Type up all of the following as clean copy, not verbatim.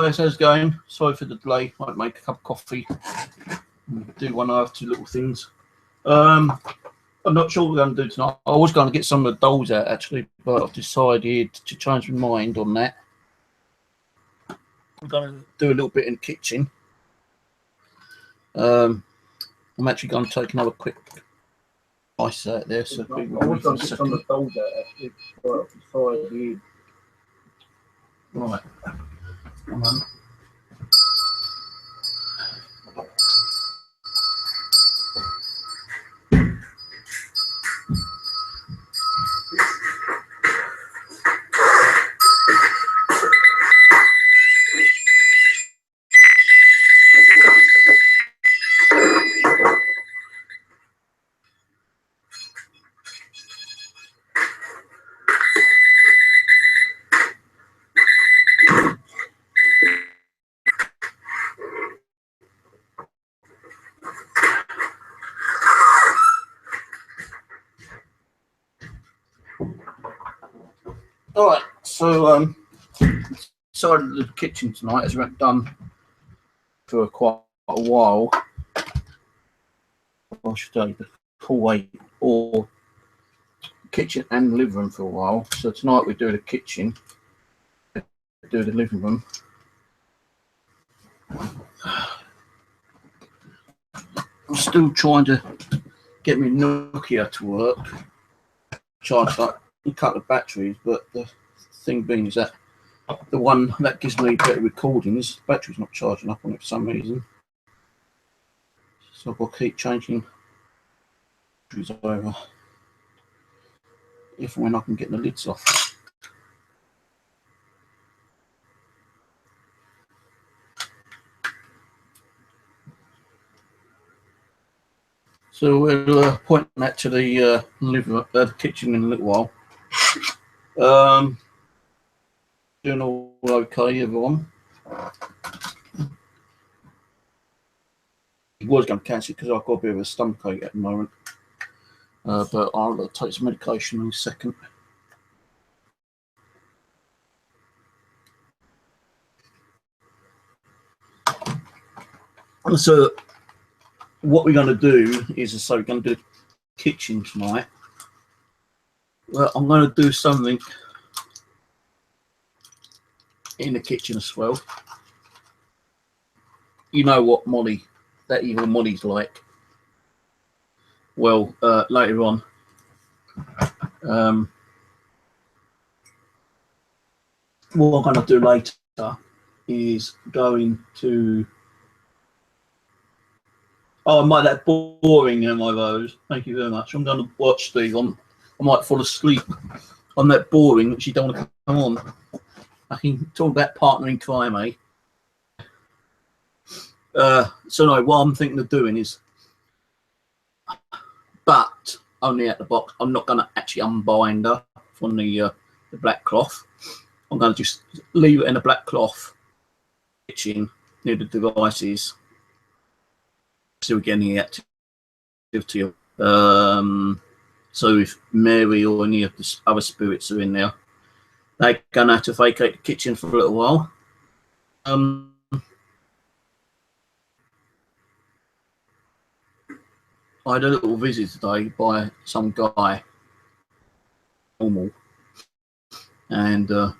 guys, how's it going? Sorry for the delay. Might make a cup of coffee and do one or two little things. I'm not sure what we're going to do tonight. I was going to get some of the dolls out actually, but I've decided to change my mind on that. I'm going to do a little bit in the kitchen. I'm actually going to take another quick ice out there. So I was going to get some of the dolls out actually, but I've decided. Right. Come on. All right, so decided the kitchen tonight has been done for quite a while. I should say the hallway or kitchen and living room for a while. So tonight we do the kitchen, do the living room. I'm still trying to get my Nokia to work. Charge up a couple of batteries, but the thing being is that the one that gives me better recordings, the battery's not charging up on it for some reason. So I've got to keep changing batteries over if and when I can get the lids off. So we'll point that to the living room, the kitchen in a little while. Doing all okay, everyone. I was going to cancel it because I've got a bit of a stomachache at the moment, but I'll take some medication in a second. So what we're going to do is, so we're going to do the kitchen tonight. Well, I'm going to do something in the kitchen as well. You know what Molly, that evil Molly's like. Well, later on, what I'm going to do later is going to. Oh, I might that boring, my Rose. Thank you very much. I'm going to watch Steve. I might fall asleep on that boring, which you don't want to come on. I can talk about partner in crime, eh? So no, what I'm thinking of doing is, but only at the box. I'm not going to actually unbind her from the black cloth. I'm going to just leave it in a black cloth kitchen near the devices. Still getting the activity. So if Mary or any of the other spirits are in there, they're gonna have to vacate the kitchen for a little while. I had a little visit today by some guy, normal, and I'm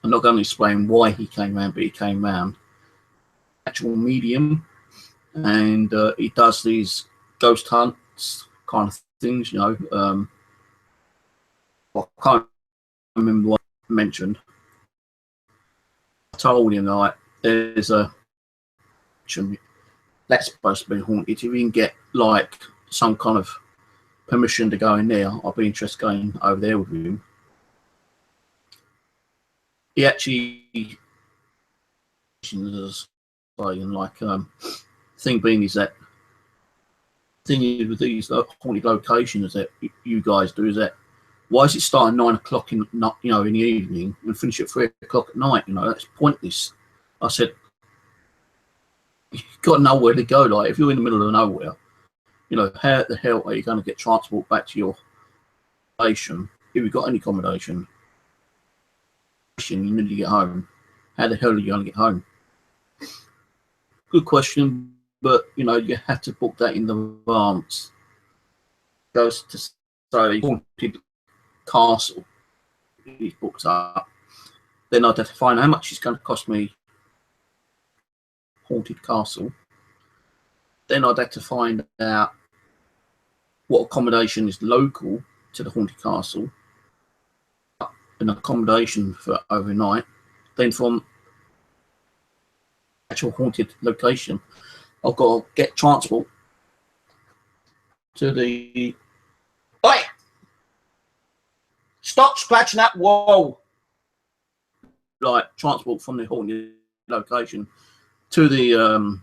not going to explain why he came round, but he came round. Actual medium, and he does these ghost hunts kind of things, you know. I can't remember what I mentioned. I told him, like, there's a that's supposed to be haunted. If you can get like some kind of permission to go in there, I'd be interested in going over there with him. He actually, like, thing being is that thing is with these haunted locations that you guys do is that why is it starting 9 o'clock in in the evening and finish at 3 o'clock at night? You know, that's pointless. I said, you've got nowhere to go. Like, if you're in the middle of nowhere, you know, how the hell are you going to get transport back to your station if you've got any accommodation? You need to get home. How the hell are you going to get home? Good question, but you know, you have to book that in advance. Goes to say haunted castle he's booked up. Then I'd have to find how much it's going to cost me. Haunted castle. Then I'd have to find out what accommodation is local to the haunted castle, an accommodation for overnight. Then from actual haunted location, I've got to get transport to the. Oi! Stop scratching that wall! Like transport from the haunted location to the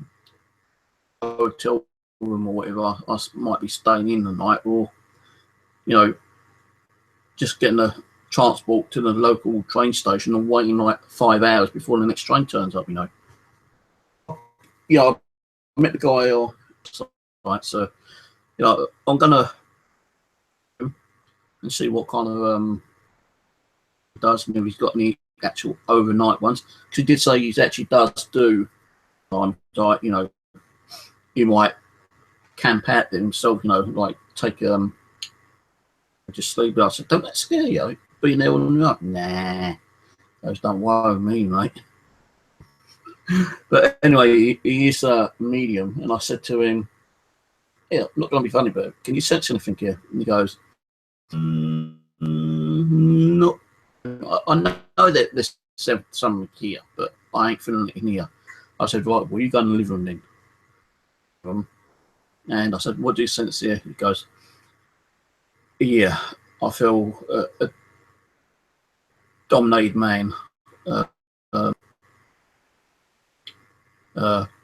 hotel room or whatever I might be staying in the night, or you know, just getting the transport to the local train station and waiting like 5 hours before the next train turns up. You know, yeah, I met the guy right, so you know, I'm gonna and see what kind of does, and if he's got any actual overnight ones, because he did say he actually does do time, like, you know, he might camp out there himself, you know, like take just sleep. I said, don't that scare you being there all night? Nah, those don't worry me, mate. But anyway, he is a medium, and I said to him, yeah, I'm not gonna be funny, but can you sense anything here? And he goes, no, I know that there's something here, but I ain't feeling it in here. I said, right, well, you go in the living room then. And I said, what do you sense here? He goes, yeah, I feel a dominated man,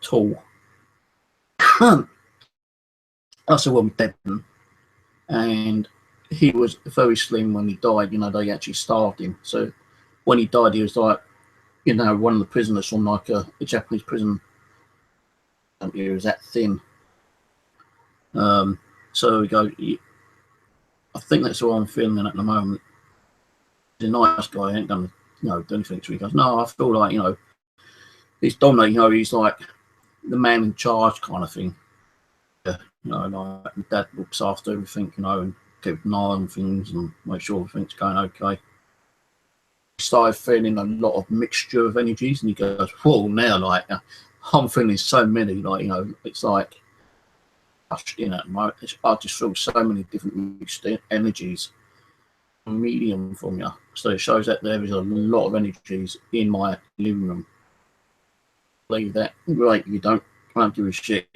tall. I said, well, I'm dead. And he was very slim when he died. You know, they actually starved him. So when he died, he was like, you know, one of the prisoners from like a Japanese prison. He was that thin. So we go, I think that's what I'm feeling at the moment. He's a nice guy, I ain't gonna, you know, do anything to me. He goes, no, I feel like, you know, he's dominating, you know, he's like the man in charge kind of thing. Yeah, you know, like dad looks after everything, you know, and keep an eye on things and make sure everything's going okay. He started feeling a lot of mixture of energies, and he goes, whoa, now, like, I'm feeling so many, like, you know, it's like, you know, I just feel so many different mixed energies, medium from you. So it shows that there is a lot of energies in my living room. Believe that? Great, you don't give a shit.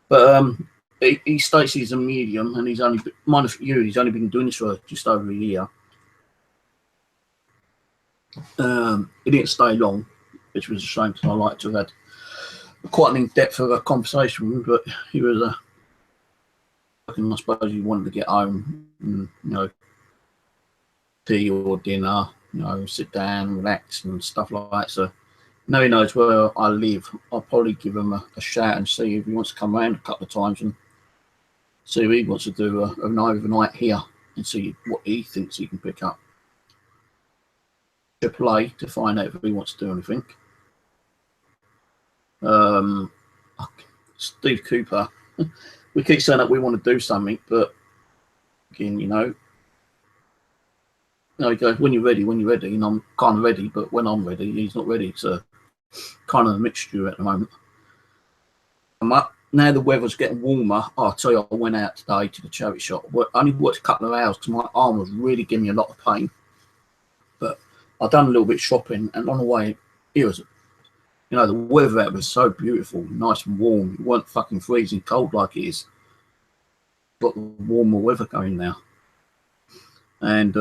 But he states he's a medium, and he's only, minus you, he's only been doing this for just over a year. He didn't stay long, which was a shame, because I like to have had quite an in-depth of a conversation with him, but he was I suppose he wanted to get home and, you know, tea or dinner, you know, sit down, relax and stuff like that. So now he knows where I live, I'll probably give him a shout and see if he wants to come around a couple of times and see if he wants to do an overnight here and see what he thinks he can pick up. To play to find out if he wants to do anything. Steve Cooper, we keep saying that we want to do something, but again, you know, he goes, when you're ready, and I'm kind of ready, but when I'm ready, he's not ready. It's kind of a mixture at the moment. Now the weather's getting warmer. I'll tell you, I went out today to the charity shop. I only worked a couple of hours because my arm was really giving me a lot of pain. But I've done a little bit of shopping, and on the way, it was, you know, the weather out was so beautiful, nice and warm. It weren't fucking freezing cold like it is. Got the warmer weather going now. And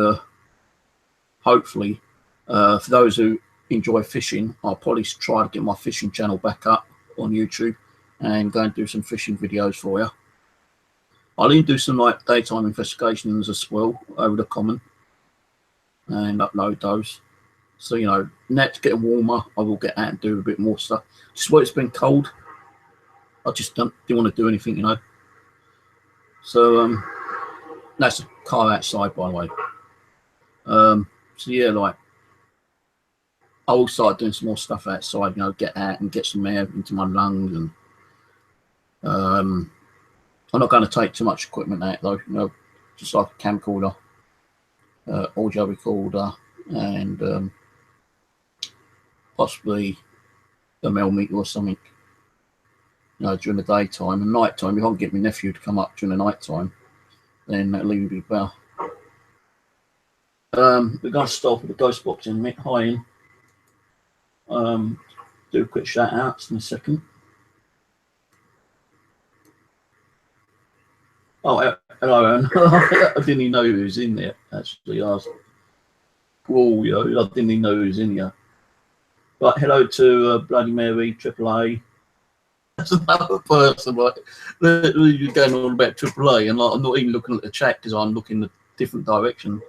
hopefully, for those who enjoy fishing, I'll probably try to get my fishing channel back up on YouTube and go and do some fishing videos for you. I'll even do some like daytime investigations as well over the common and upload those. So, you know, now it's getting warmer, I will get out and do a bit more stuff. Just where it's been cold, I just didn't want to do anything, you know. So that's a car outside, by the way. So yeah, like, I will start doing some more stuff outside, you know, get out and get some air into my lungs. And I'm not going to take too much equipment out though, you know, just like a camcorder, audio recorder, and possibly a millimeter or something, you know, during the daytime. And night time, if I can get my nephew to come up during the night time, then that'll even be better. We're going to start with the Ghos boxing Mick High in. Do a quick shout outs in a second. Oh, hello, Aaron. I didn't even know who was in there, actually. I was, whoa, you know, I didn't even know who was in here. But hello to Bloody Mary, AAA. That's another person, like, you're going on about AAA, and like, I'm not even looking at the chat because I'm looking a different direction.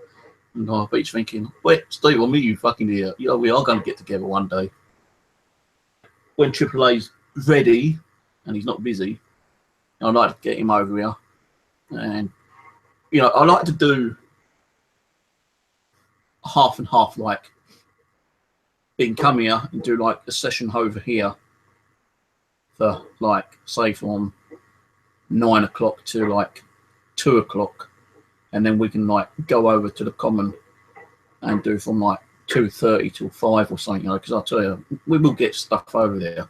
And I bet you're thinking, wait, Steve, or me, you fucking idiot. You know, we are going to get together one day. When AAA's ready and he's not busy, I'd like to get him over here. And, you know, I like to do half and half, like, he can come here and do like a session over here for like, say, from 9 o'clock to like 2 o'clock, and then we can like go over to the common and do from like 2:30 till 5 or something, you know, because I'll tell you, we will get stuff over there.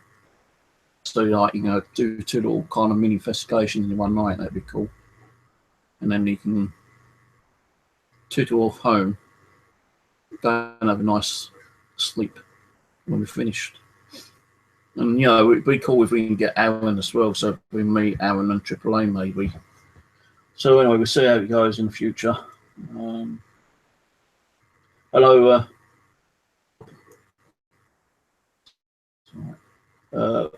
So like, you know, do 2 little kind of mini investigations in one night, that'd be cool. And then you can 2 to off home, go and have a nice sleep when we're finished. And you know, it'd be cool if we can get Aaron as well, so we meet Aaron and AAA maybe. So anyway, we'll see how it goes in the future. Hello,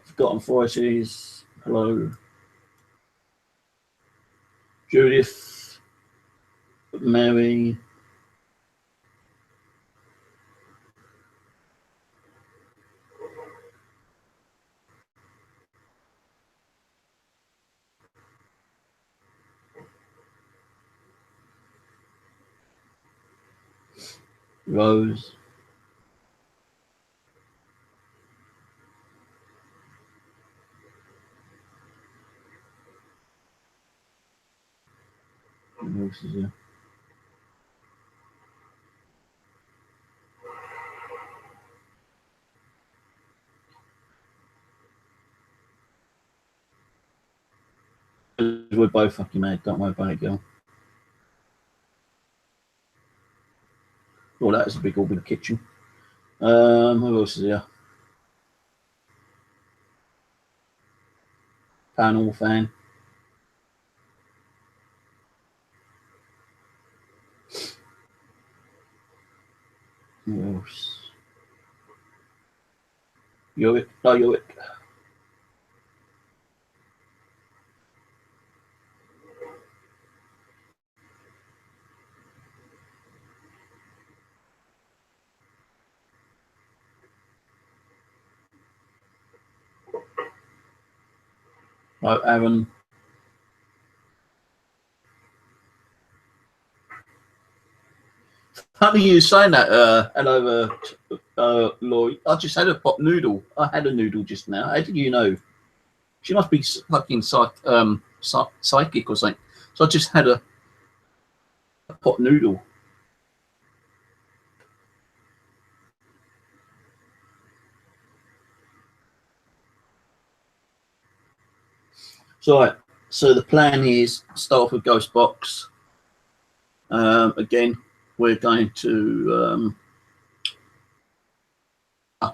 Forgotten Voices. Hello, Judith, Mary. Rose. Who else is here? We're both fucking mad, don't worry about it, girl. Oh, that is a big old bit of kitchen. Who else is here? Panel fan. Who else? Yoic. No, Yoic. Right, Aaron. Funny you saying that, hello, Lloyd. I just had a pot noodle. I had a noodle just now. How did you know? She must be fucking psychic or something. So I just had a pot noodle. So, right, so the plan is start off with Ghos Box. Again, we're going to,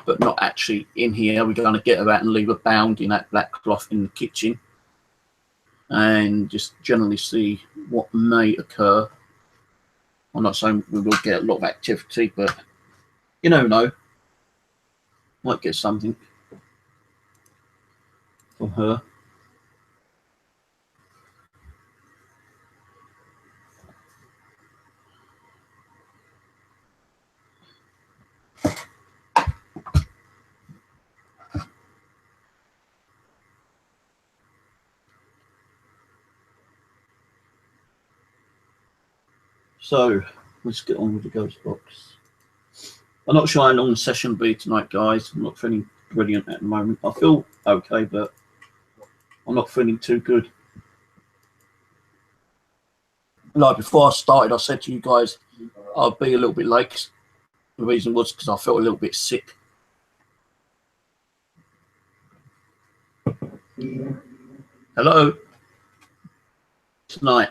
but not actually in here. We're going to get her out and leave her bound in that black cloth in the kitchen, and just generally see what may occur. I'm not saying we will get a lot of activity, but you never know. Might get something from her. So let's get on with the Ghos Box. I'm not sure how long the session will be tonight, guys. I'm not feeling brilliant at the moment. I feel okay, but I'm not feeling too good. Like before I started, I said to you guys I'll be a little bit late. The reason was because I felt a little bit sick. Hello. Tonight.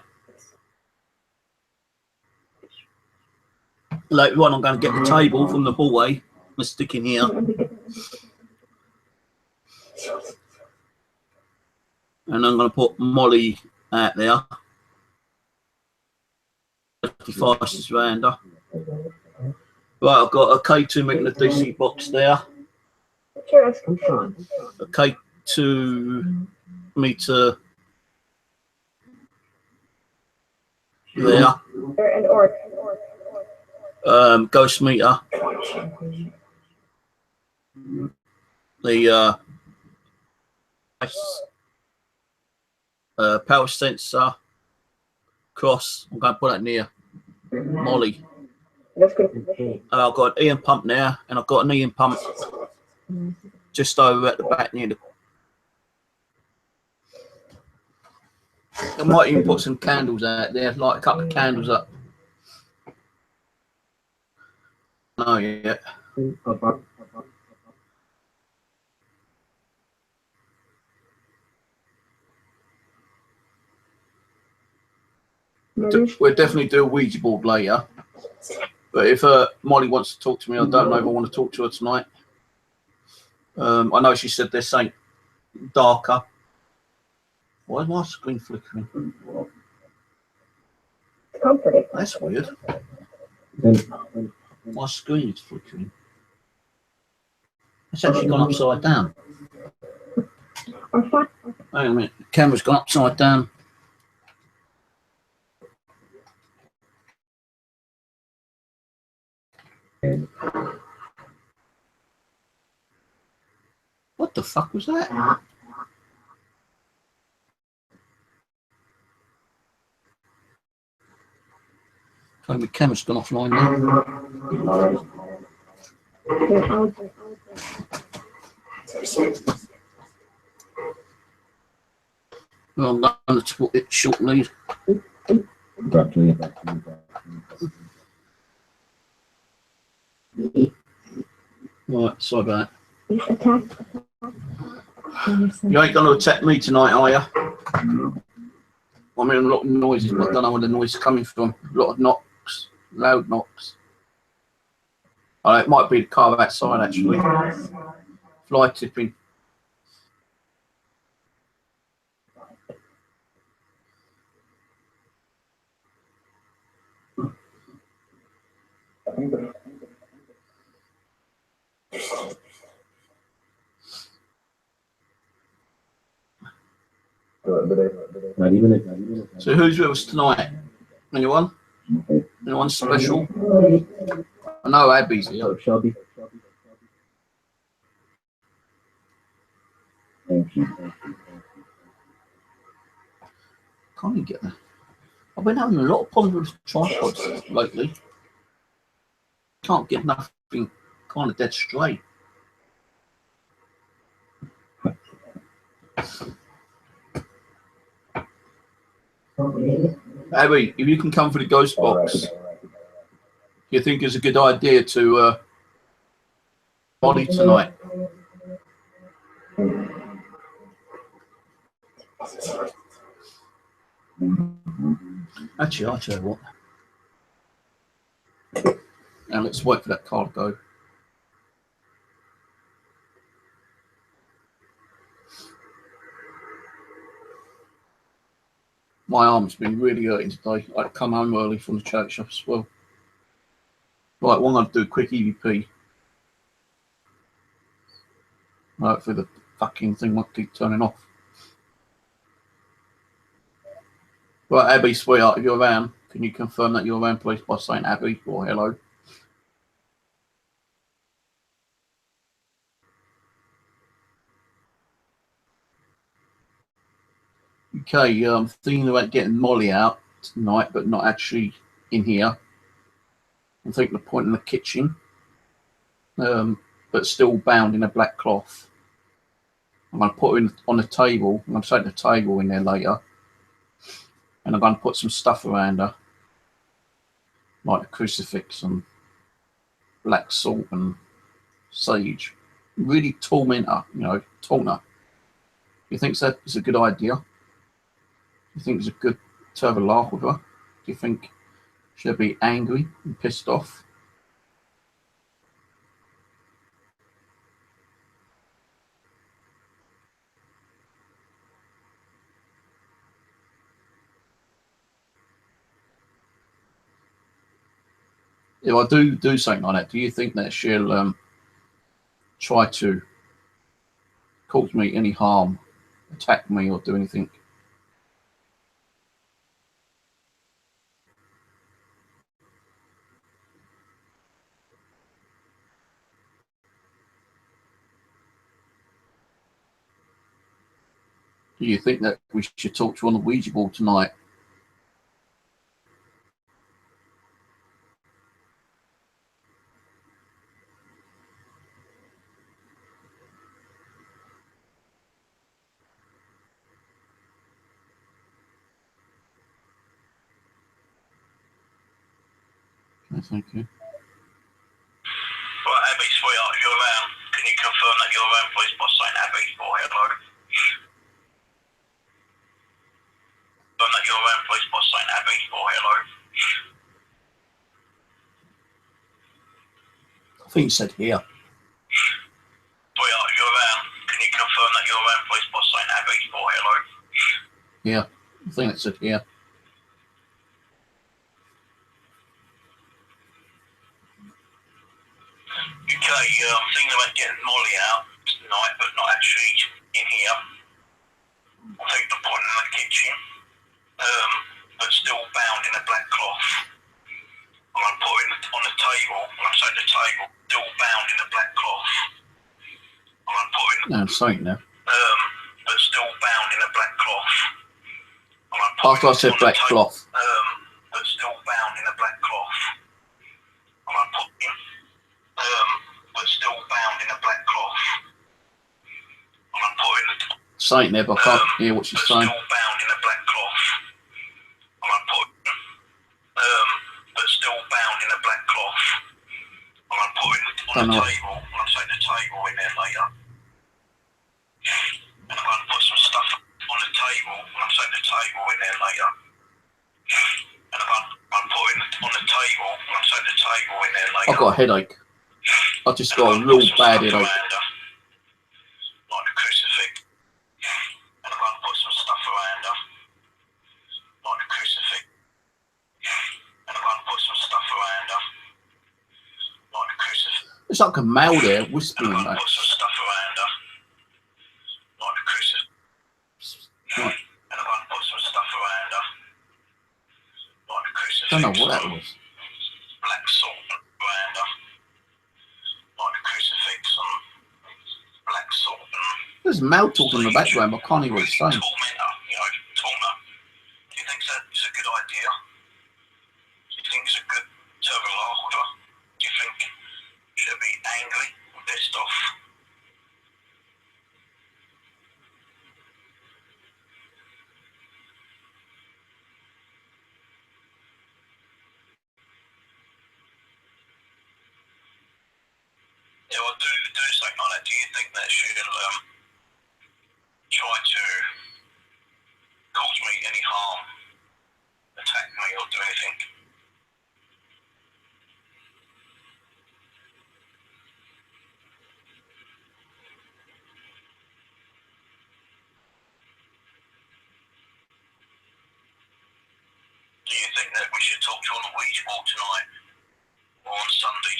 Later on, I'm going to get the table from the hallway and stick in here. And I'm going to put Molly out there. Fastest rounder. Right, I've got a K2 making a DC box there. A K2 meter there. Ghost meter. The power sensor cross. I'm going to put that near Molly. I've got an Ian pump now, and I've got an Ian pump just over at the back near the. I might even put some candles out there, like a couple of candles up. No, yeah. We'll definitely do a Ouija board later. But if Molly wants to talk to me, I don't know if I want to talk to her tonight. I know she said there's something darker. Why is my screen flickering? Comforting. That's weird. My screen is flickering. It's actually gone upside down. Wait a minute, the camera's gone upside down. What the fuck was that? Oh, my camera's gone offline now. Well, I'm going to put it shortly. Right, sorry about that. You ain't going to attack me tonight, are you? I'm hearing a lot of noises, but I don't know where the noise is coming from. A lot of knocks, loud knocks. Oh, it might be the car outside, actually. Fly tipping. So who's with us tonight? Anyone? Anyone special? I know Abby's here. Shelby. Thank you. Can't even get that. I've been having a lot of problems with tripods lately. Can't get nothing kind of dead straight. Abby, if you can come for the ghost box, you think it's a good idea to body tonight? Actually, I'll tell you what. Now let's wait for that car to go. My arm's been really hurting today. I'd come home early from the church shop as well. Right, well, I'm going to do a quick EVP. Hopefully the fucking thing won't keep turning off. Right, Abby, sweetheart, if you're around, can you confirm that you're around, please, by saying Abby or hello? Okay, I'm thinking about getting Molly out tonight, but not actually in here. I'm thinking of pointing the kitchen. but still bound in a black cloth. I'm going to put her on the table. I'm going to take the table in there later, and I'm going to put some stuff around her, like a crucifix and black salt and sage. Really torment her, taunt her. You think that is a good idea? You think it's a good to have a laugh with her? Do you think she'll be angry and pissed off? If I do something like that, do you think that she'll try to cause me any harm, attack me, or do anything? Do you think that we should talk to her on the Ouija board tonight? Okay, thank you. Right, Abby, sweetheart, if you're around, can you confirm that you're around, please, by saying Abby or hello? Confirm that you're around, please, by saying Abby or hello? I think you said here. Sweetheart, if you're around, can you confirm that you're around, please, by saying Abby or hello? Yeah, I think it said here. Okay, I'm thinking about getting Molly out tonight, but not actually in here. I'll take the point in the kitchen, but still bound in a black cloth. I'm going to put it on the table. I'm going to say the table, still bound in a black cloth. I'm going to put it. No, I'm saying now. But still bound in a black cloth. After I said black cloth. But still bound in a black cloth. I'm going to put in. But still bound in a black cloth. I'm going to put in. Saying there, but I can't hear what she's saying. Still bound in a black cloth. I'm going to put in. But still bound in a black cloth. I'm going to put it on the table. I'm going to take the table in there later. And I'm going to put some stuff on the table. I'm going to take the table in there later. And I'm going to put it on the table. I'm going to take the table in there later. I've got a headache. I just got a real bad headache. Like the crucifix. And I'm going to put some stuff around her. Like the crucifix. And I'm going to put some stuff around her. Like the crucifix. It's like a male there whispering. And I'm going to put some stuff around her. Like the crucifix. Right. And I'm going to put some stuff around her. Like the crucifix. I don't know what that was. Black salt around her. Like the crucifix and black salt and... There's a male talking in the background, but I can't hear what he's saying. Torment her, taunt her. Do you think that's a good idea? Do you think it's a good to have a laugh with her? Do you think she'll be angry and pissed off? Yeah, well, do something like that. Do you think that she'll try to cause me any harm, attack me, or do anything? Do you think that we should talk to her on the Ouija board tonight or on Sunday?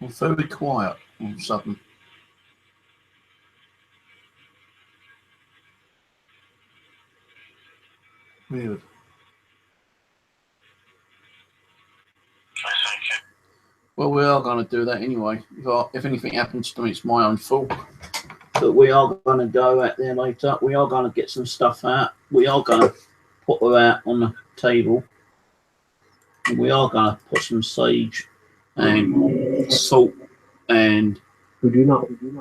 I'm very quiet all of a sudden. Weird. Thank you. Well, we are going to do that anyway. If anything happens to me, it's my own fault. But we are going to go out there later. We are going to get some stuff out. We are going to put her out on the table. We are going to put some sage and salt and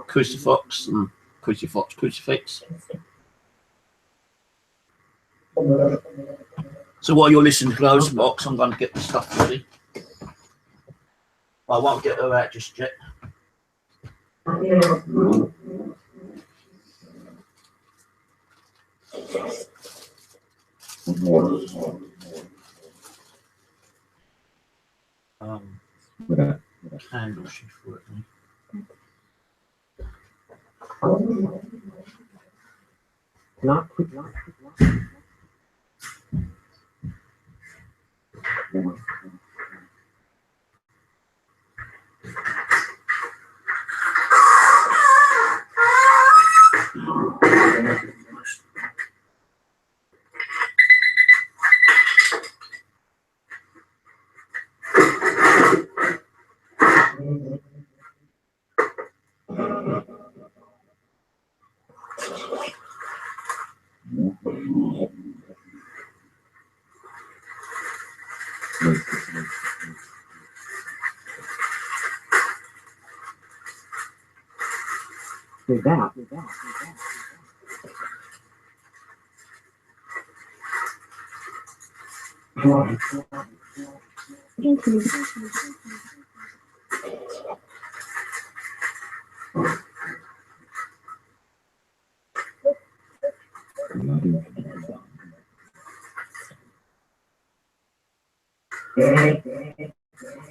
crucifix and crucifix. So while you're listening to Ghos box, I'm going to get the stuff ready. I won't get her out just yet. Candle she's for it. Not. With that.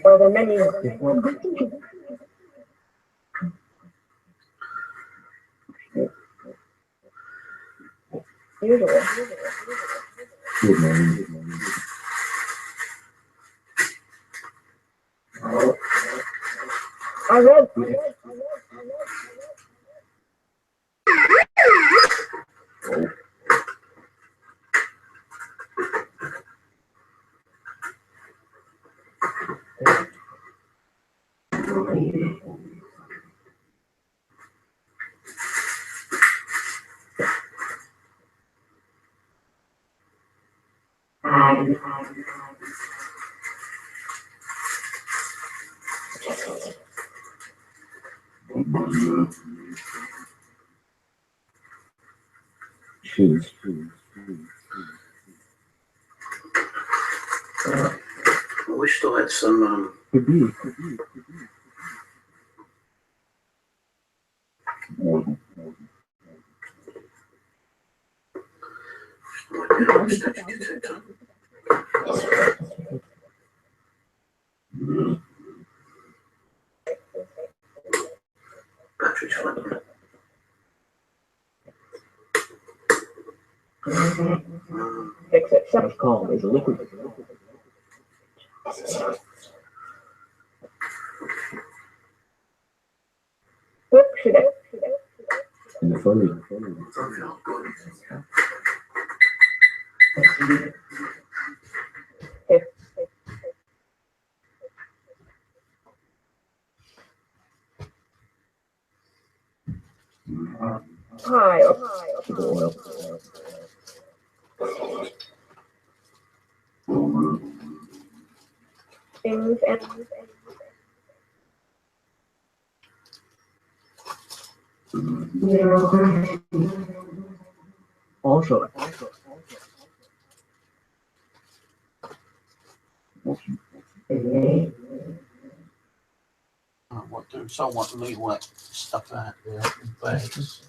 Or the menu. Usual. Good morning. I read. I wish I had some. Battery's flat. Except calm is a liquid. In the funny. Hi. Oil. Things and also. What do someone to leave wet stuff out there in bags?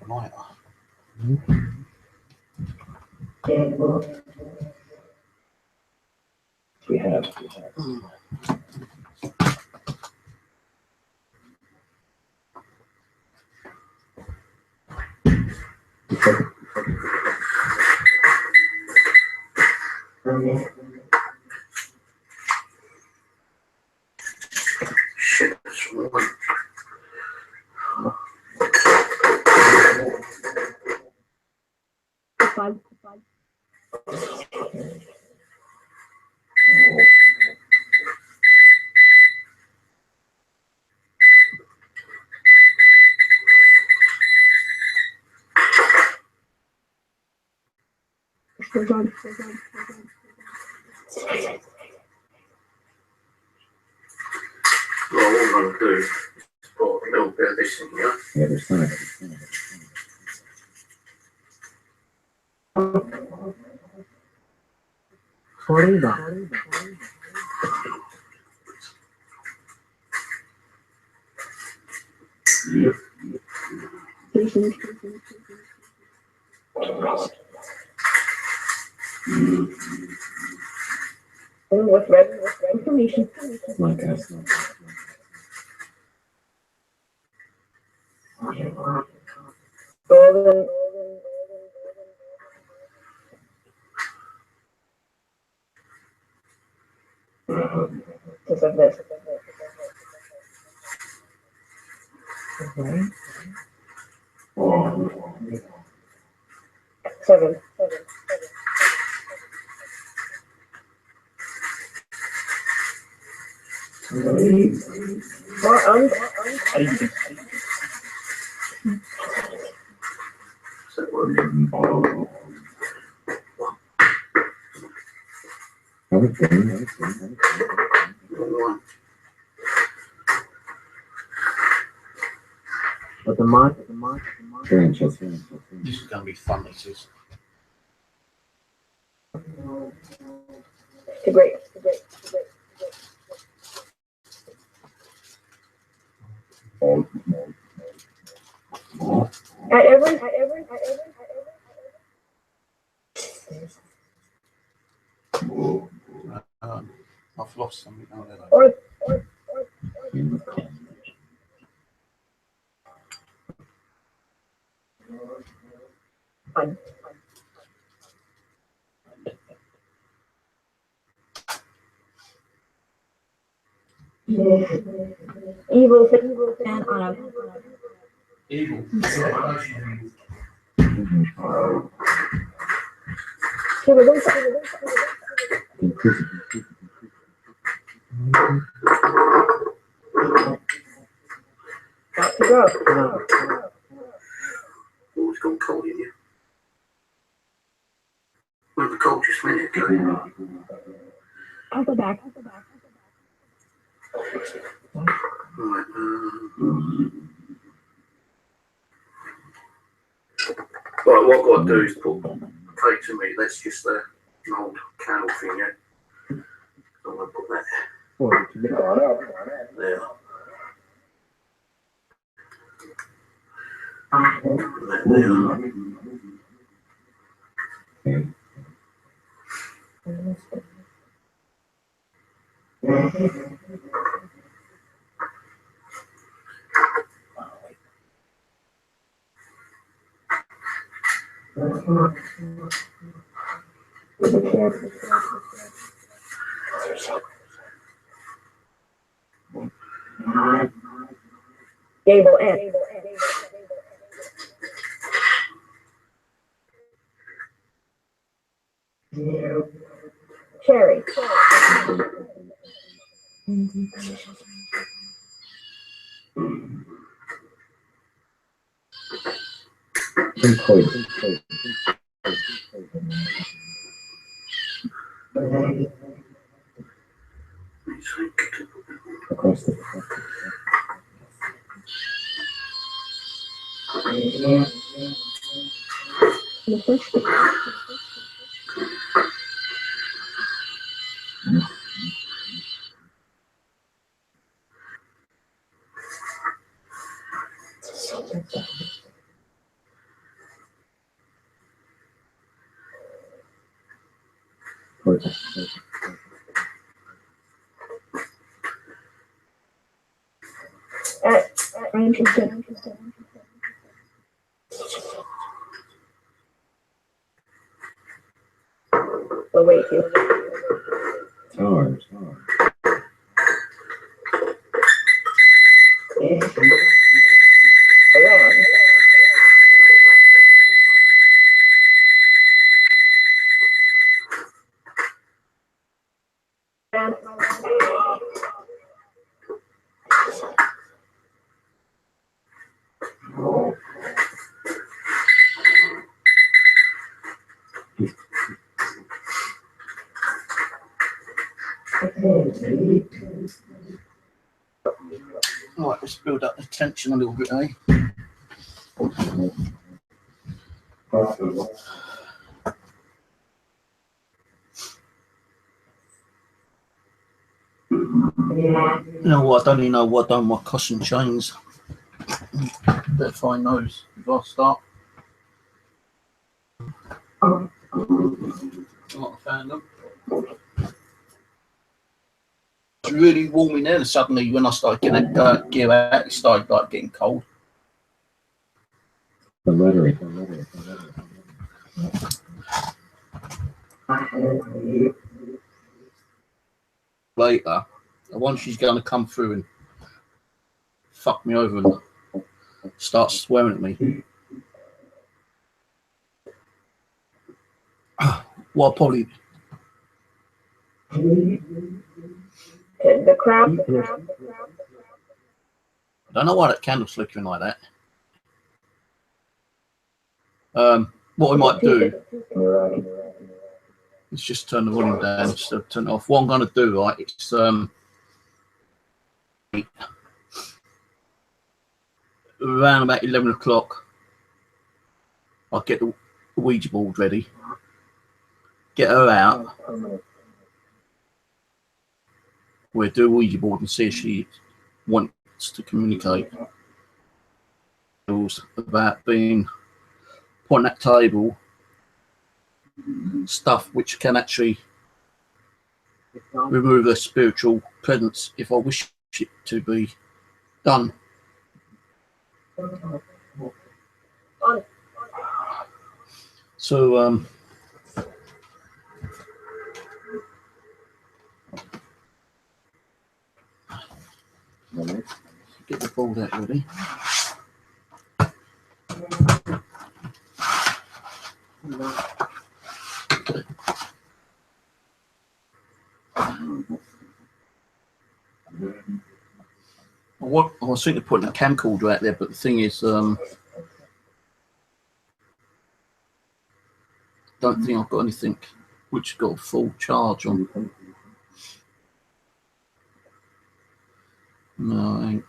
Lighter. We have. Shit, that's warm. Well, what I'm going to do is put a little bit of this in here. The other side. Florida. With red information. Like us. Golden. Just like this. Seven. More So it works. Right. But the mark. 3 inches. This is going to be fun, this is. to great. At every. I've lost something. Oh, there they are. Or fun. Evil and Anna. Evil. Got to go. Oh, it's gone cold in here. Went the cold just a minute ago. I'll go back. Right, right, what I've got to do is put take to me. That's just an old candle thing, yeah. I'm going to put that there. Put that there. Gable and. Cherry. Across the I'm interested. We'll wait here. towers. Around. Right, let's build up the tension a little bit, eh? You know what? I don't even know what I've done with my cushion chains. Better find those before I start. I found them. It's really warm in there, and suddenly when I started getting that gear out, it started like getting cold. The lettering. Later, I wonder if she's going to come through and fuck me over and start swearing at me. Well, probably. The crowd. I don't know why that candle's flickering like that. What we might do is just turn the volume down instead of turn it off. What I'm going to do, right, it's around about 11 o'clock. I'll get the Ouija board ready, get her out. We'll do a Ouija board and see if she wants to communicate about being put on that table, stuff which can actually remove a spiritual presence if I wish it to be done. So get the board out ready. I was thinking of putting a camcorder out there, but the thing is, don't think I've got anything which got a full charge on. No, I ain't.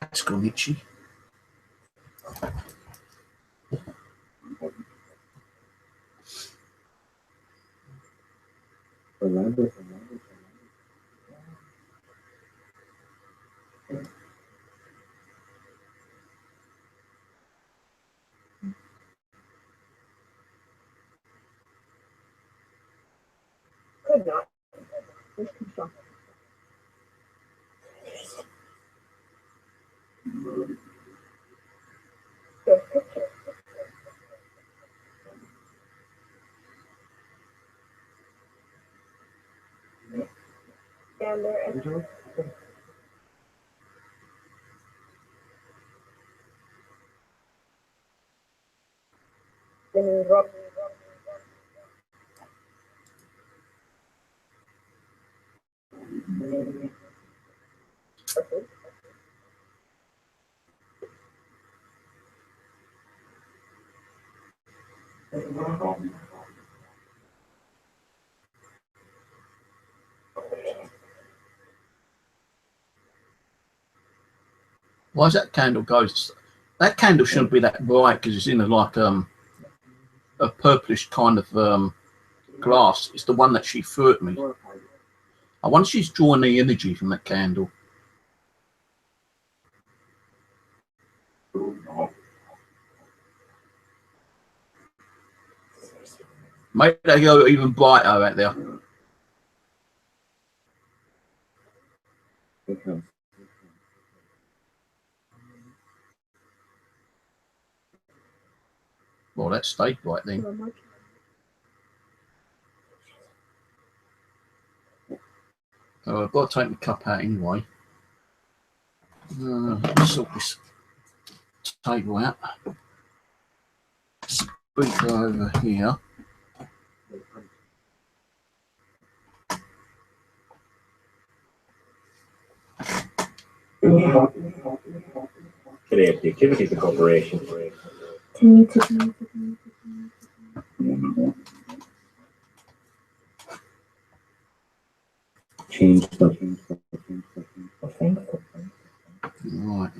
That's gone itchy. Could not. There's construction. There's pictures. And there is. Then we drop. Why is that candle Ghost? That candle shouldn't be that bright because it's in a like a purplish kind of glass. It's the one that she threw at me. I wonder if she's drawing the energy from that candle. Make that go even brighter out there. Well, that stayed bright then. Oh, I've got to take the cup out anyway. Sort this table out. Speaker over here. Today, the activity of the corporation. changed stuff. Right.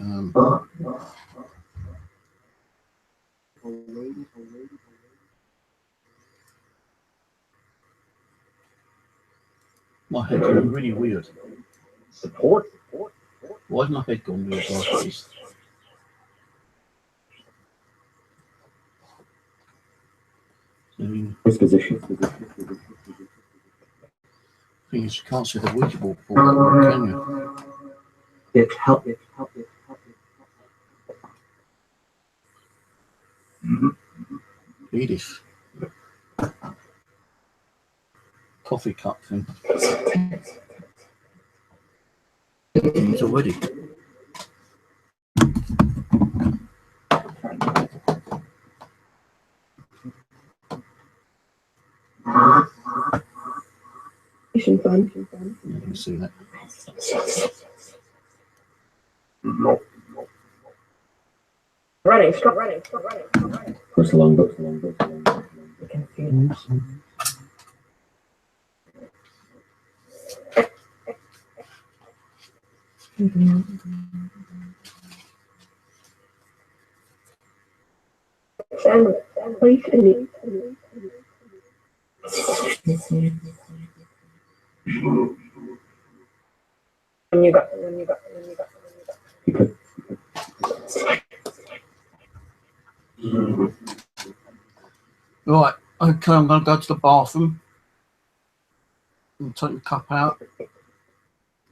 My head's gone really weird. Support. Why's my head gone weird like this? This position. Thing is, you can't see the Ouija board pulled up, can you? It help. Edith. Coffee cup thing. It's already. Fun. You can see that. Running, stop running. First long book. Stand, please, Cindy. When you got. Right, okay, I'm going to go to the bathroom and take the cup out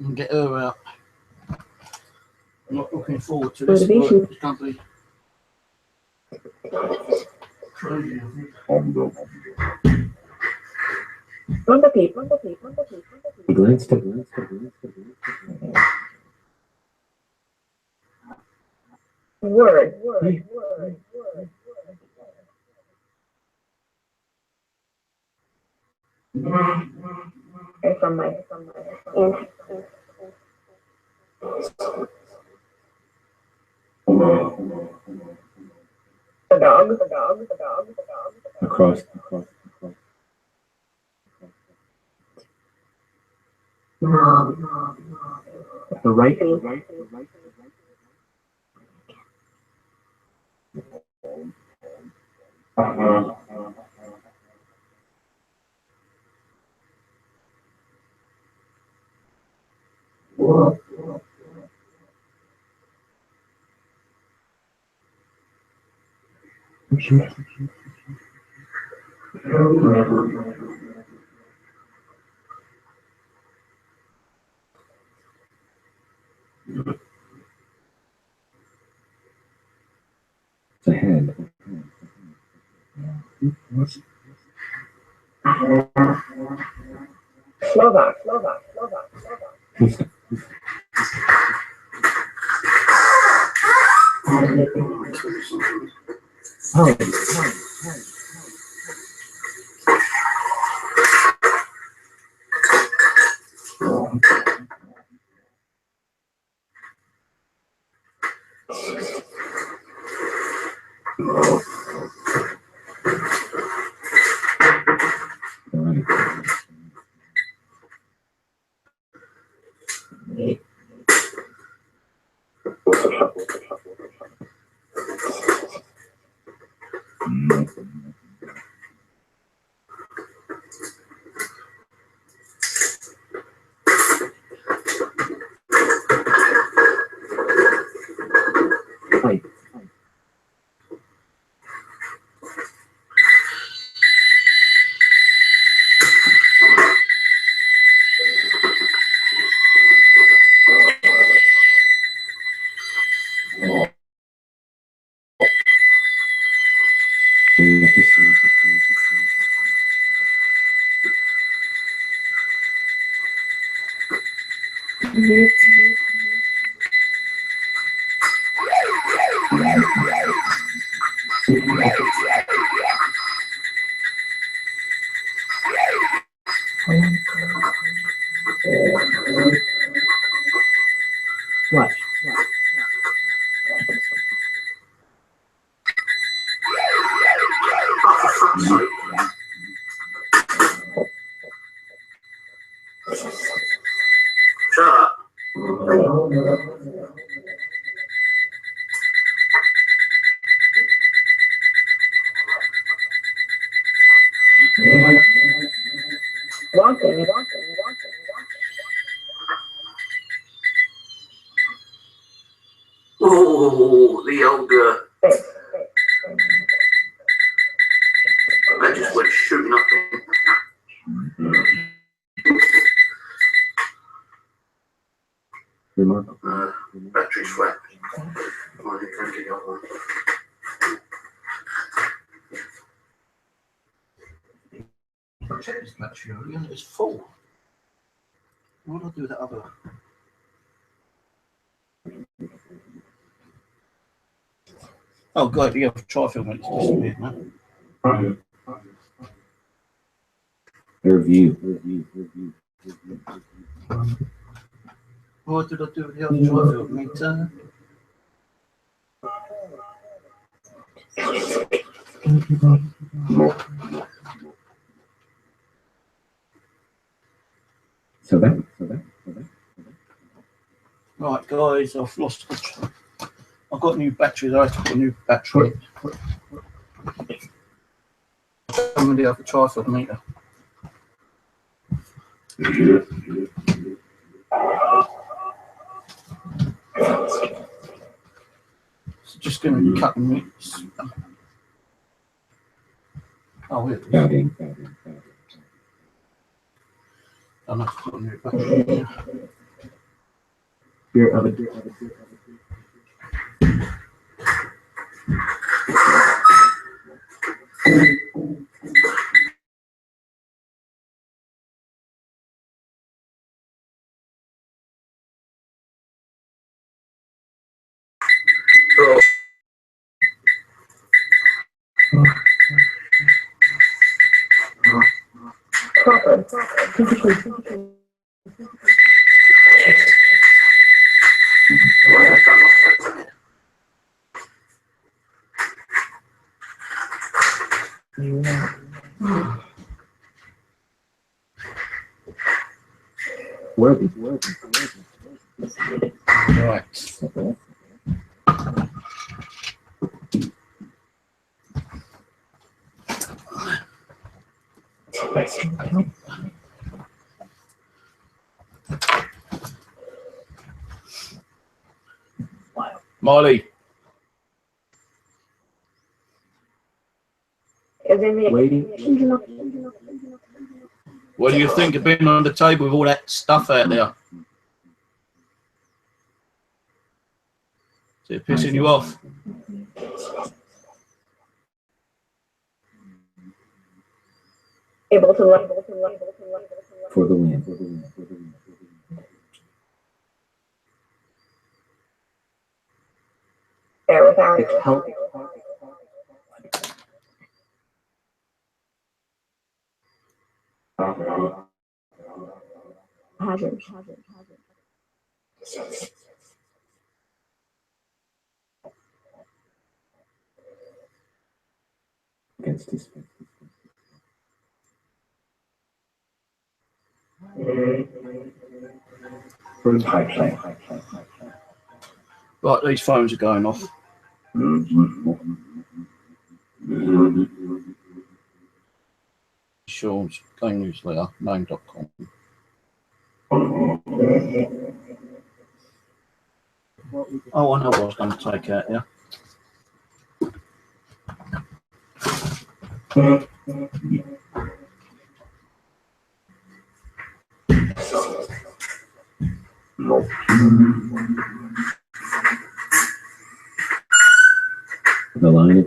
and get her out. I'm not looking forward to this, but it's going to be crazy, I think. Run the peep. He glanced up. Word. From my the dog. Across. The right. It's a hand. Slovak. Watch. Walking. Oh, the old, that just went shooting up. Remarkable. Battery's flat. I think I can get one. I checked this battery earlier and it's full. What do I do with that other? Oh, God, the other tri-film went disappeared, man. Review. What did I do with the other tri-film meter? So that. Right, guys, I've lost. I've got new batteries. I have to put a new battery. Some the other tri-film meter. So just going to cut the meters. Oh, here it is. I'm going to put a new battery. Here, other. Oh. Worthy. Right. Molly. Waiting. What do you think of being on the table with all that stuff out there? Is it pissing you off? Able to level. For the win. There without It's help. hazard. Against his. High play. Right, these phones are going off. Sean's Game Newsletter, name.com. Oh, I know what I was going to take out, yeah. The line.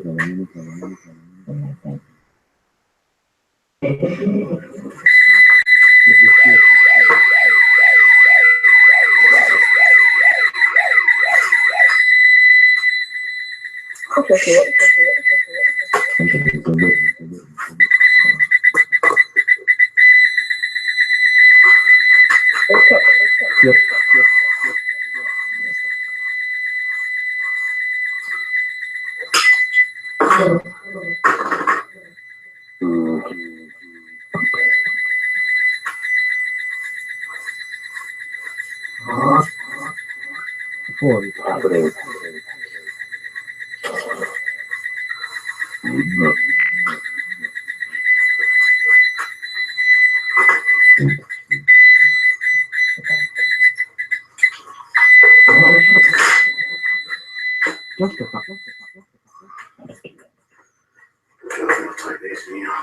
Just a fuck. Take this here.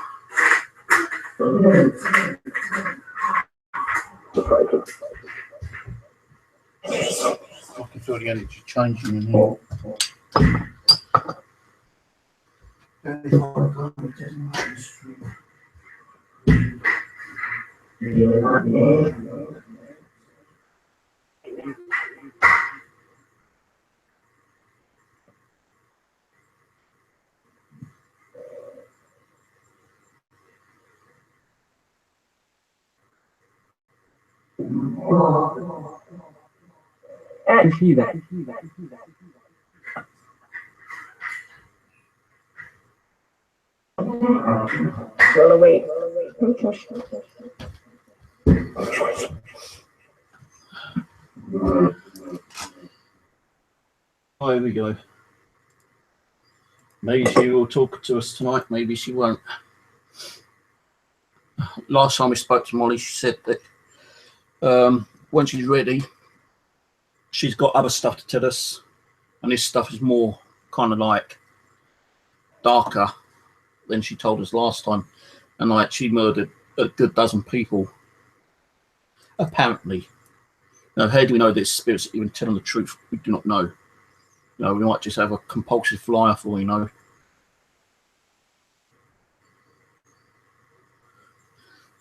I can feel the energy changing in here. You see that? Roll away. Oh, here we go. Maybe she will talk to us tonight, maybe she won't. Last time we spoke to Molly, she said that when she's ready, she's got other stuff to tell us, and this stuff is more kind of like darker than she told us last time. And like she murdered a good dozen people, apparently. Now, how do we know this spirit's even telling the truth? We do not know. You know, we might just have a compulsive flyer for all you know.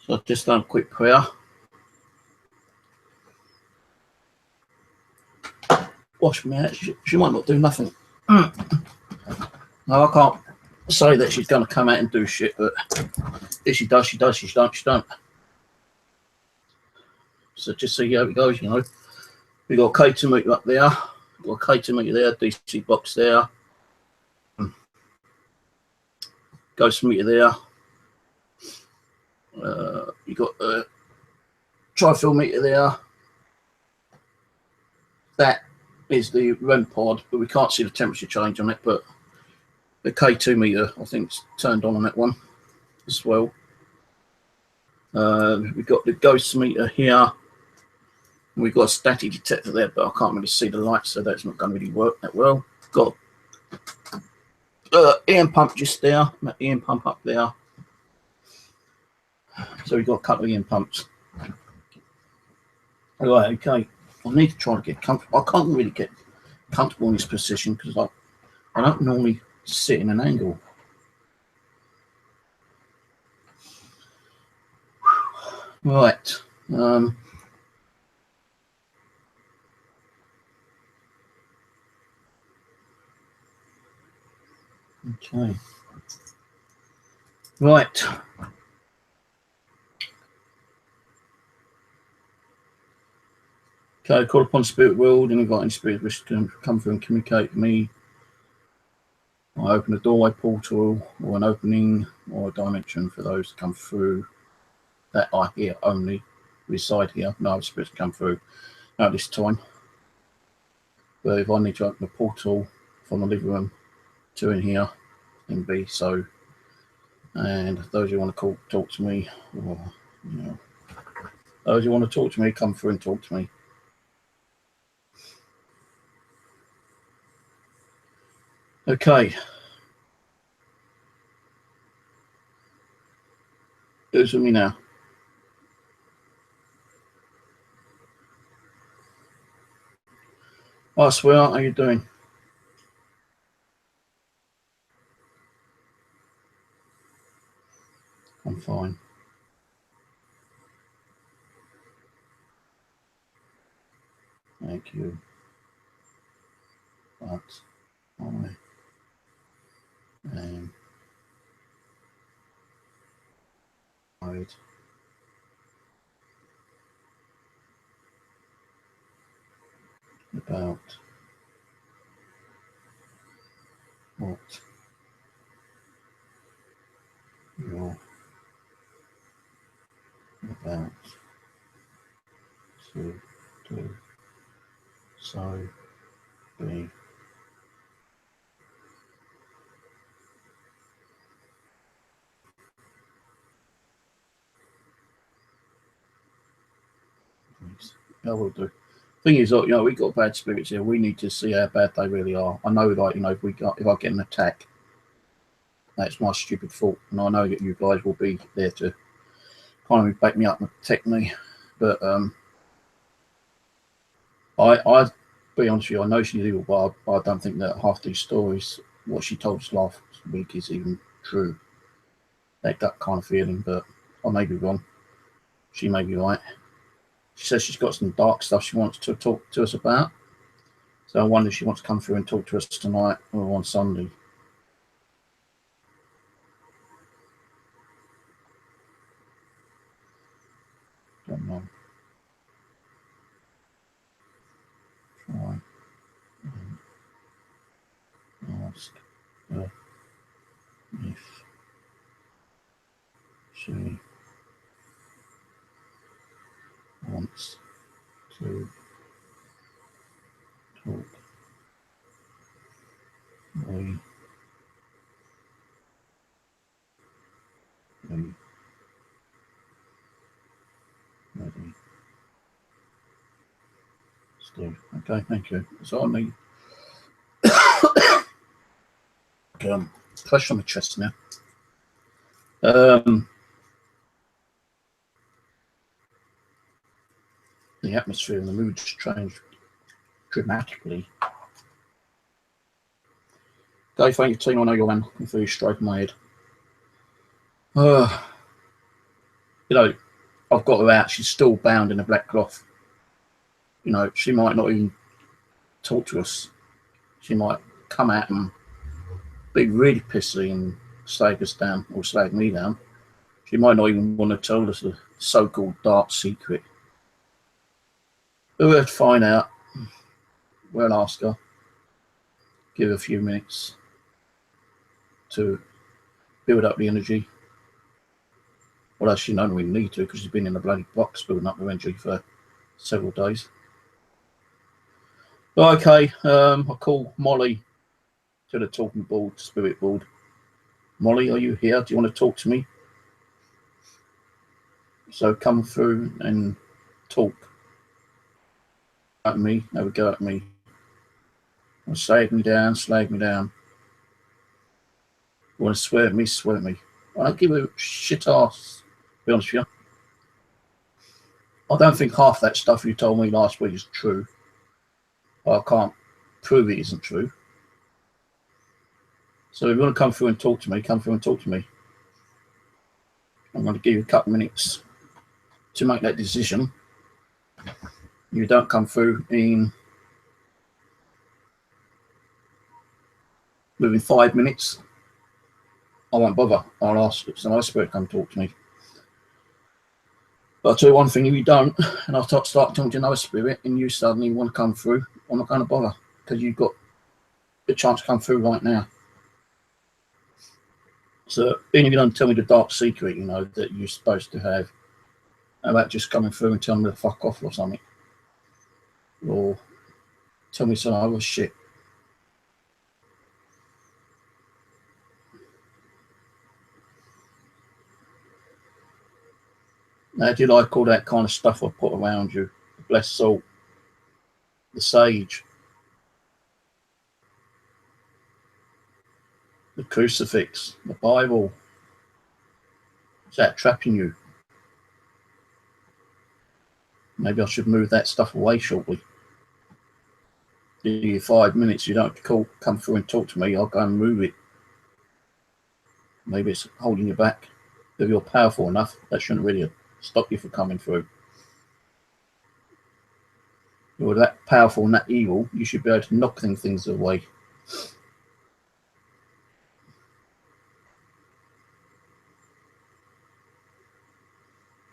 So I've just done a quick prayer. Wash me out. She might not do nothing. No, I can't say that she's going to come out and do shit, but if she does, she does. She don't, she don't. So just see how it goes, you know. We got a K2 meter up there. Got a K2 meter there, DC box there. Ghost meter there. You got a tri-fill meter there. That is the REM pod, but we can't see the temperature change on it. But the K2 meter, I think, is turned on that one as well. We've got the ghost meter here. We've got a static detector there, but I can't really see the light, so that's not going to really work that well. Got EM pump just there, that EM pump up there. So we've got a couple of EM pumps. Right, okay. I need to try to get comfortable. I can't really get comfortable in this position because I don't normally sit in an angle. Right. Okay. Right. Okay, call upon spirit world and invite any spirit wish to come through and communicate with me. I open a doorway, portal, or an opening or a dimension for those to come through that I hear only. Reside here. No spirits come through at this time. But if I need to open a portal from the living room to in here, then be so. And those who want to talk to me, or you know, those who want to talk to me, come through and talk to me. Okay. Who's with me now? I swear, how you doing? I'm fine. Thank you. But I am worried about what you're about to do. So be I will do. Thing is, you know, we got bad spirits here. We need to see how bad they really are. I know, like, you know, if I get an attack, that's my stupid fault, and I know that you guys will be there to kind of back me up and protect me. But I be honest with you, I know she's evil, but I don't think that half these stories, what she told us last week, is even true. That kind of feeling, but I may be wrong. She may be right. She says she's got some dark stuff she wants to talk to us about. So I wonder if she wants to come through and talk to us tonight or on Sunday. Don't know. Try and ask her if she wants to talk. We ready. Steve. Okay, thank you. So I need pressure on my chest now. The atmosphere and the mood changed dramatically. Go, thank you, team. I know you're man. I feel you stroking my head. You know, I've got her out. She's still bound in a black cloth. You know, she might not even talk to us. She might come out and be really pissy and slag us down or slag me down. She might not even want to tell us the so-called dark secret. But we'll have to find out. We'll ask her. Give her a few minutes to build up the energy. Well, she don't really need to because she's been in a bloody box building up the energy for several days. Okay, I'll call Molly to the talking board, spirit board. Molly, are you here? Do you want to talk to me? So come through and talk at me. Have a go at me. Or slag me down, slag me down. You want to swear at me, swear at me. I don't give a shit ass, to be honest with you. I don't think half that stuff you told me last week is true. I can't prove it isn't true. So if you want to come through and talk to me, come through and talk to me. I'm going to give you a couple of minutes to make that decision. You don't come through within 5 minutes, I won't bother. I'll ask some other spirit to come talk to me. But I'll tell you one thing, if you don't, and I'll start talking to another spirit, and you suddenly want to come through, I'm not going to bother, because you've got the chance to come through right now. So even if you don't tell me the dark secret, you know, that you're supposed to have, how about just coming through and telling me to fuck off or something? Or tell me some other shit. Now, do you like all that kind of stuff I put around you? The blessed salt, the sage, the crucifix, the Bible. Is that trapping you? Maybe I should move that stuff away shortly. Give you 5 minutes, you don't come through and talk to me, I'll go and move it. Maybe it's holding you back. If you're powerful enough, that shouldn't really stop you from coming through. If you're that powerful and that evil, you should be able to knock things away.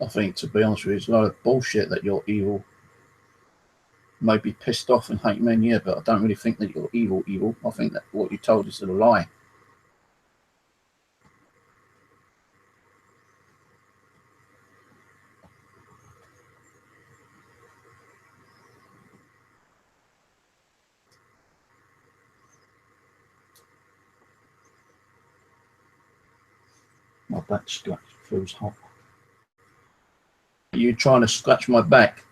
I think, to be honest with you, it's a lot of bullshit that you're evil. Maybe pissed off and hate men, yeah, but I don't really think that you're evil. I think that what you told us is a lie. My back feels hot. Are you trying to scratch my back?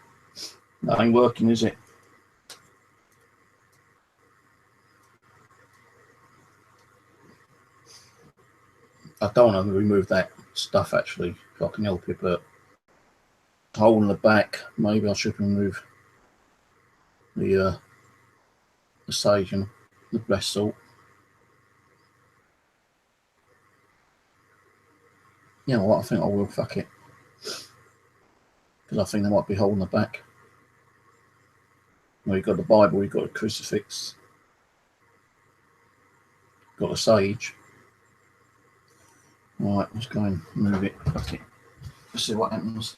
That ain't working, is it? I don't want to remove that stuff actually, if I can help it, but hole in the back, maybe I should remove the sage and the black salt. You know what, I think I will, fuck it. Because I think there might be a hole in the back. Well, you've got the Bible, you've got a crucifix, got a sage. Alright, let's go and move it. Fuck it. Let's see what happens.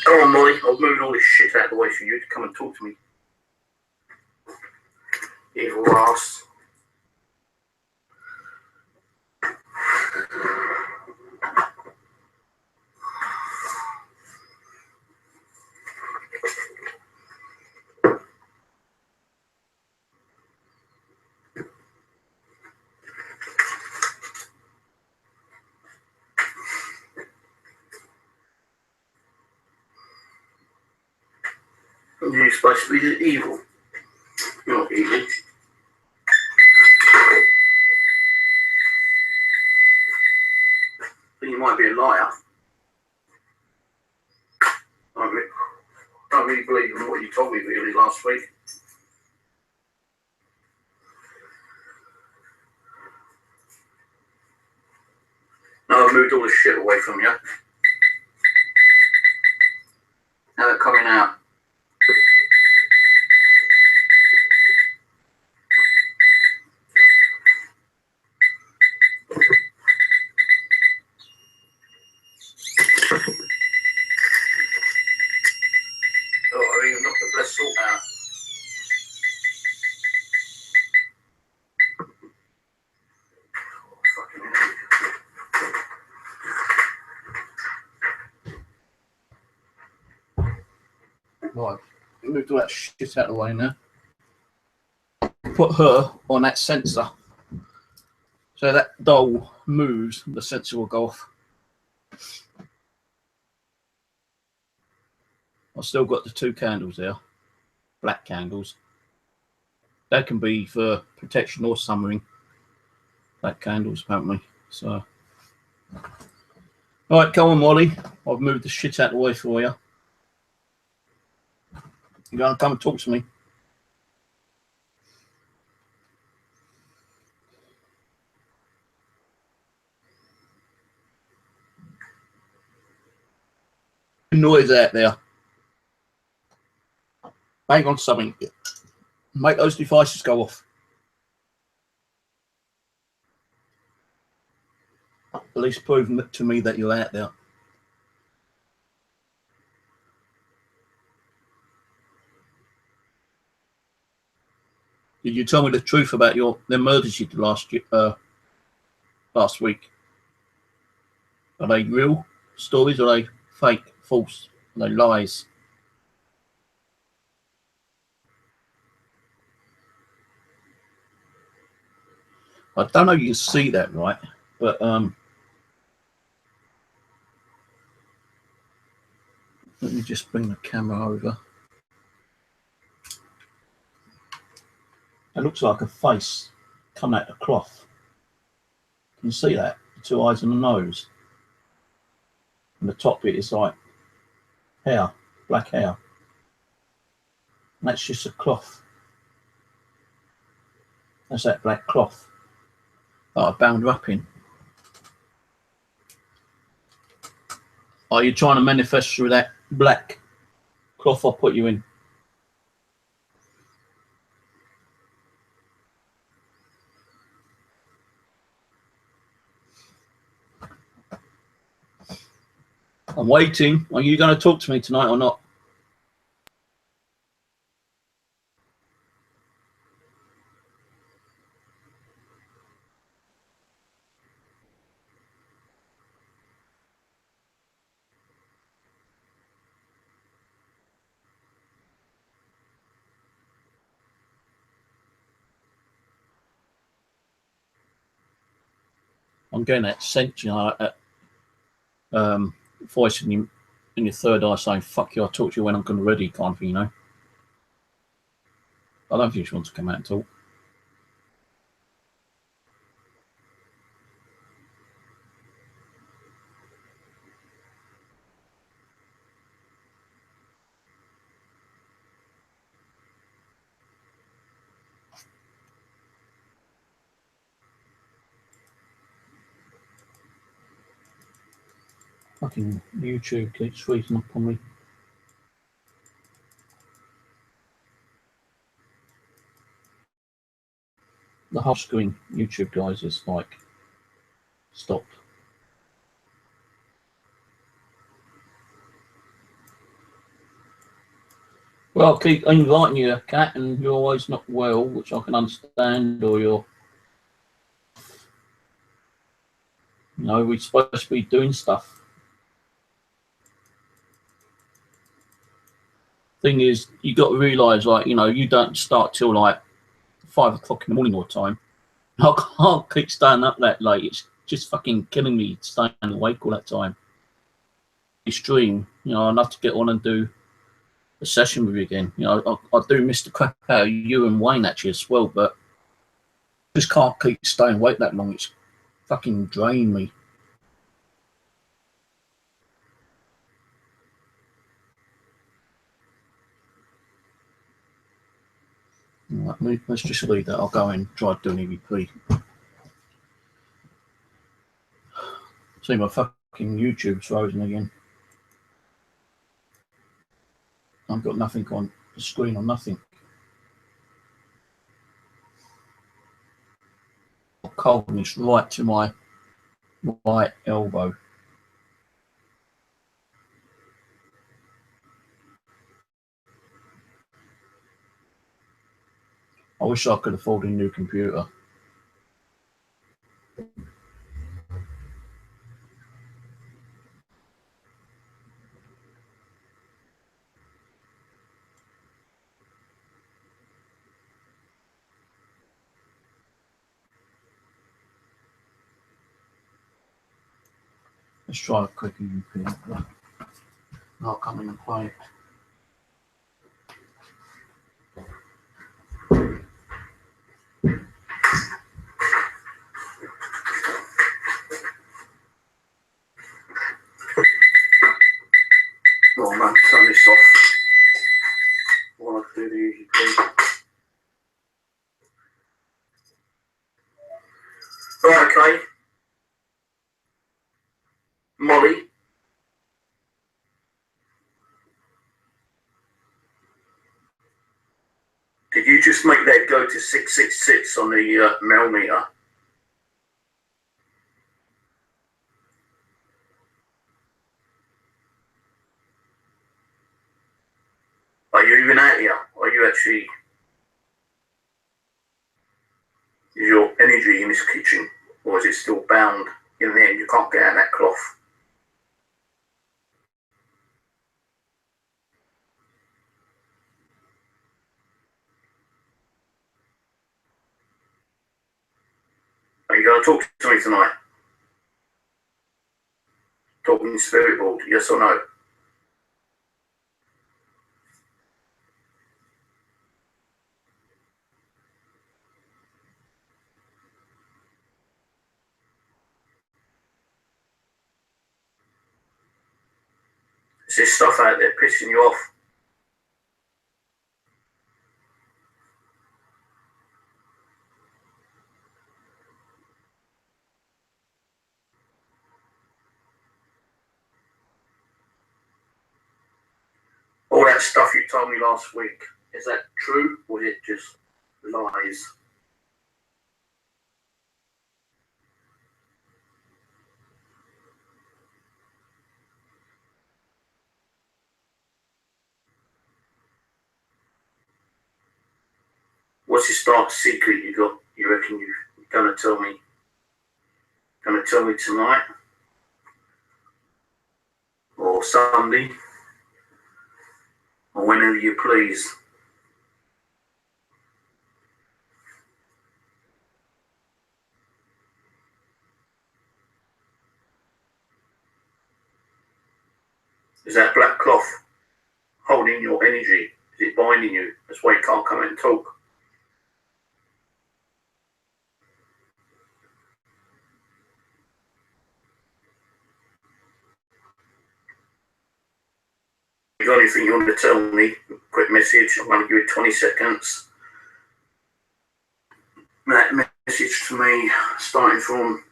Come on, Molly, I was moving all this shit out of the way for you to come and talk to me. Evil ass. You're supposed to be evil. You're not evil. But you might be a liar. I don't really believe in what you told me really last week. No, I've moved all the shit away from you. Now they're coming out. Oh, I even knocked the blessed salt out. Right, moved all that shit out of the way now. Put her on that sensor. So that doll moves, the sensor will go off. I've still got the 2 candles there, black candles. That can be for protection or summering. Black candles, apparently. So, all right, come on, Molly. I've moved the shit out of the way for you. You gonna come and talk to me? Noise out there. Bang on something. Make those devices go off. At least prove to me that you're out there. Did you tell me the truth about the murders you did last week? Are they real stories or are they fake, false? Are they lies? I don't know if you can see that right, but let me just bring the camera over. It looks like a face coming out of cloth. Can you see that? The 2 eyes and the nose. And the top bit is like hair, black hair. And that's just a cloth. That's that black cloth that I bound her up in. Are you trying to manifest through that black cloth I put you in? I'm waiting. Are you going to talk to me tonight or not? I'm getting that sense, you know, that voice in your third eye saying, fuck you, I'll talk to you when I'm ready, kind of thing, you know. I don't think she wants to come out and talk. Fucking YouTube keeps freezing up on me. The whole screen YouTube, guys, is like stopped. Well, I keep inviting you, Kat, and you're always not well, which I can understand, or you're, you know, we're supposed to be doing stuff. Thing is, you got to realise, like, you know, you don't start till like 5 o'clock in the morning all the time. I can't keep staying up that late. It's just fucking killing me staying awake all that time. Stream, you know, I'd love to get on and do a session with you again. You know, I do miss the crap out of you and Wayne actually as well, but I just can't keep staying awake that long. It's fucking drained me. Right, let's just leave that. I'll go and try doing EVP. See, my fucking YouTube's frozen again. I've got nothing on the screen or nothing. Coldness right to my right elbow. I wish I could afford a new computer. Let's try a quick EVP. I'll come in and play. Oh man, turn this off while I do the EVP. Right, okay. Molly. Did you just make that go to 666 on the millimeter? Are you even out here? Are you actually... Is your energy in this kitchen? Or is it still bound in there and you can't get out of that cloth? Are you going to talk to me tonight? Talking spirit board, yes or no? Is this stuff out there pissing you off? that stuff you told me last week, is that true or is it just lies? What's this dark secret you got? You reckon you're gonna tell me? Gonna tell me tonight? Or Sunday? Or whenever you please? Is that black cloth holding your energy? Is it binding you? That's why you can't come out and talk. You got anything you want to tell me? Quick message. I'm going to give you 20 seconds. That message to me starting from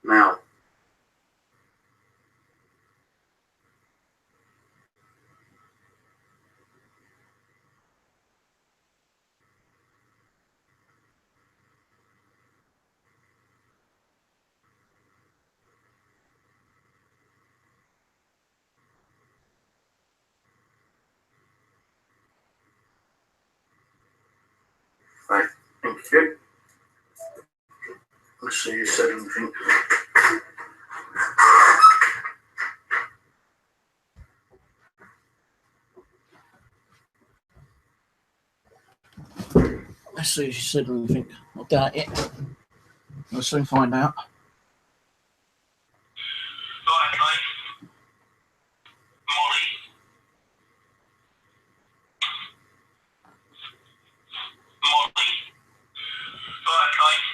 now. Right. Thank you. Let's see you said anything. Let's see if she said anything. I doubt it. We'll soon find out. Right, mate. Molly. Molly. Right, mate.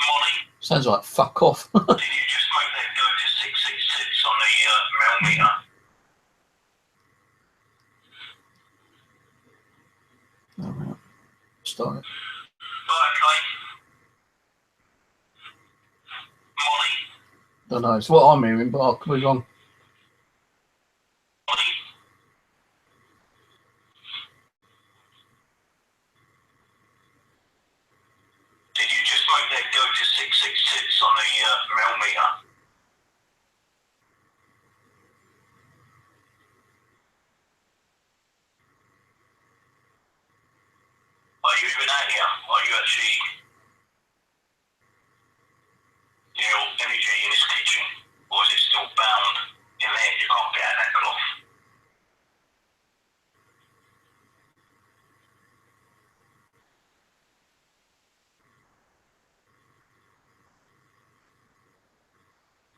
Molly. Sounds like fuck off. Did you just make that go to 666 on the mil meter? Oh, right. Start it. Right, mate. Molly. Don't know. It's what I'm hearing, but I'll move on. Molly. Did you just make that go to 666 on the mil meter? Are you even out here? Are you actually in your energy in this kitchen? Or is it still bound in there? You can't get out that cloth.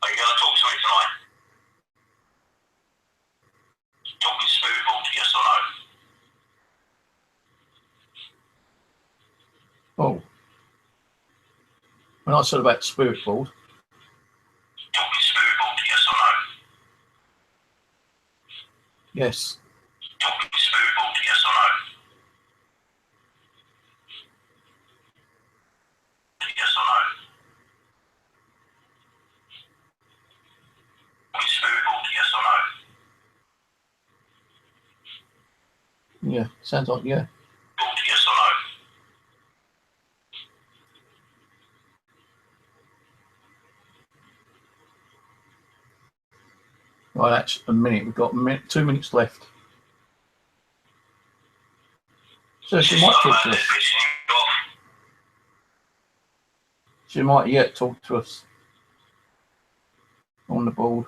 Are you going to talk to me tonight? Talking smoothball, yes or no? Oh. When I said about spirit board. Talking smoothball, yes or no? Yes. Talking smoothball, yes or no? Yes or no? Talking smoothball, yes or no? Yeah. Sounds like yeah. Yes or no? Right, that's a minute. We've got 2 minutes left. So she might talk to us. She might yet talk to us on the board.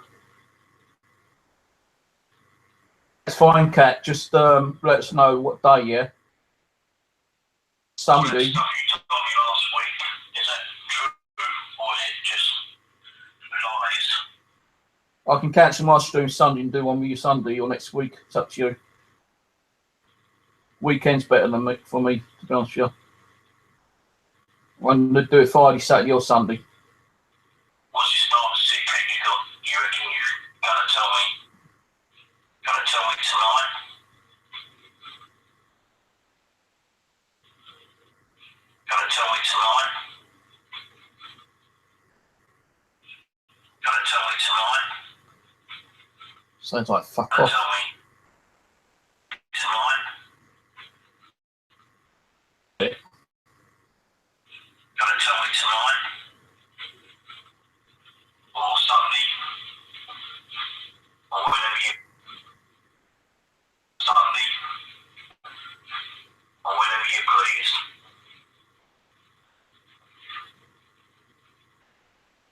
It's fine, Kat. Just let us know what day, yeah? Sunday. Stuff you told me last week, is that true or is it just lies? I can cancel my stream Sunday and do one with you Sunday or next week. It's up to you. Weekend's better than me, for me, to be honest with you. I'm going to do it Friday, Saturday or Sunday. What's this dark secret you got? You reckon you're going to tell me? Going to tell me tonight? Going to tell me tonight? Going to tell me tonight? Sounds like fuck Don't off. tell me it's mine. Yeah. Don't tell me tonight. Or Sunday. Or whenever you... Sunday. Or whenever you please.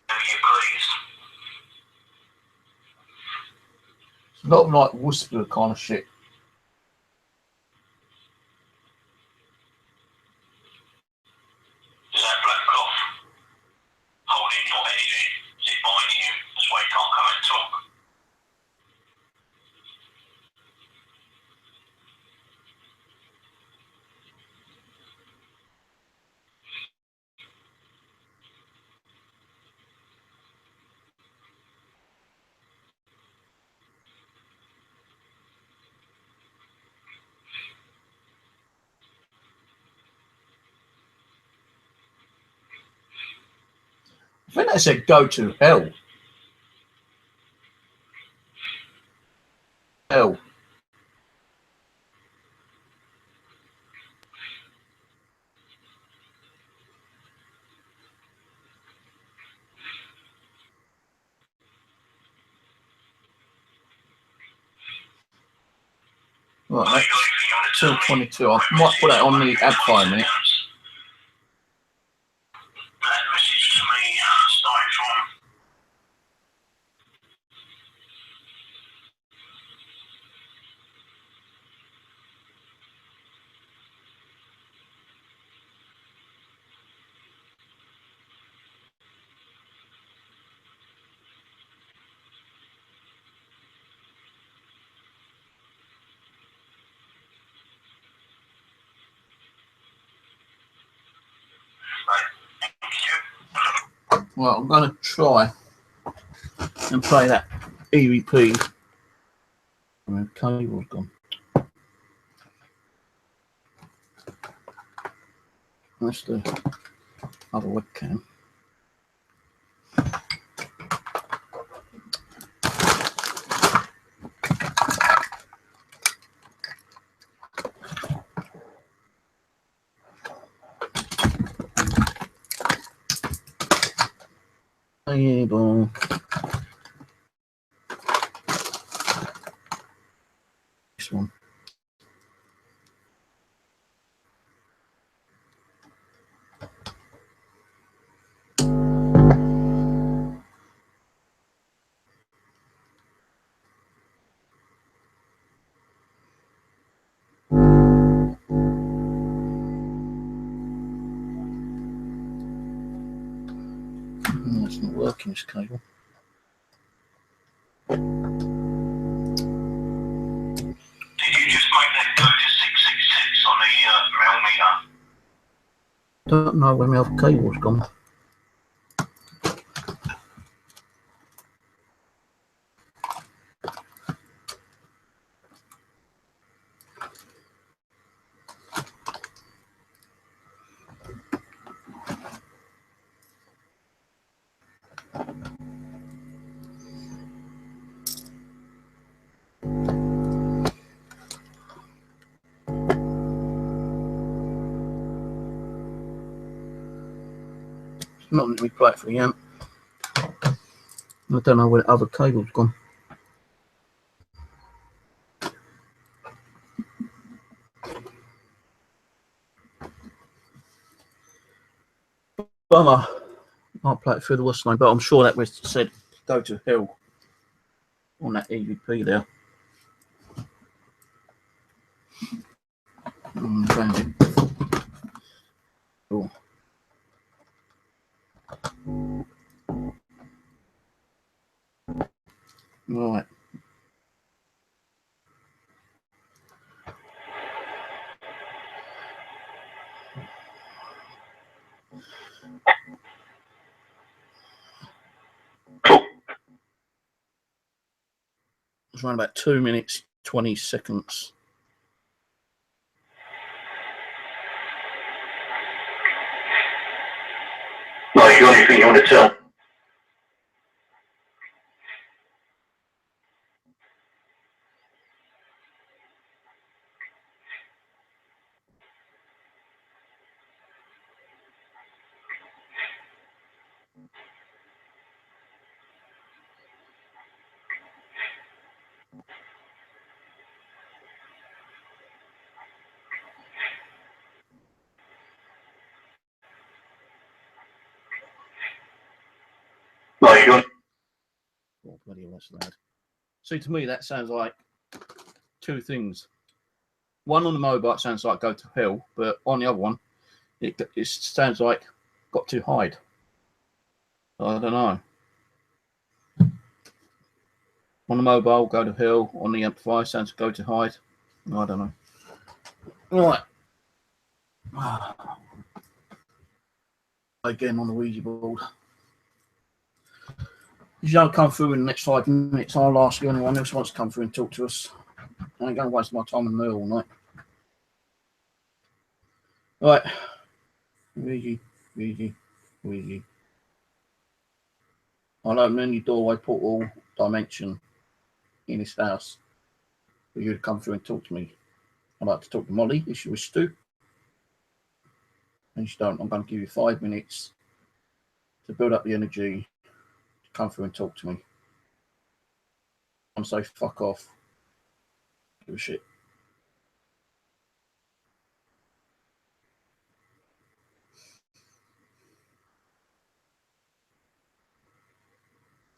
Whenever you please. It's not like whisper kind of shit. Is that black cloth holding your energy? Is it binding you? That's why you can't come and talk. I think they said go to hell. Hell. Right, Have you got anything you want to tell me? 2:22. I might put that on the ad file a minute. That message to me starting from Well, I'm going to try and play that EVP. My cable's gone. That's the other webcam. Cable. This one. No, it's not working, this cable. Did you just make that go to 666 on the mail meter? Don't know where my other cable's gone. Not letting me play it for the amp. I don't know where the other cable's gone. Bummer. I'll play it through the what's name, but I'm sure that was said go to hell on that EVP there. Found it. Cool. Right. It's around about 2 minutes, 20 seconds. No, you got anything you want to tell? bloody hell, that's loud. See, to me, that sounds like two things. One on the mobile, it sounds like go to hell, but on the other one, it sounds like got to hide. I don't know. On the mobile, go to hell. On the amplifier, sounds go to hide. I don't know. Right. Again on the Ouija board. If you don't come through in the next 5 minutes, I'll ask you anyone else wants to come through and talk to us. I ain't going to waste my time on there all night. Right. Ouija. I'll open any doorway, portal, dimension in this house for you to come through and talk to me. I'd like to talk to Molly if you wish to. And if you don't, I'm going to give you 5 minutes to build up the energy to come through and talk to me. I'm so fuck off. Give a shit.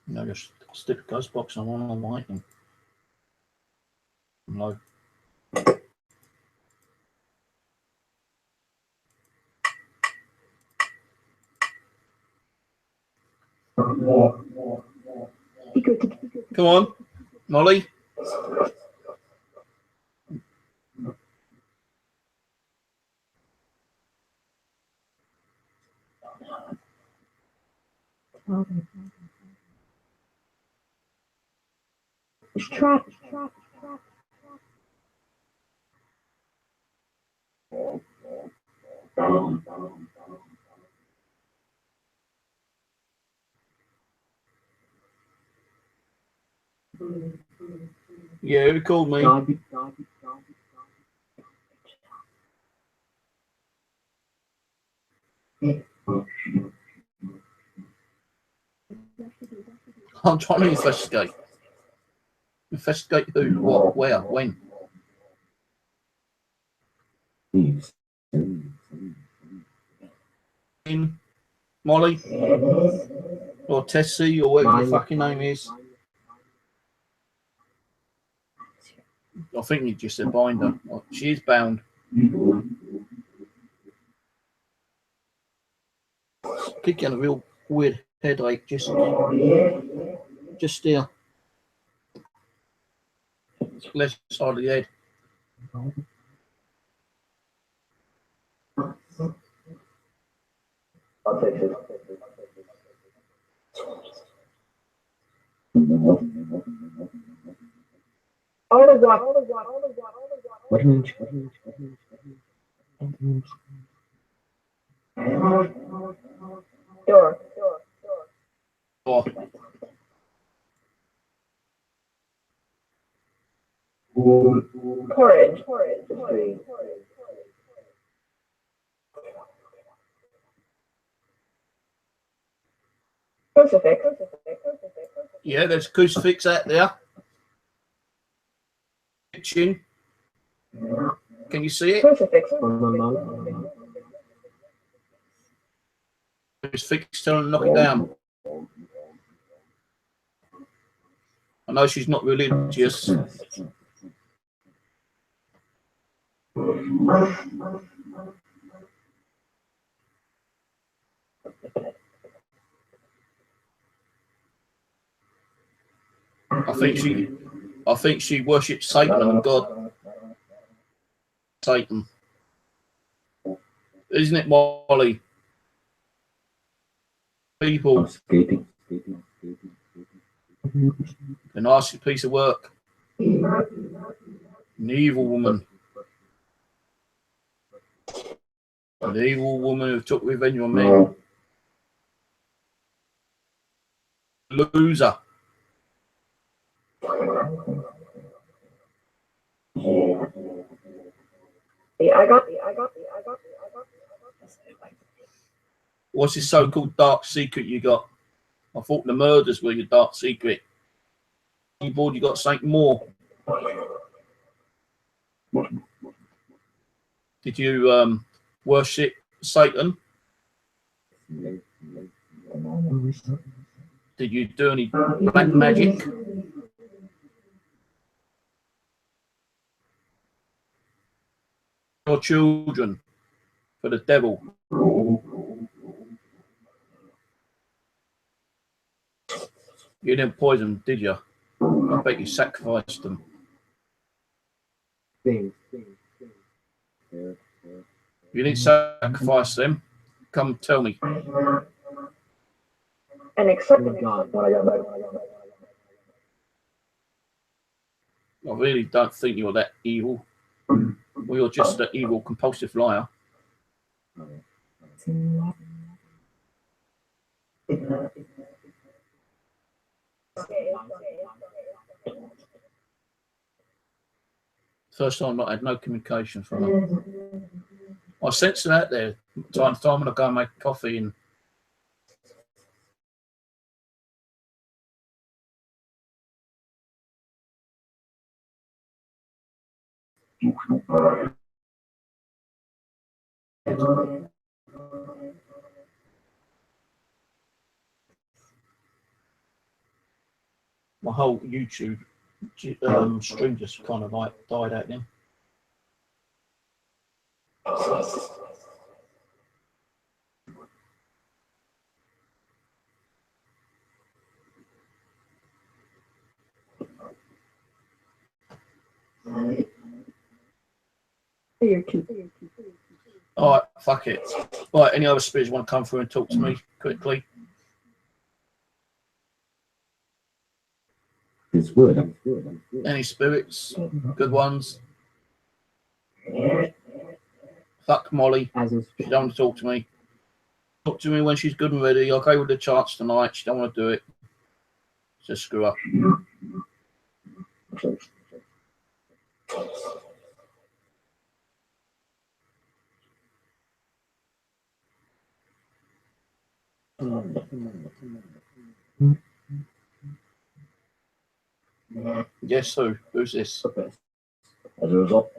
No, just stick a ghost box on one on lightning. No. Come on, Molly. It's trapped. Yeah, who called me? I'm trying to investigate. Investigate who, what, where, when. In Molly or Tessie or whatever your fucking name is. I think you just said bind her. She is bound. Keep getting a real weird headache just here. Left side of the head. I'll take it. All of what? What inch? Door. Oh, Courage. Crucifix. yeah, there's a crucifix out there. Kitchen. Can you see it? Crucifix. Crucifix, tell her to knock it down. I know she's not religious. I think she worships Satan and God. Satan. Isn't it, Molly? People. Skating. A nasty piece of work. An evil woman. An evil woman who took revenge on me. Loser. I got. What's this so-called dark secret you got? I thought the murders were your dark secret. You bored, you got something more. Did you worship Satan? Did Did you do any black magic? Your children for the devil. You didn't poison them, did you? I bet you sacrificed them. You didn't sacrifice them. Come tell me. And accept God. I really don't think you're that evil. Well, you're just an evil, compulsive liar. First time I had no communication from her. I sense her out there. Time to time when I go and make coffee and my whole YouTube stream just kind of like died out then. All right, fuck it. Right, any other spirits want to come through and talk to me quickly? It's good. Any spirits? Good ones? Fuck Molly. She don't want to talk to me. Talk to me when she's good and ready. I'll go with the chance tonight. She don't want to do it. Just screw up. Yes, who's this? As a result,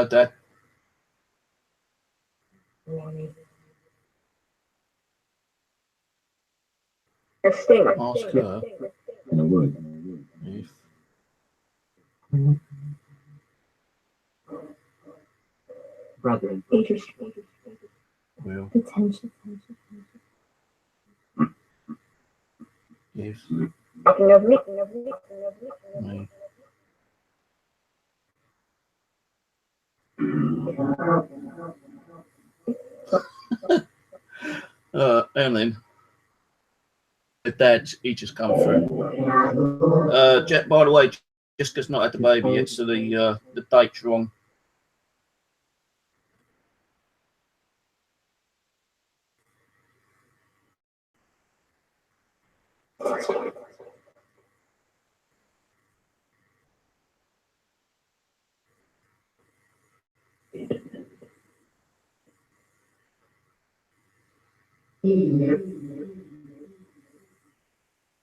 Dad. A stinger. Ask her in a word. if Brother. will Potential. give Talking of me. me and then the dad, he just come through. Jet, by the way, Jessica's not had the baby yet, so the date's wrong.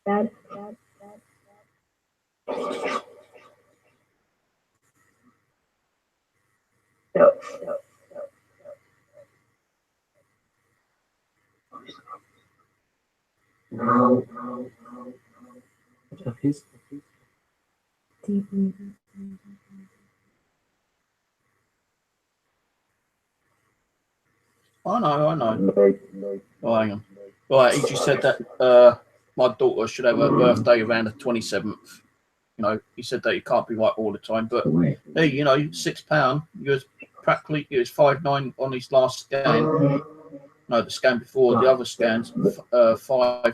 Dad. No. Deeply. I know. Oh, hang on. Right, he just said that my daughter should have her birthday around the 27th. You know, he said that it can't be right all the time, but hey, you know, £6. He was practically, it was 5'9" on his last scan. No, the scan before the other scans, 5'9",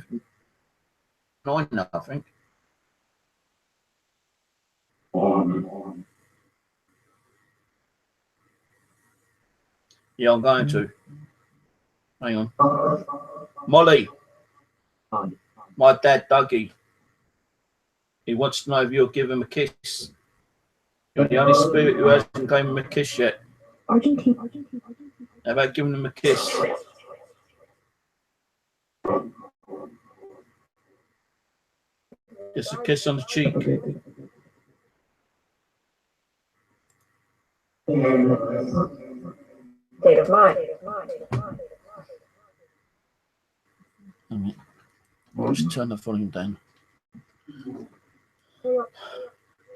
I think. Yeah, I'm going to. Hang on. Molly, my dad, Dougie, he wants to know if you'll give him a kiss. You're the only spirit who hasn't given him a kiss yet. Argentine. How about giving him a kiss? Just a kiss on the cheek. State of mind. I'll just turn the volume down.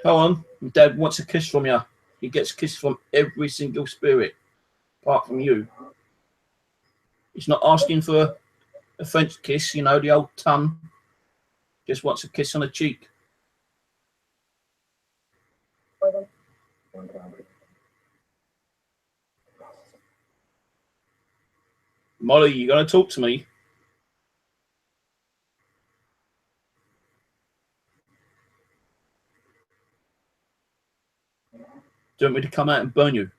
Come on, your dad wants a kiss from you. He gets kissed from every single spirit, apart from you. He's not asking for a French kiss, you know, the old tongue. Just wants a kiss on the cheek. Molly, you gonna talk to me? Do you want me to come out and burn you?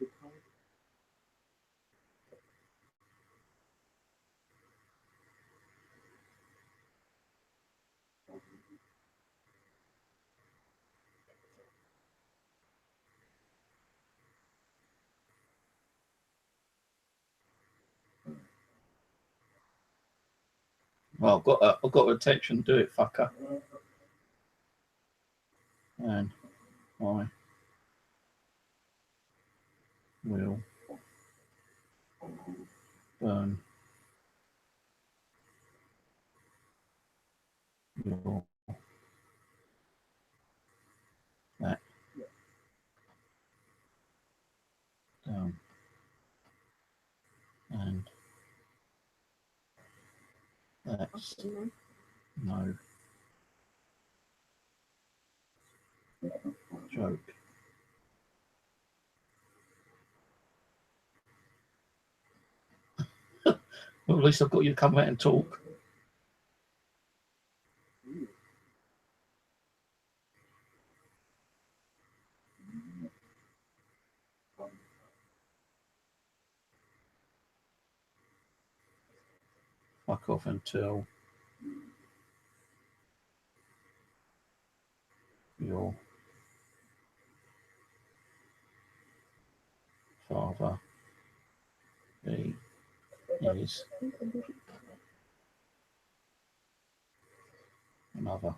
Well, I've got attention. Do it, fucker. And I will burn your that down and that's no joke. Well, at least I've got you to come out and talk. Fuck off until your father is another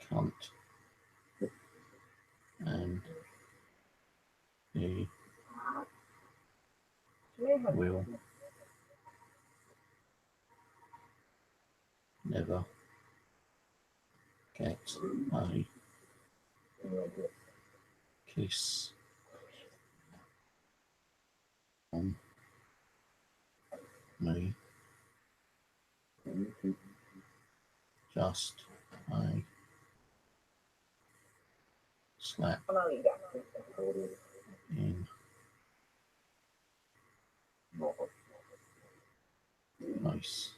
cunt and he will never get a kiss on me. Just a slap in nice.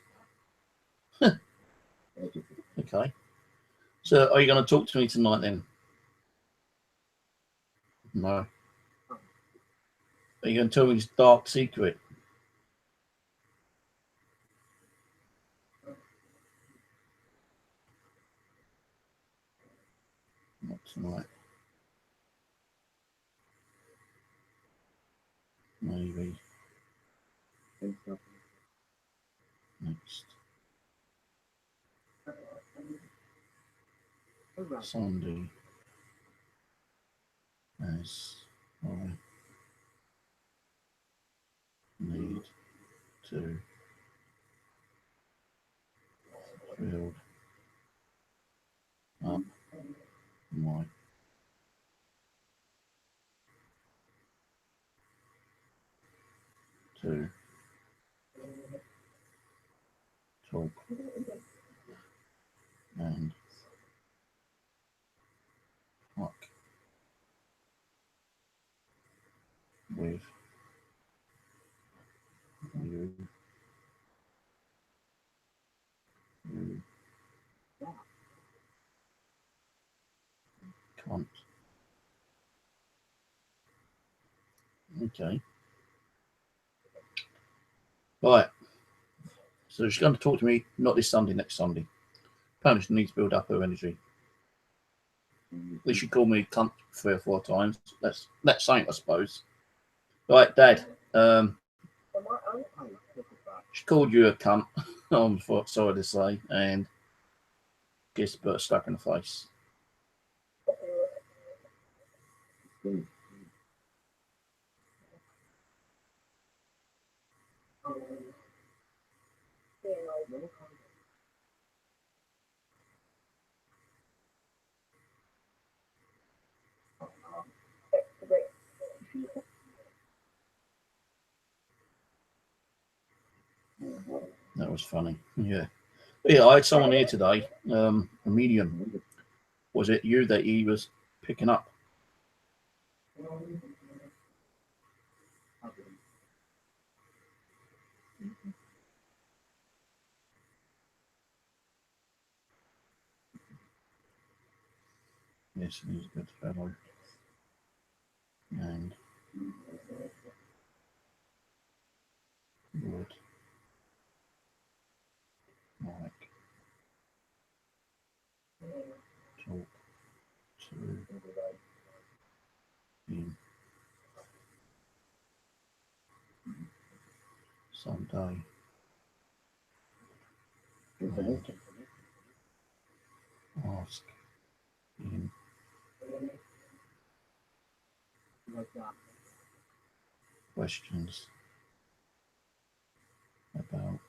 Okay. So are you going to talk to me tonight then? No. Are you going to tell me this dark secret? Not tonight. Maybe next Sunday, as I need to build up my to talk and fuck with you. You can't. Okay. Right. So she's going to talk to me not this Sunday, next Sunday. Apparently she needs to build up her energy. At least she called me a cunt 3 or 4 times. That's something, I suppose. Right, Dad. She called you a cunt. I'm sorry to say, and gets put a slap in the face. was funny. Yeah. Yeah, I had someone here today, a medium. Was it you that he was picking up? Yes, he's a good fellow. And would like talk to him someday. And ask him questions about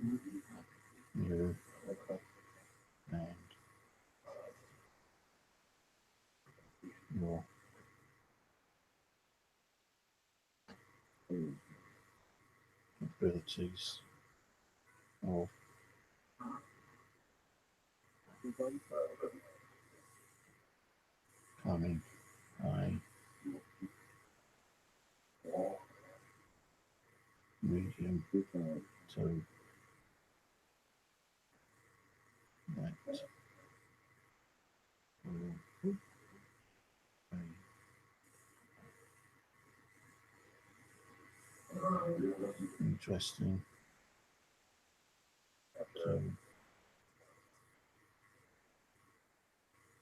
you and your abilities of coming a medium to that will be interesting to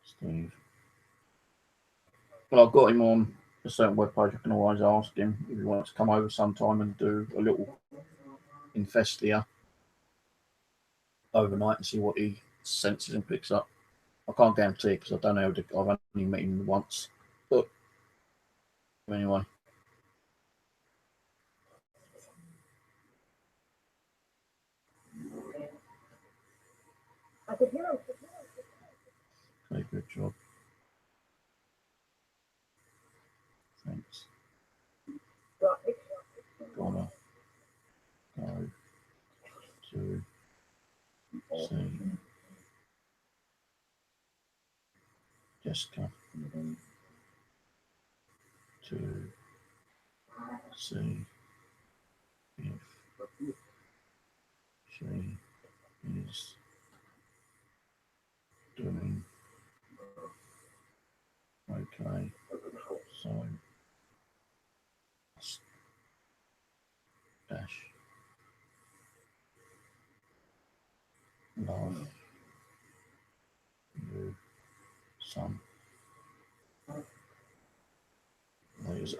Steve. Well, I've got him on a certain webpage. I can always ask him if he wants to come over sometime and do a little infestia overnight and see what he senses and picks up. I can't guarantee it because I don't know. I've only met him once. But anyway. I could hear him. Okay, good job. Thanks. Gonna go to see Jessica to see if she is doing okay. So dash love you some.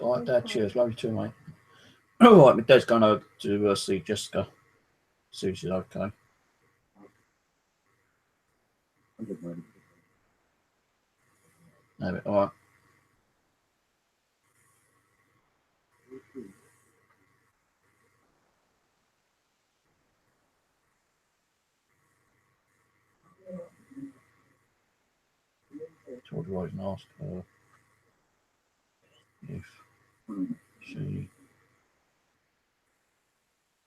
All right, Dad. Cheers. Love you too, mate. All right, my dad's going over to see Jessica. See if she's okay. All right. Told you I can ask her if she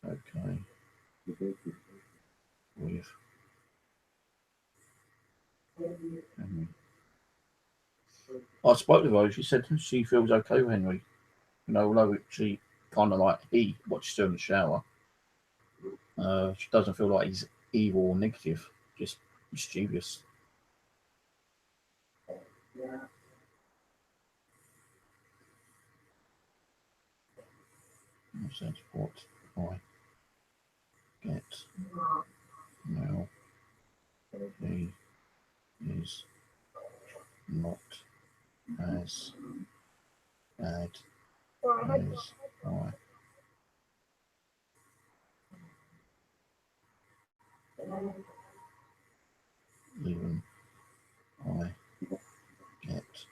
okay with Henry. I spoke to her. She said she feels okay with Henry. You know, although she kind of like what she's doing in the shower. She doesn't feel like he's evil or negative, just mischievous. That's what I get now. He is not as bad as I. Even I get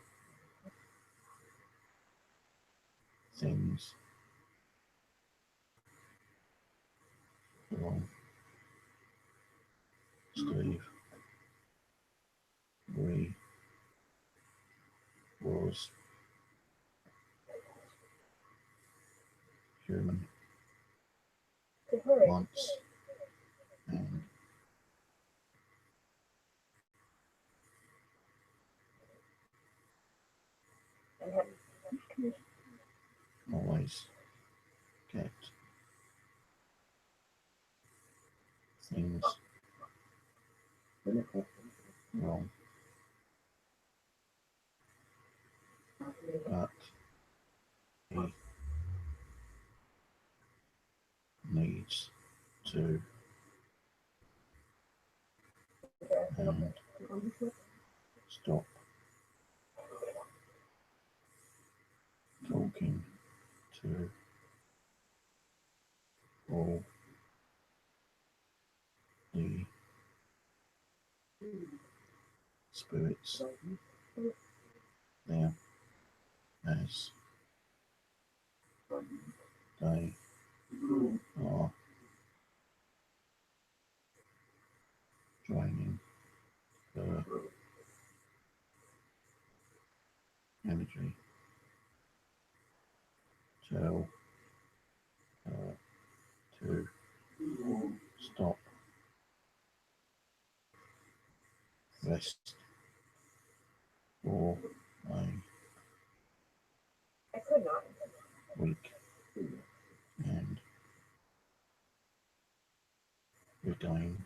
things wrong. Steve, we was human once is get things wrong, but he needs to and stop talking to all the spirits there as they are draining her energy. Tell her to stop, rest for a I could not. week and regain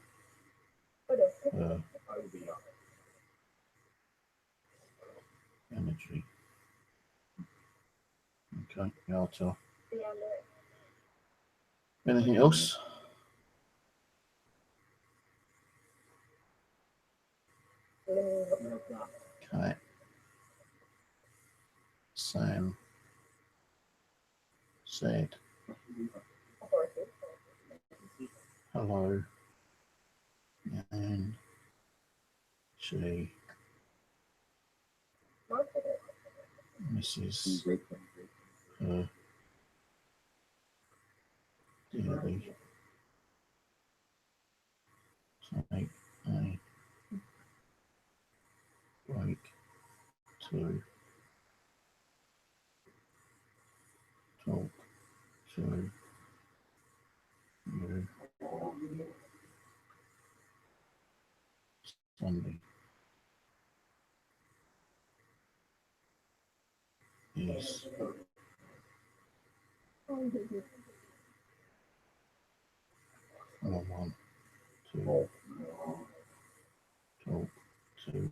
But it's her energy. Okay, Yalta. Anything else? Okay. Sam said hello and she misses her dearly. Take a break to talk to you Sunday is one to talk to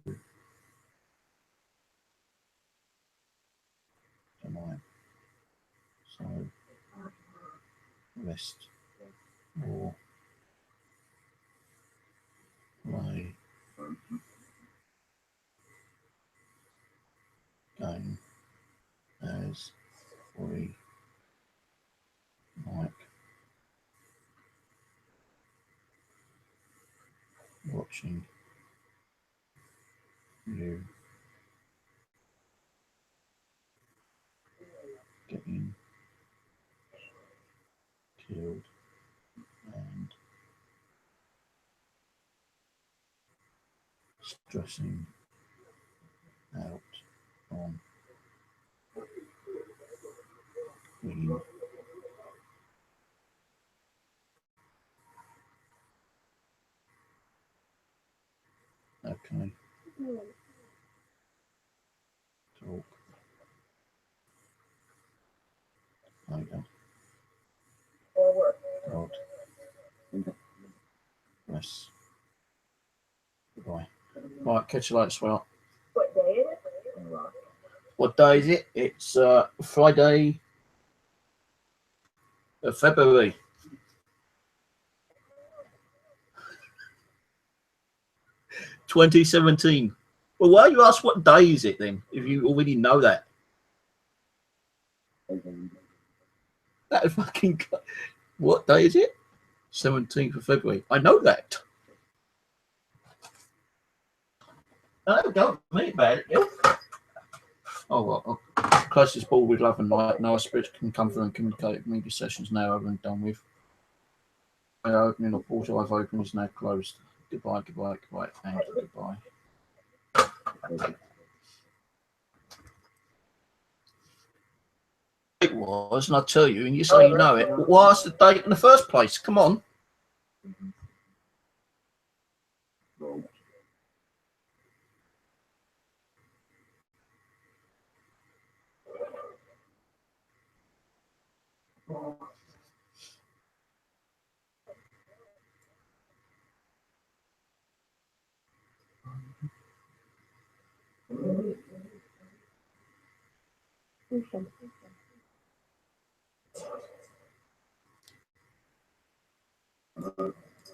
tonight. So rest or play game as we like, watching you getting killed and stressing out on me. Okay, talk later. or work. God bless. Goodbye. Right, catch you later, sweetheart. What day is it? What day is it? It's Friday of February. 2017. Well, why you ask what day is it then, if you already know that? That fucking... What day is it? 17th of February. I know that. Oh, don't make bad. Oh, well. Closest ball with love and light. No spirits can come through and communicate with me. The session's now over and done with. My opening or portal I've opened is now closed. Goodbye, goodbye, goodbye, and goodbye. It was, and I tell you, and you say you know it. Why's the date in the first place? Come on.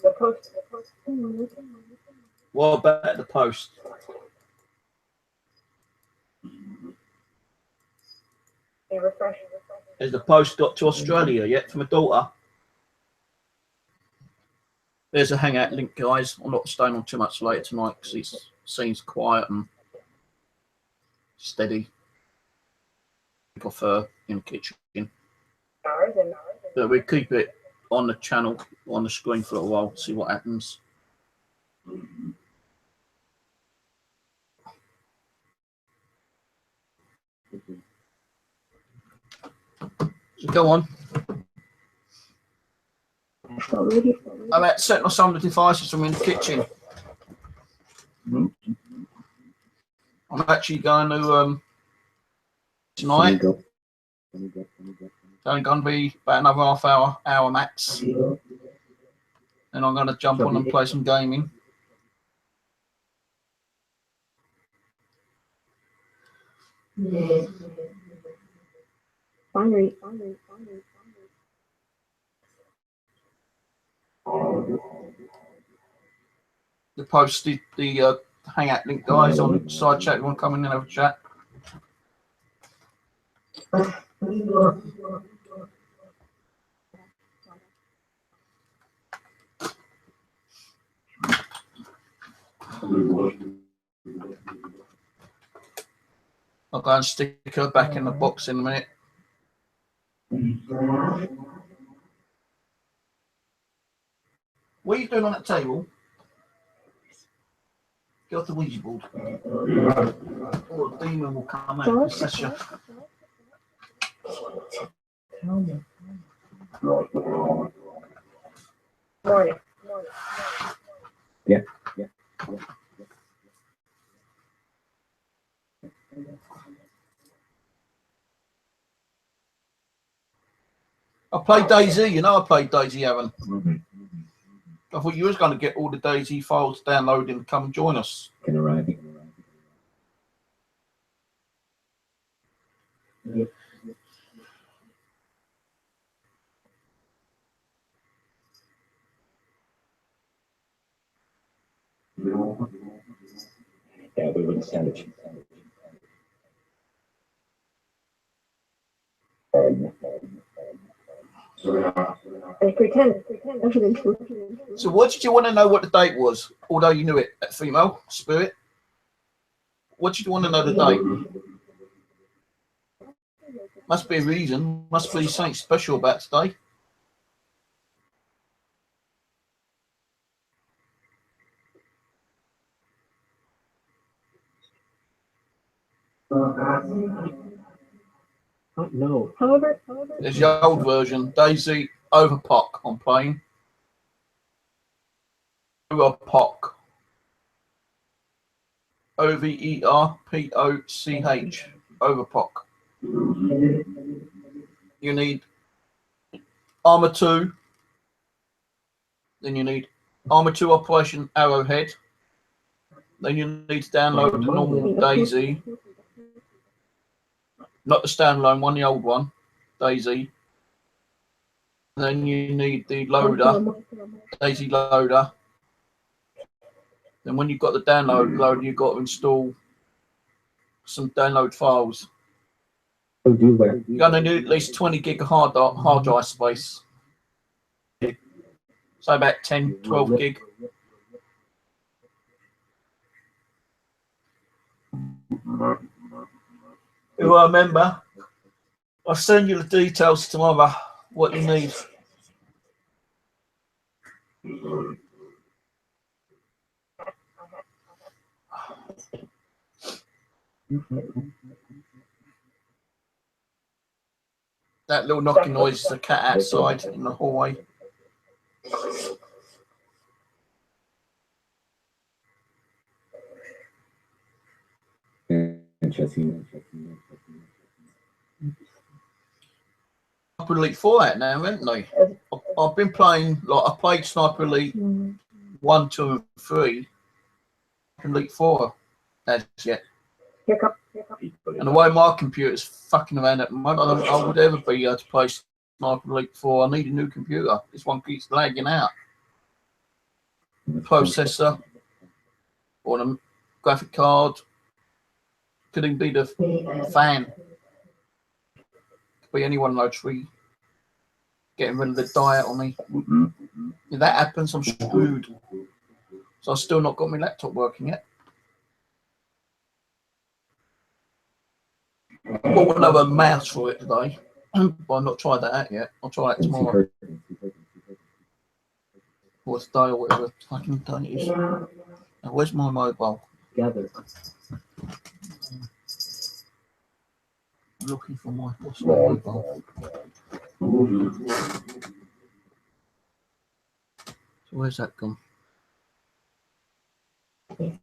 The post. What about the post? They refresh. Has the post got to Australia yet for my daughter? There's a hangout link, guys. I'm not staying on too much later tonight because it seems quiet and steady. I prefer in the kitchen. But we keep it on the channel, on the screen for a little while, see what happens. So go on. How about setting off some of the devices from in the kitchen? I'm actually going to tonight. Only going to be about another half hour max. Then I'm going to jump on and play some gaming. Finally. The post the hangout link, guys, on side chat. You want to come in and have a chat? I'll go and stick her back in the box in a minute. What are you doing on that table? Get off the Ouija board. Or the demon will come out and possess you. Morning. Yeah. I played DayZ, you know I played DayZ, Aaron. I thought you was going to get all the DayZ files downloaded and come and join us. Can arrive. Yep. Yeah, we wouldn't stand it. And pretend. So what did you want to know what the date was, although you knew it, that female spirit? What did you want to know the date? Must be a reason, must be something special about today. No. However. There's the old version, DayZ Overpoch on playing. Overpoch. Overpoch. Overpoch. You need Armor 2. Then you need Armor 2 Operation Arrowhead. Then you need to download the normal DayZ. Not the standalone one, the old one, DayZ. Then you need the loader, DayZ loader. Then when you've got the download loader, you've got to install some download files. You're going to need at least 20 gig of hard drive space. So about 10, 12 gig. You remember, I'll send you the details tomorrow, what you need. That little knocking noise is the cat outside in the hallway. Sniper Elite 4 out now, haven't they? I've been playing, like, I played Sniper Elite 1, 2, and 3. Elite 4 as yet. Here come. And the way my computer's fucking around at the moment, I would ever be able to play Sniper Elite 4. I need a new computer. This one keeps lagging out. Processor or the graphic card. Could even be the fan. Could be any one of those three. Getting rid of the diet on me. If that happens, I'm screwed. So I've still not got my laptop working yet. I bought another mouse for it today, but I've not tried that out yet. I'll try it tomorrow. Or today or whatever fucking day it is. Now, where's my mobile? Together. I'm looking for my mobile. So where's that gone? It's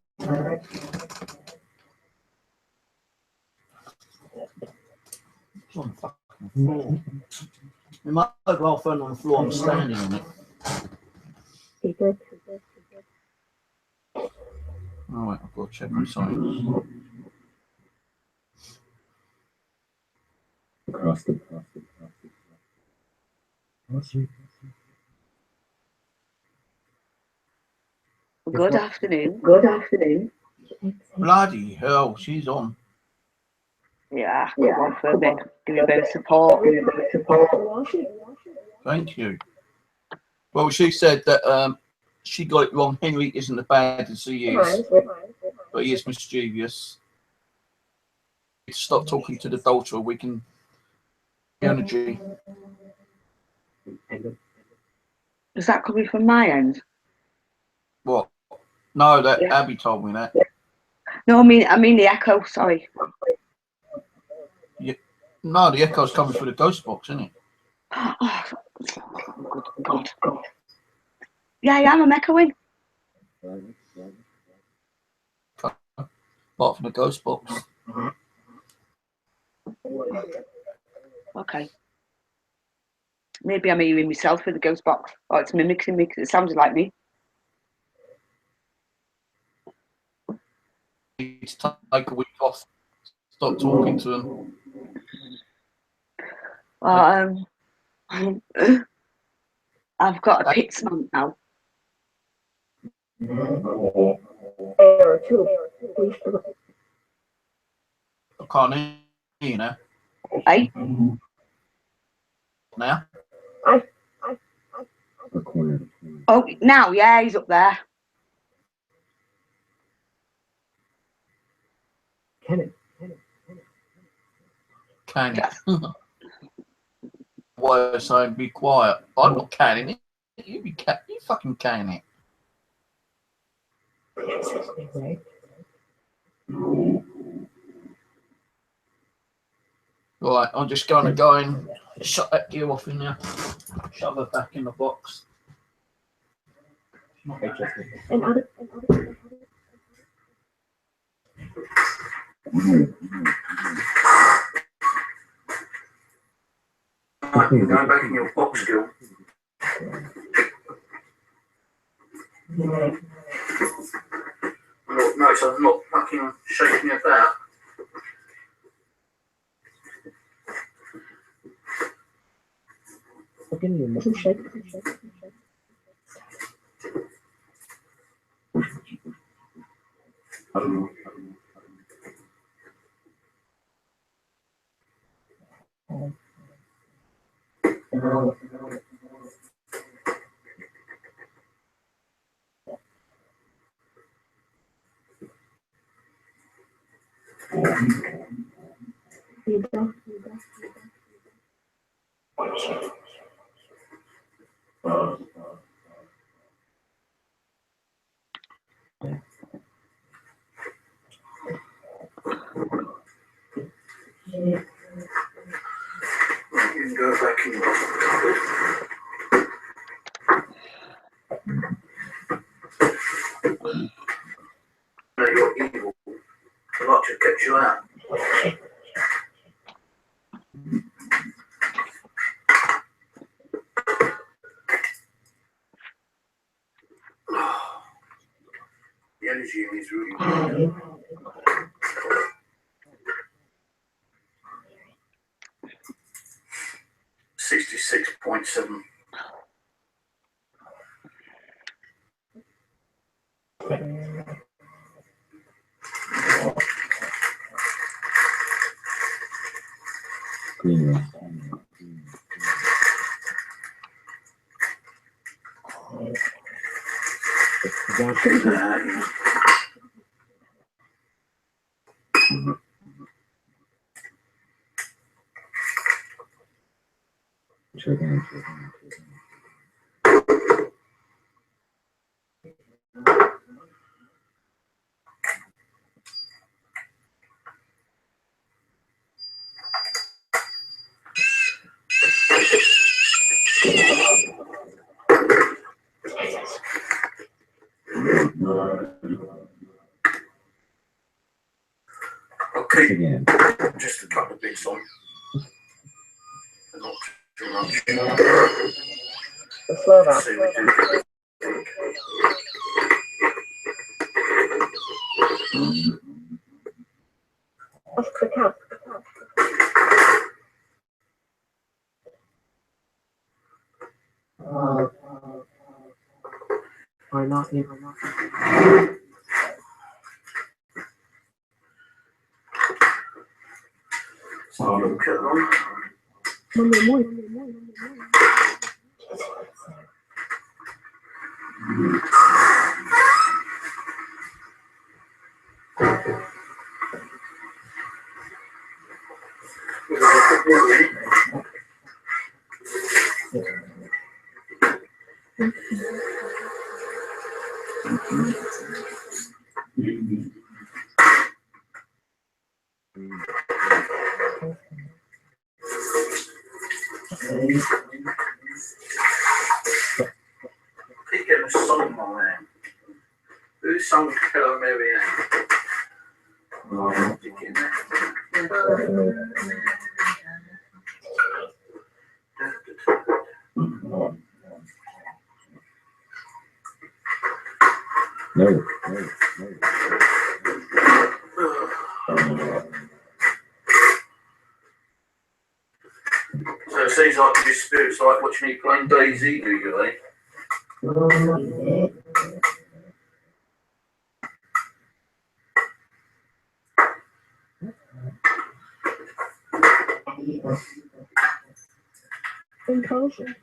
on the fucking floor. My mobile phone on the floor, I'm standing on it. Alright, I've got to check my signs. Across the. Good afternoon. Good afternoon. Bloody hell, she's on. Yeah, come on for a bit. Give me a bit of support. Thank you. Well, she said that she got it wrong. Henry isn't as bad as he is, but he is mischievous. Stop talking to the daughter. We can energy. Is that coming from my end? What? No, that Yeah. Abby told me that. No, I mean the echo. Sorry. Yeah. No, the echo's coming through the ghost box, isn't it? Oh, good God. Yeah, I am. I'm echoing. Apart from the ghost box. Okay. Maybe I'm hearing myself with the ghost box, or it's mimicking me because it sounded like me. Need to take a week off. Stop talking to them. Well, I've got a pit stamp now. I can't hear you now. Hey? Now? Oh, now, yeah, he's up there. Can it? Why I say be quiet? I'm not canning it. You fucking can it. Right, I'm just going to go and shut that gear off in there. Shove her back in the box. Going back in your box still. No, so I'm not fucking shaking it about. You can go back in the cupboard. No, you're evil. I'd like to get you out. energy in his room. 66.7. Green room. Checking. Okay, Again. just a couple of bits on. Not too much. The slow down. See, we do. What's the count? Or not in. So look at them. Monday morning. Keep getting a song on there. Who's sung Hello Mary Ann? Stick in there. No. So it seems like your spirit's like watching me playing Daisy, do you, eh? Impulsion.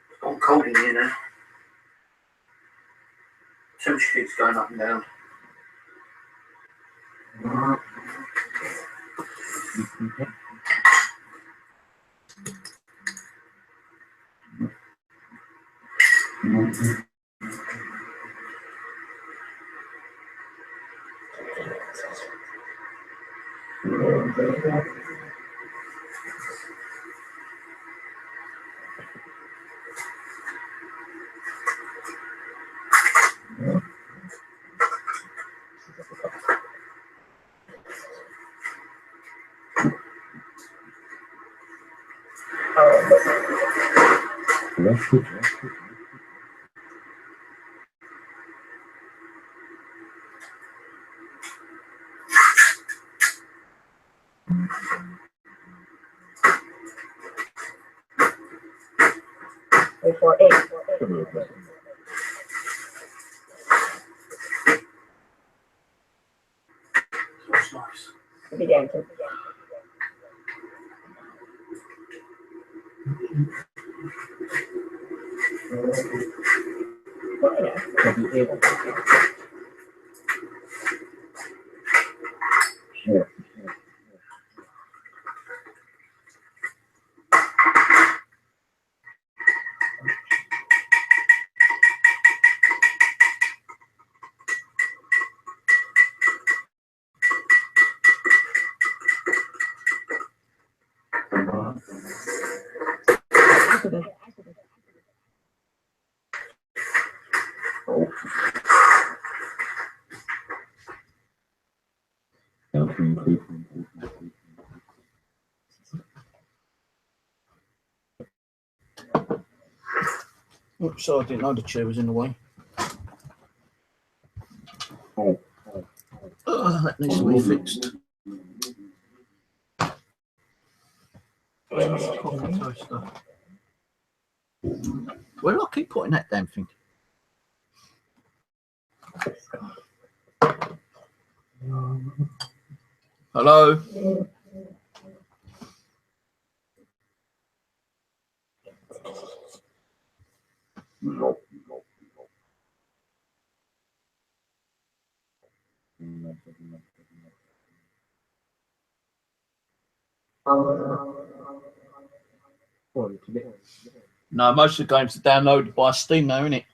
It's gone cold in here now. Temperature keeps going up and down. That's good. Before 8. That's nice. Began to. To be able to. Sure. accident. Down from creep. Oops, sorry, I didn't know the chair was in the way. That needs to be fixed. Coffee toaster. Where do I keep putting that damn thing? Hello? No, most of the games are downloaded by Steam now, isn't it?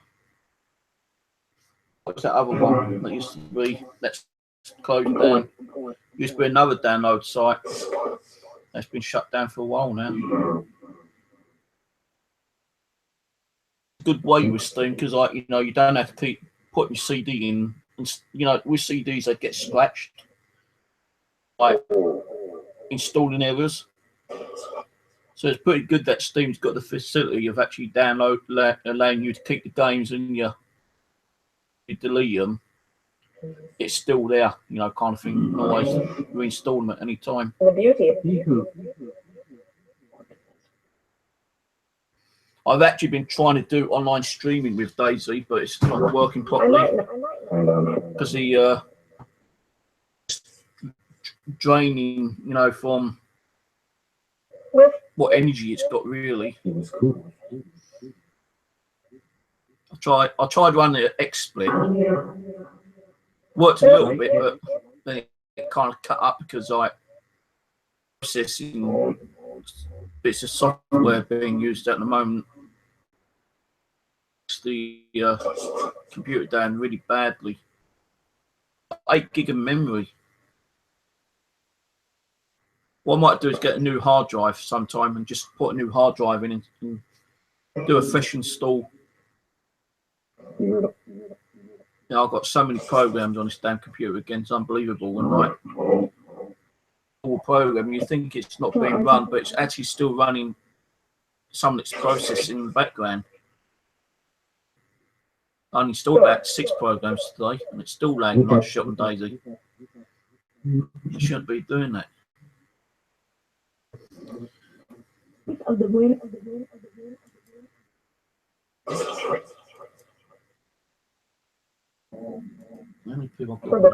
What's that other one that used to be? Let's close it down. Used to be another download site. That's been shut down for a while now. Good way with Steam because, like, you know, you don't have to keep putting your CD in. And, you know, with CDs they get scratched, like installing errors. So it's pretty good that Steam's got the facility of actually allowing you to keep the games and you delete them. It's still there, you know, kind of thing. Always reinstall them at any time. The beauty of I've actually been trying to do online streaming with Daisy, but it's not working properly because the draining, you know, from what energy it's got really. It was cool. I tried running an XSplit. Worked a little bit, but then it kind of cut up because like processing bits of software being used at the moment. The computer down really badly. 8 gig of memory. What I might do is get a new hard drive sometime and just put a new hard drive in and do a fresh install. You know, I've got so many programs on this damn computer again, it's unbelievable. And like all program, you think it's not being run, but it's actually still running some that's processing in the background. I installed about 6 programs today, and it's still lagging like shot and daisy. You shouldn't be doing that. Of the wind. How many people for got?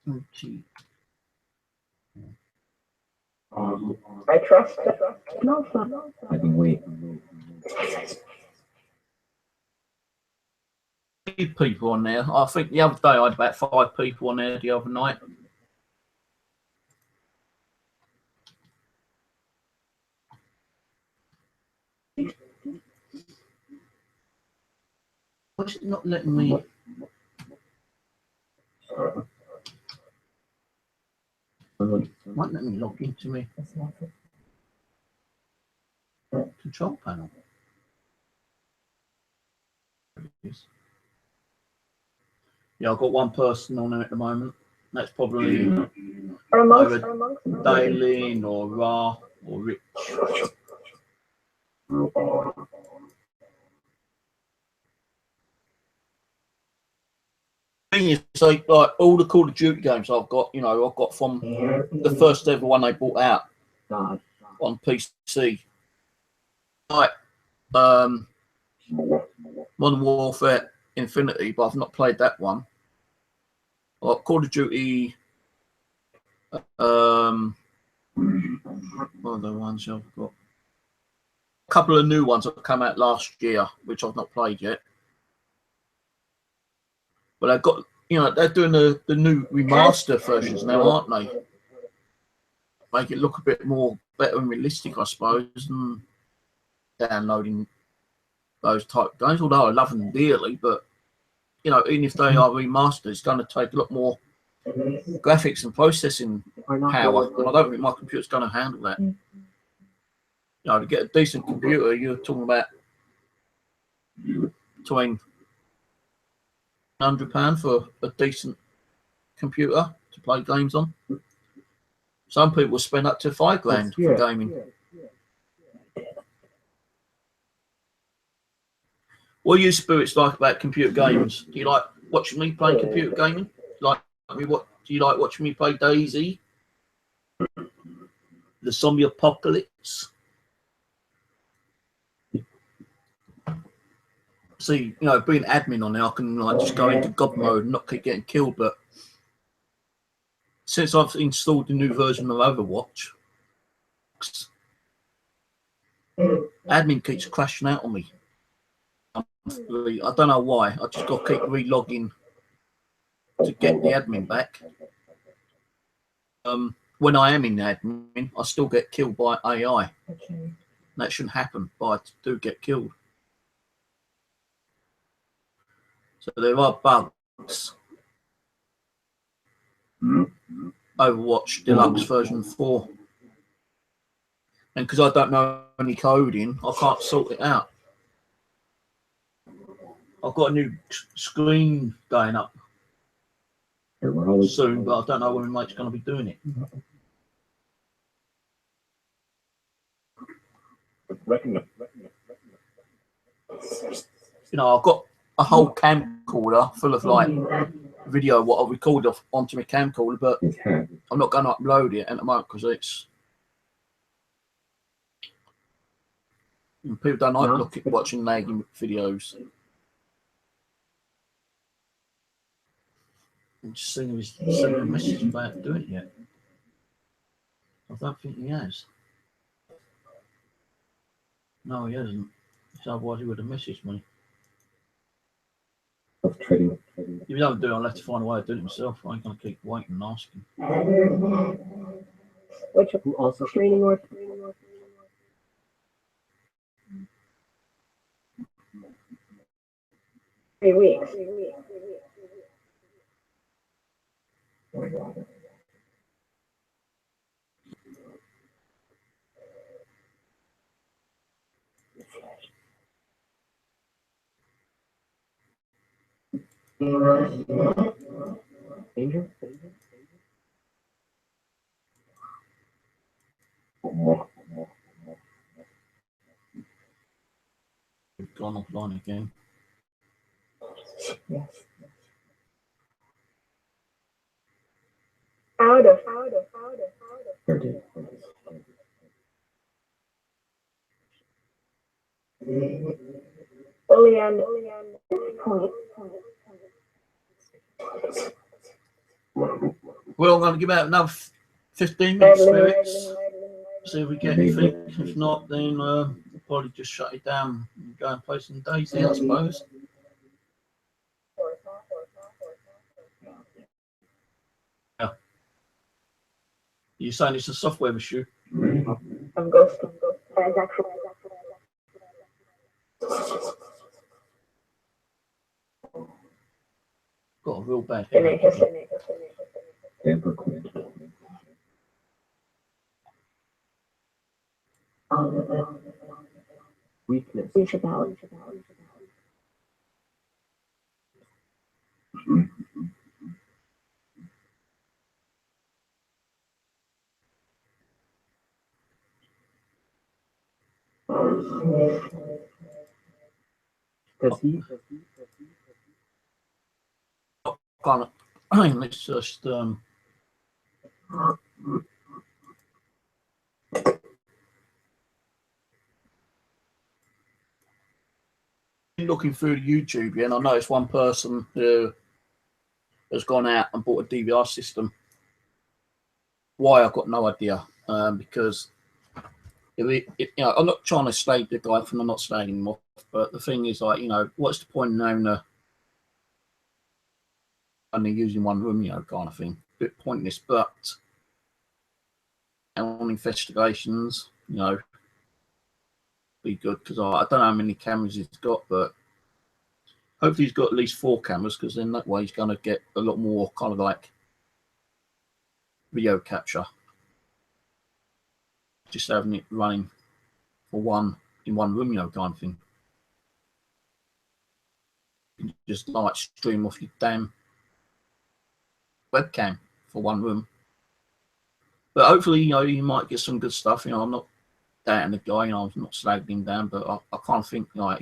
the I trust. No, son. I can wait. People on there. I think the other day I had about 5 people on there the other night. Why's it not letting me? Won't let me log into me control panel. Yeah, I've got 1 person on there at the moment. That's probably either Daylin or Ra or Rich. Thing is, so like all the Call of Duty games I've got, you know, I've got from the first ever one they brought out on PC. Like Modern Warfare Infinity, but I've not played that one. Like Call of Duty, what are the ones I've got? A couple of new ones that come out last year, which I've not played yet. But I've got, you know, they're doing the new remaster versions now, aren't they? Make it look a bit more better and realistic, I suppose, than downloading those type of games. Although I love them dearly, but you know, even if they are remastered, it's going to take a lot more graphics and processing Are not power, going and I don't think my computer's going to handle that. You know, to get a decent computer, you're talking about between £100 for a decent computer to play games on. Some people spend up to £5 for gaming. What are your spirits like about computer games? Do you like watching me play computer gaming? Do you like watching me play Daisy? The zombie apocalypse? See, you know, being admin on there, I can like just go into God mode and not keep getting killed. But since I've installed the new version of Overwatch, admin keeps crashing out on me. I don't know why. I just got to keep re-logging to get the admin back. When I am in admin, I still get killed by AI. That shouldn't happen, but I do get killed. So there are bugs. Overwatch Deluxe version 4. And because I don't know any coding, I can't sort it out. I've got a new screen going up soon, but I don't know when my mate's going to be doing it. You know, I've got a whole camcorder full of like video what I record off onto my camcorder, but I'm not going to upload it at the moment because it's people don't like watching lagging videos. I'm just seeing if he's sending a message about doing it yet. I don't think he has. No, he hasn't. Otherwise he would have messaged me. If you don't do it, I'll have to find a way to do it myself. I ain't going to keep waiting and asking. Which also training or 3 weeks. Danger? We've gone offline again. Yes. Out of. Olean. Point. Well, I'm going to give out another 15 minutes, spirits. See if we get anything. If not, then we'll probably just shut it down and go and play some Daisy, I suppose. Yeah. You're saying it's a software issue? Of Ghos. Got a real bad headache. Weakness. Does he? Kind of. Let's just looking through the YouTube, yeah, and I noticed one person who has gone out and bought a DVR system. Why, I've got no idea. Because you know, I'm not trying to slate the guy from not slating him off, but the thing is, like, you know, what's the point in having only using one room, you know, kind of thing. A bit pointless, but on investigations, you know, be good, because I don't know how many cameras he's got, but hopefully he's got at least 4 cameras, because then that way he's going to get a lot more kind of like video capture, just having it running for in one room, kind of thing. You just like stream off your damn webcam for one room. But hopefully, you might get some good stuff. I'm not doubting the guy, I'm not slagging him down, but I can't think like,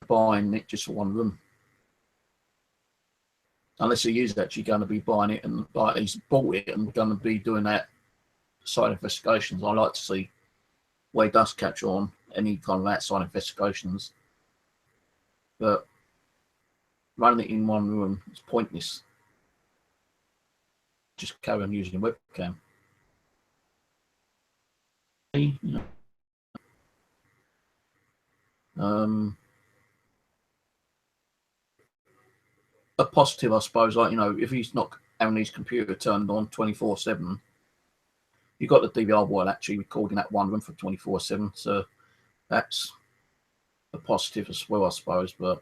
buying it just for one room. Unless he is actually going to be buying it and like he's bought it and going to be doing that side investigations. I like to see where he does catch on any kind of outside investigations. But running it in one room is pointless. Just carry on using a webcam. A positive, I suppose, like, if he's not having his computer turned on 24/7, you've got the DVR while actually recording that one room for 24/7. So that's a positive as well, I suppose. But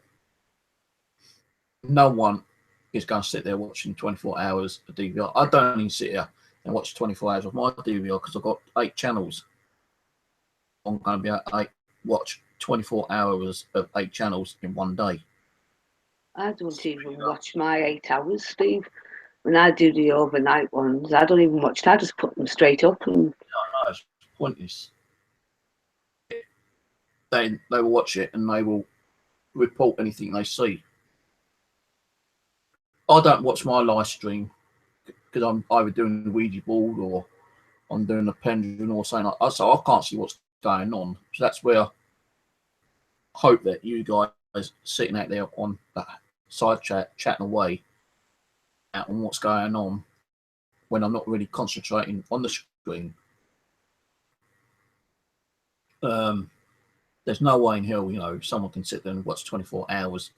no one is going to sit there watching 24 hours of DVR. I don't even sit here and watch 24 hours of my DVR because I've got 8 channels. I'm going to be able to watch 24 hours of 8 channels in one day. I don't even watch my 8 hours, Steve. When I do the overnight ones, I don't even watch. I just put them straight up. And no, it's pointless. They will watch it and they will report anything they see. I don't watch my live stream because I'm either doing the Ouija board or I'm doing the pendulum or something like that. So I can't see what's going on. So that's where I hope that you guys sitting out there on that side chatting away out on what's going on when I'm not really concentrating on the screen. There's no way in hell, someone can sit there and watch 24 hours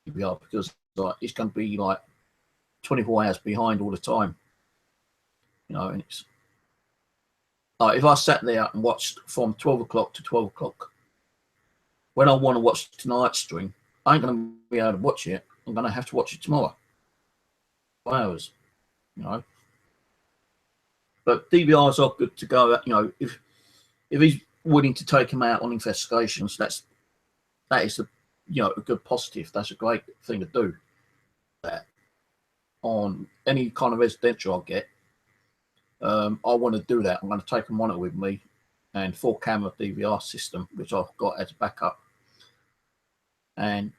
because like it's going to be like 24 hours behind all the time. And it's like if I sat there and watched from 12 o'clock to 12 o'clock, when I want to watch tonight's stream, I ain't going to be able to watch it. I'm going to have to watch it tomorrow. 4 hours, But DVRs are good to go. If he's willing to take him out on investigations, that is a good positive. That's a great thing to do. That on any kind of residential I get, I want to do that. I'm going to take a monitor with me and 4-camera DVR system, which I've got as a backup, and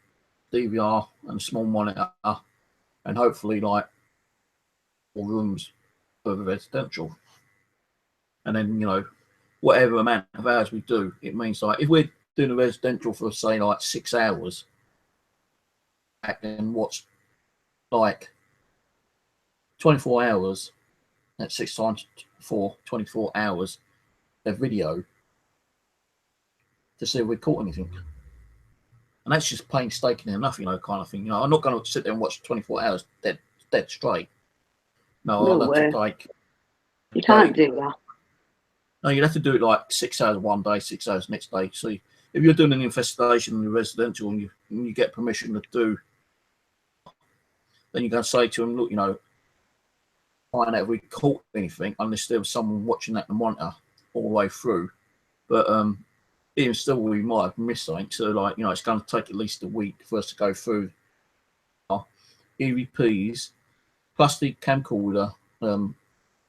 DVR and a small monitor, and hopefully like 4 rooms of residential. And then, whatever amount of hours we do, it means like if we're doing a residential for say like 6 hours, I can watch like 24 hours, that's 6 times 4, 24 hours of video to see if we caught anything. And that's just painstaking enough, kind of thing. I'm not going to sit there and watch 24 hours dead straight. No, I'll have to like. You can't do that. No, you'd have to do it like 6 hours one day, 6 hours next day. See, if you're doing an investigation in the residential and you get permission to do, then you're going to say to them, look, find out if we caught anything, unless there was someone watching that in the monitor all the way through. But even still, we might have missed something. So, like, it's going to take at least a week for us to go through EVPs plus the camcorder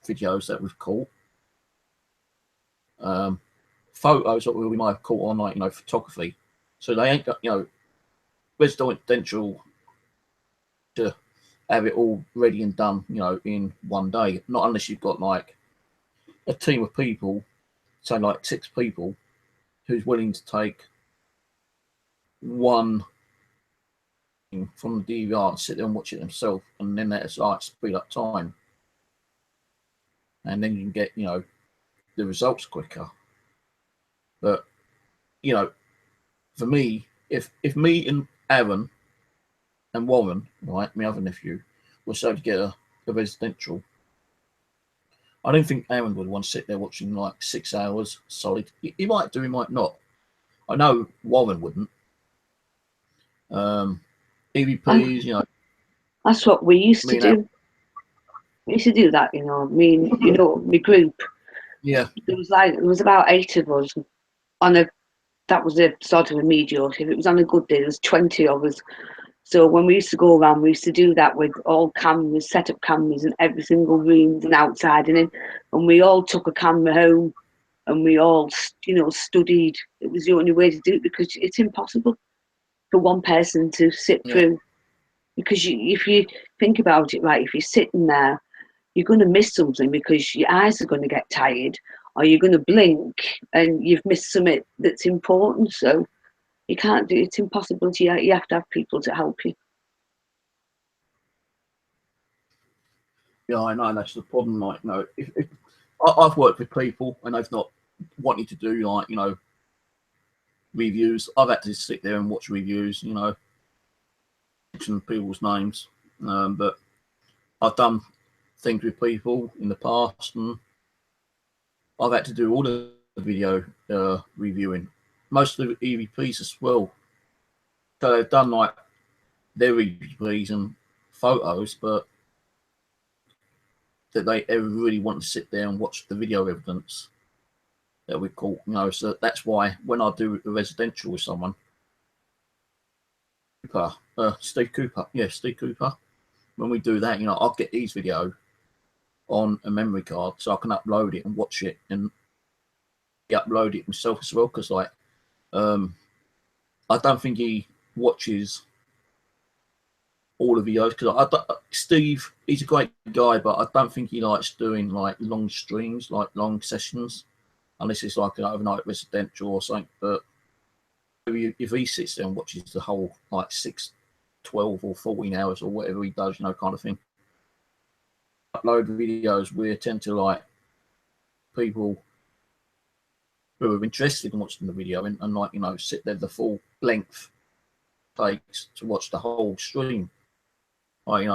videos that we've caught. Photos that we might have caught on, like, photography. So they ain't got, residential to have it all ready and done, in one day. Not unless you've got like a team of people, say like 6 people, who's willing to take one thing from the DVR and sit there and watch it themselves, and then that's like speed up time, and then you can get the results quicker. But for me, if me and Aaron and Warren, right, my other nephew, were so together a residential, I don't think Aaron would want to sit there watching like 6 hours solid. He might do, he might not. I know Warren wouldn't. EVPs, That's what we used to do. We used to do that, you know. Me and my group. Yeah. There was about 8 of us on a. That was a sort of a mediocre. If it was on a good day, there was 20 of us. So when we used to go around, we used to do that with all cameras, set up cameras in every single room and outside and in. And we all took a camera home and we all, studied. It was the only way to do it because it's impossible for one person to sit through. Because if you think about it, right, if you're sitting there, you're going to miss something because your eyes are going to get tired or you're going to blink and you've missed something that's important. So you can't do it. It's impossible. You have to have people to help you. Yeah, I know that's the problem. Like, if I've worked with people and they've not wanted to do like, reviews. I've had to sit there and watch reviews, mention people's names. But I've done things with people in the past, and I've had to do all the video reviewing, most of the EVPs as well. So they've done like their EVPs and photos, but that they ever really want to sit there and watch the video evidence that we caught, So that's why when I do a residential with someone, Steve Cooper. When we do that, I'll get his video on a memory card so I can upload it and watch it and upload it myself as well. Because I don't think he watches all the videos. Because Steve, he's a great guy, but I don't think he likes doing like long streams, like long sessions, unless it's like an overnight residential or something. But if he sits there and watches the whole like 6, 12 or 14 hours or whatever he does, kind of thing, upload videos, we tend to like people who are interested in watching the video and like, sit there the full length takes to watch the whole stream. Like,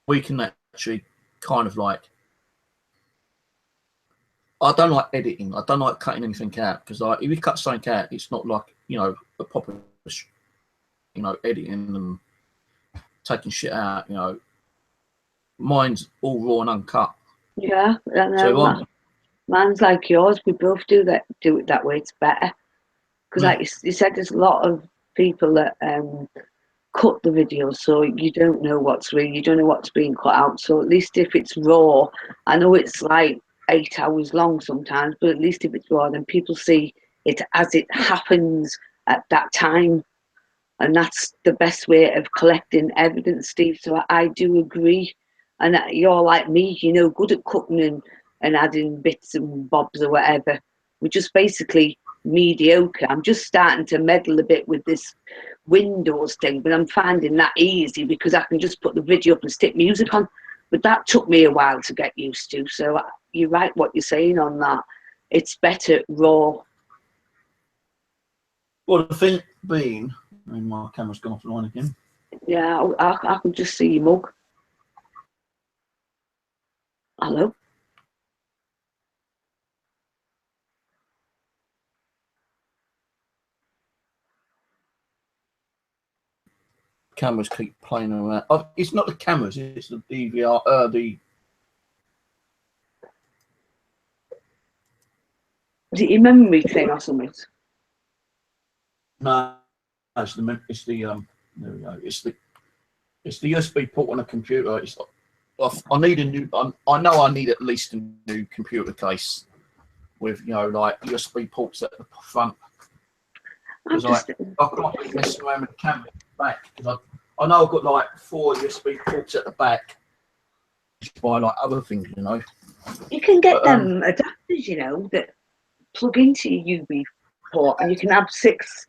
we can actually kind of like, I don't like editing. I don't like cutting anything out because like if you cut something out, it's not like, a proper, editing and taking shit out, Mine's all raw and uncut. Yeah, So mine's like yours. We both do it that way. It's better because, like you said, there's a lot of people that cut the video, so you don't know what's real. You don't know what's being cut out. So at least if it's raw, I know it's like 8 hours long sometimes, but at least if it's raw, then people see it as it happens at that time. And that's the best way of collecting evidence, Steve. So I do agree. And you're like me, good at cutting and adding bits and bobs or whatever. We're just basically mediocre. I'm just starting to meddle a bit with this Windows thing, but I'm finding that easy because I can just put the video up and stick music on. But that took me a while to get used to. So you're right what you're saying on that. It's better raw. Well, the thing being, my camera's gone offline again. Yeah, I could just see your mug. Hello? Cameras keep playing around. Oh, it's not the cameras, it's the DVR, Is it your memory thing or something? No, it's the there we go. It's the USB port on a computer. I need a new. I know I need at least a new computer case with like USB ports at the front. Because I can't be messing around with the camera at the back. Because I know I've got like 4 USB ports at the back. By like other things, You can get them adapters, that plug into your USB port, and you can have 6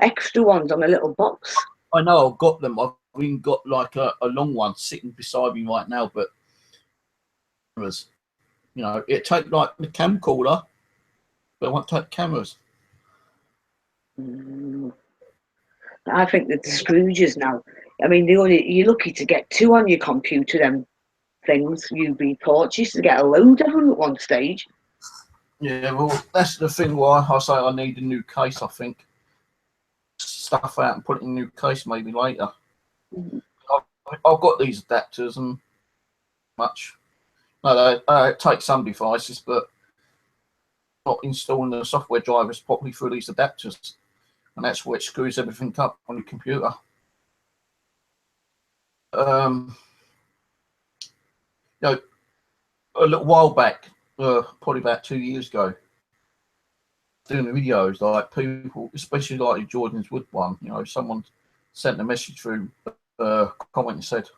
extra ones on a little box. I know I've got them. I've even got like a long one sitting beside me right now, but it take like the camcorder, but it won't take cameras. I think that the Scrooges now. I mean, you're lucky to get 2 on your computer. Them things, USB ports. You used to get a load of them at one stage. Yeah, well, that's the thing why I say I need a new case. I think stuff out and put it in a new case maybe later. I've got these adapters and much. No, they take some devices, but not installing the software drivers properly through these adapters, and that's where it screws everything up on your computer. You know, a little while back, probably about 2 years ago, doing the videos, like people, especially like the Jordan's Wood one, you know, someone sent a message through, comment and said,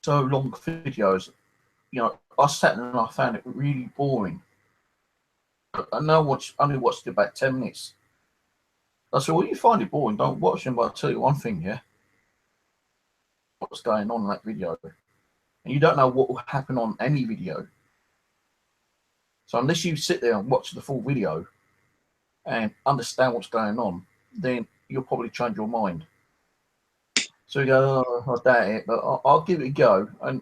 so long videos, you know, I sat there and I found it really boring. I only watched it about 10 minutes. I said, well, you find it boring, don't watch them, but I'll tell you one thing, yeah, what's going on in that video. And you don't know what will happen on any video. So unless you sit there and watch the full video and understand what's going on, then you'll probably change your mind. So you go, oh, I doubt it, but I'll give it a go. And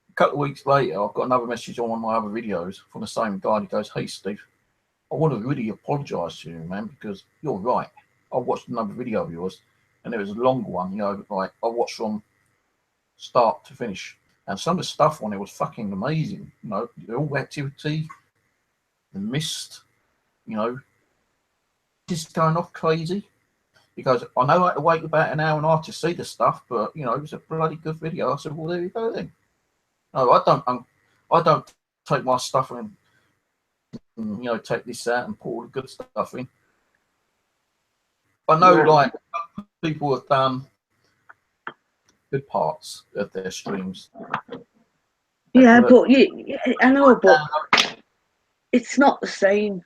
a couple of weeks later, I've got another message on one of my other videos from the same guy. He goes, hey, Steve, I want to really apologise to you, man, because you're right. I watched another video of yours, and it was a longer one, you know, like I watched from start to finish. And some of the stuff on it was fucking amazing. You know, the all activity, the mist, you know, just going off crazy. Because I know I had to wait about an hour and a half to see the stuff, but you know, it was a bloody good video. I said, well, there you go then. No, I don't take my stuff and you know, take this out and put all the good stuff in. I know, like, people have done good parts of their streams. Yeah, but I know, but it's not the same.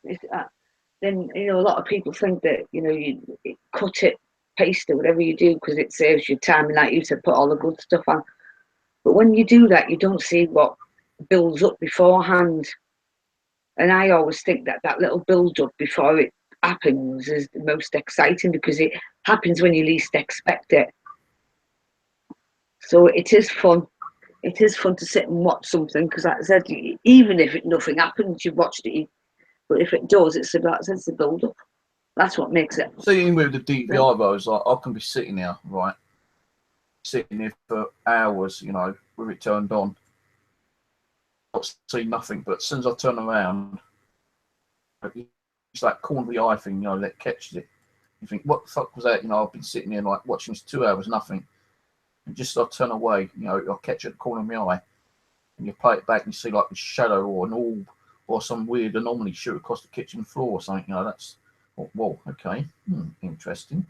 Then, you know, a lot of people think that, you know, you cut it, paste it, whatever you do, because it saves you time, and like you said, put all the good stuff on. But when you do that, you don't see what builds up beforehand. And I always think that that little build up before it happens is the most exciting, because it happens when you least expect it. So it is fun. It is fun to sit and watch something, because, like I said, even if nothing happens, you've watched it. But if it does, it's about sense of build up. That's what makes it. Seeing with the DVR though, is like I can be sitting there, right, sitting there for hours, you know, with it turned on, not see nothing. But as soon as I turn around, it's that corner of the eye thing, you know, that catches it. You think, what the fuck was that? You know, I've been sitting there like watching this 2 hours, nothing, and just I turn away, you know, I'll catch it at the corner of my eye, and you play it back and you see like a shadow or an orb or some weird anomaly shoot across the kitchen floor or something. You know, that's, well, okay, interesting.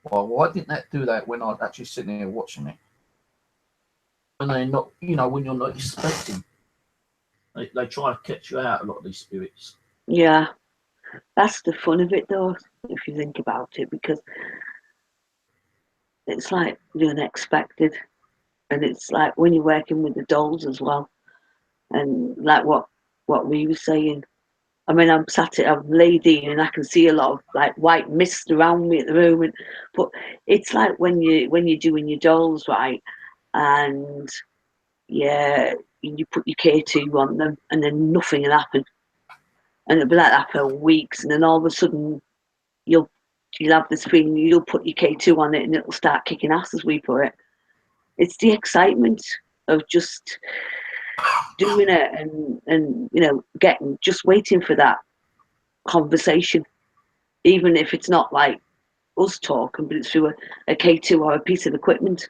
Well, why didn't that do that when I was actually sitting there watching it? When they're not, you know, when you're not expecting, they try to catch you out, a lot of these spirits. Yeah, that's the fun of it, though, if you think about it, because it's like the unexpected, and it's like when you're working with the dolls as well, and like what we were saying. I mean, I'm laid in and I can see a lot of like white mist around me at the moment. But it's like when you're doing your dolls, right, and yeah, you put your K2 on them, and then nothing will happen, and it'll be like that for weeks, and then all of a sudden you'll have this feeling, you'll put your K2 on it, and it'll start kicking ass, as we put it. It's the excitement of just doing it, and you know, just waiting for that conversation, even if it's not like us talking, but it's through a K2 or a piece of equipment.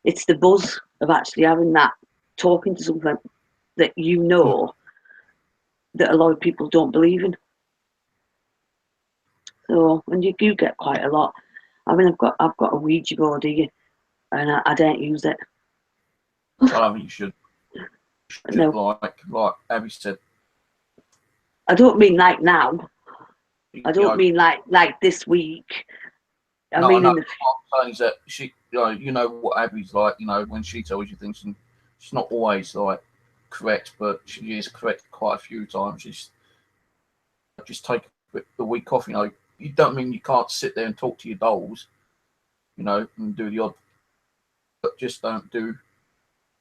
It's the buzz of actually having that, talking to something that you know that a lot of people don't believe in. So, and you do get quite a lot. I mean, I've got a Ouija board here, and I don't use it. I mean, you should No, like Abby said. I don't mean like now. I don't You know, mean like this week. I no, mean, no, in the what I'm saying is that she, you know what Abby's like. You know, when she tells you things, and she's not always like correct, but she is correct quite a few times. She's just take the week off. You know, you don't mean you can't sit there and talk to your dolls, you know, and do the odd, but just don't do,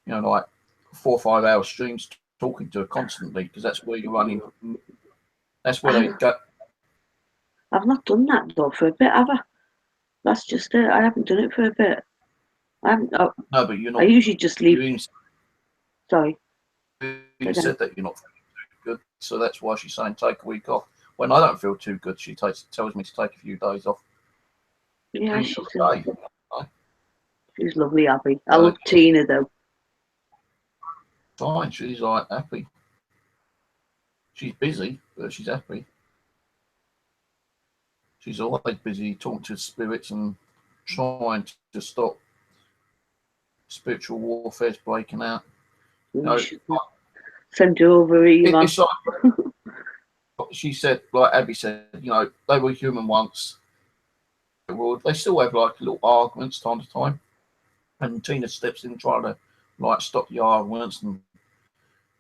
you know, like 4 or 5 hour streams talking to her constantly, because that's where you're running. That's where they go. I've not done that though for a bit, have I? That's just it. I haven't done it for a bit. I haven't. Oh, No, but you're I not. usually just You leave. even Sorry. said that you're not feeling too good, so that's why she's saying take a week off. When I don't feel too good, she tells me to take a few days off. Yeah, Think she's of a day. she's lovely, Abby. I love Tina though. Fine, she's like happy. She's busy, but she's happy. She's always busy talking to spirits and trying to stop spiritual warfare's breaking out. No, Send her over email. it's like she said, like Abby said, you know, they were human once. They still have like little arguments time to time, and Tina steps in trying to like stop the arguments and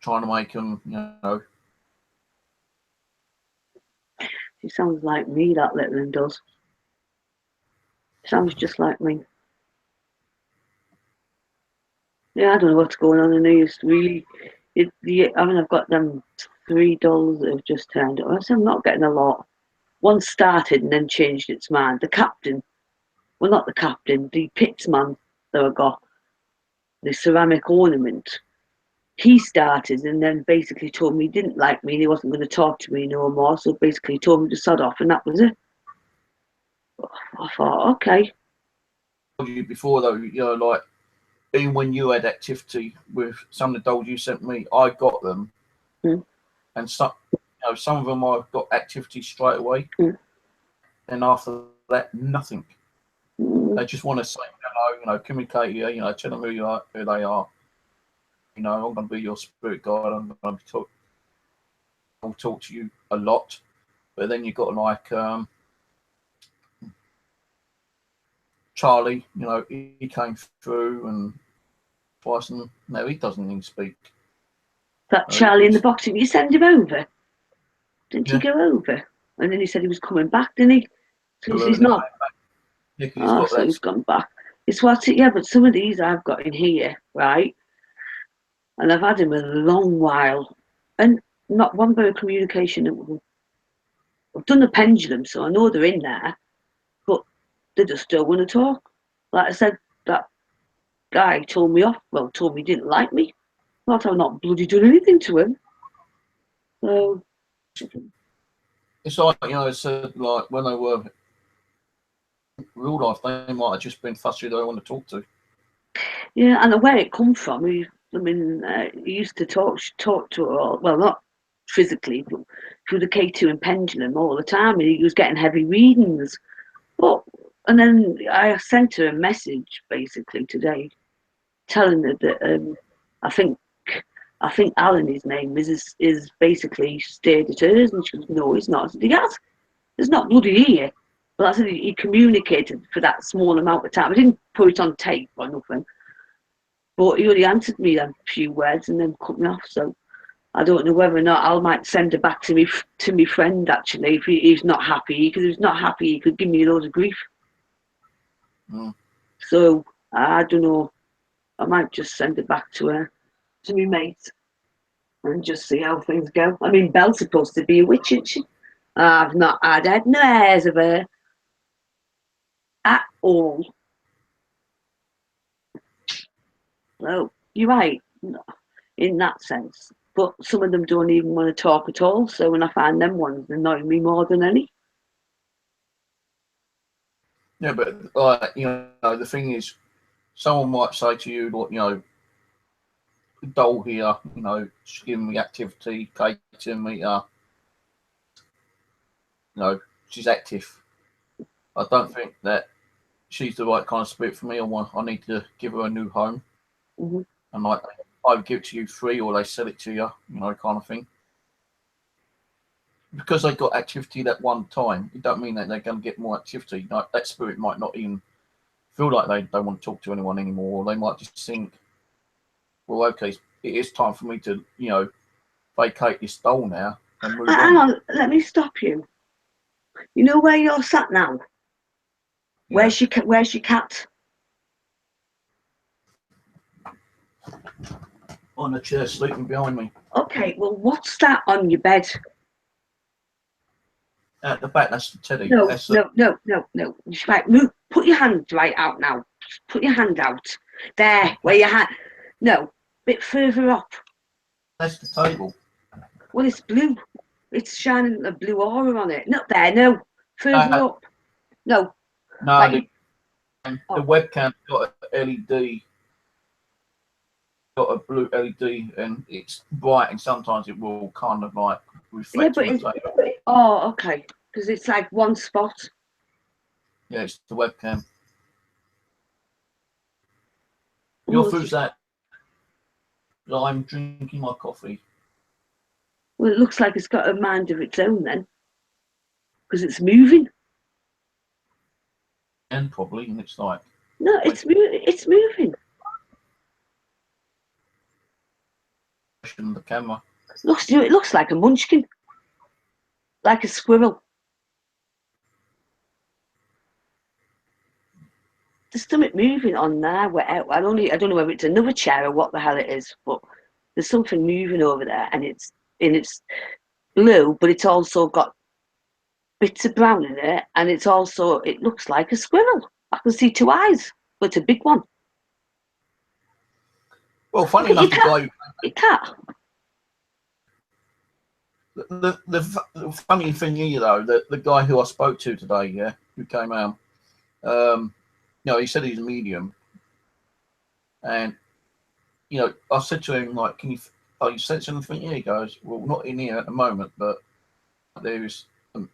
trying to make them, you know. She sounds like me, that little one does. Sounds just like me. Yeah, I don't know what's going on in these. Really, I mean, I've got them $3 that have just turned up. I said I'm not getting a lot. One started and then changed its mind. The captain, well, not the captain, the pitsman that I got, the ceramic ornament. He started and then basically told me he didn't like me and he wasn't going to talk to me no more. So basically, he told me to sod off, and that was it. I thought, okay. You before though, you know, like even when you had activity with some of the dolls you sent me, I got them, and some, you know, some of them I've got activity straight away, and after that, nothing. They just want to say hello, you know, communicate, you know, tell them who you are, who they are. You know, I'm going to be your spirit guide. I'm going to I'll talk to you a lot, but then you've got like Charlie. You know, he came through and twice, and no, he doesn't even speak. That Charlie in the boxing, you send him over? Didn't he go over? And then he said he was coming back, didn't he? So he's not. Yeah, he's so he's gone back. It's what's it? Yeah, but some of these I've got in here, right? And I've had him a long while, and not one bit of communication. I've done the pendulum, so I know they're in there, but they just don't want to talk. Like I said, that guy told me off. Well, told me he didn't like me. Thought I've not bloody done anything to him. So it's like, you know, it's like when they were real life, they might have just been fussy. They don't want to talk to. Yeah, and where it come from, he used to talk to her all, well, not physically, but through the K2 and pendulum all the time, and he was getting heavy readings. But and then I sent her a message basically today, telling her that I think Alan, his name is basically stayed at hers, and she goes, no, he's not. I said, he has. It's not bloody here. But I said he communicated for that small amount of time. I didn't put it on tape or nothing. But he only answered me a few words and then cut me off. So I don't know whether or not I might send her back to me friend actually if he's not happy. Because if he's not happy, he could give me a load of grief. So I don't know. I might just send her back to me mate and just see how things go. I mean, Belle's supposed to be a witch, isn't she? I've not had no hairs of her at all. So you're right in that sense. But some of them don't even want to talk at all. So when I find them ones, they annoy me more than any. Yeah, but you know, the thing is, someone might say to you, you know, doll here, you know, she's giving me activity, catering me, you know, she's active. I don't think that she's the right kind of spirit for me. I need to give her a new home, and like either give it to you free or they sell it to you, you know, kind of thing. Because they got activity that one time, it don't mean that they're going to get more activity. Like, that spirit might not even feel like they don't want to talk to anyone anymore, or they might just think, well, okay, it is time for me to, you know, vacate this doll now and move Hang on. on, let me stop you. You know where you're sat now? Yeah. Where's your cat? On a chair, sleeping behind me. Okay, well, what's that on your bed? At the back, that's the teddy. No. Right, move. Put your hands right out now. Put your hand out. There, where your hand. No, bit further up. That's the table. Well, it's blue. It's shining a blue aura on it. Not there, no. Further up. No. No, Like the webcam's got a LED, got a blue LED, and it's bright, and sometimes it will kind of like reflect on the table. Oh, okay. Because it's like one spot. Yeah, it's the webcam. Your food's that. I'm drinking my coffee. Well, it looks like it's got a mind of its own then. Because it's moving. And probably, and it's like. No, it's moving. The camera. It looks like a munchkin. Like a squirrel. There's something moving on there. I don't know whether it's another chair or what the hell it is, but there's something moving over there, and it's blue, but it's also got bits of brown in it, and it looks like a squirrel. I can see two eyes, but it's a big one. Well, funny enough, your cat. The funny thing here, though, the guy who I spoke to today, yeah, who came out, he said he's a medium, and I said to him, like, you sense anything? Yeah, he goes, well, not in here at the moment, but there's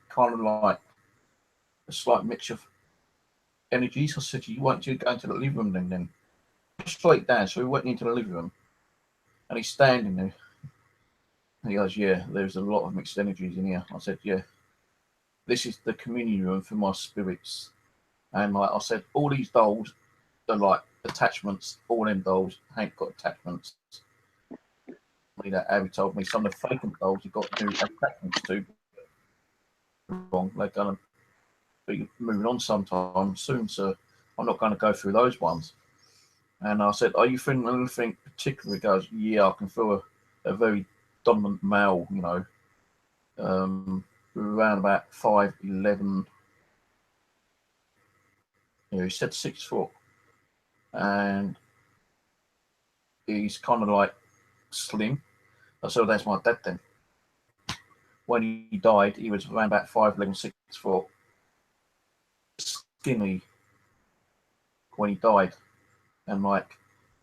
kind of like a slight mixture of energies. I said, you went to go into the living room then straight down. So we went into the living room, and he's standing there. And he goes, yeah, there's a lot of mixed energies in here. I said, yeah, this is the communion room for my spirits. And like I said, all these dolls are like attachments. All them dolls ain't got attachments. That Abby told me some of the vacant dolls have got new attachments to. Wrong, they're going to be moving on sometime soon, so I'm not going to go through those ones. And I said, are you feeling anything particular? He goes, yeah, I can feel a very dominant male, around about 5'11". He said 6 foot, and he's kind of like slim. So that's my dad then. When he died, he was around about 5'11", 6 foot, skinny when he died, and like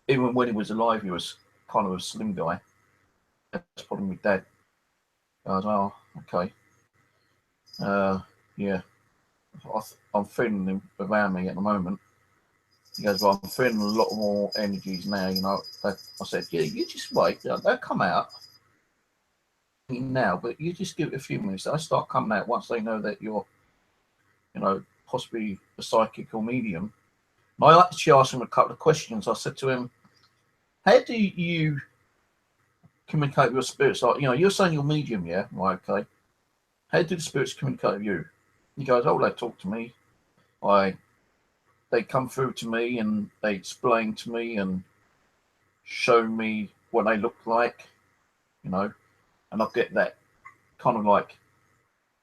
even when he was alive, he was kind of a slim guy. That's probably my dad. I was, oh, okay. Yeah, I'm feeling him around me at the moment. He goes, well, I'm feeling a lot more energies now, I said, yeah, you just wait, they'll come out now, but you just give it a few minutes. They'll start coming out once they know that you're, possibly a psychic or medium. And I actually asked him a couple of questions. I said to him, how do you communicate with your spirits? Like, you're saying you're medium, yeah? Right, okay. How do the spirits communicate with you? He goes, oh, they talk to me. They come through to me and they explain to me and show me what they look like, and I get that kind of like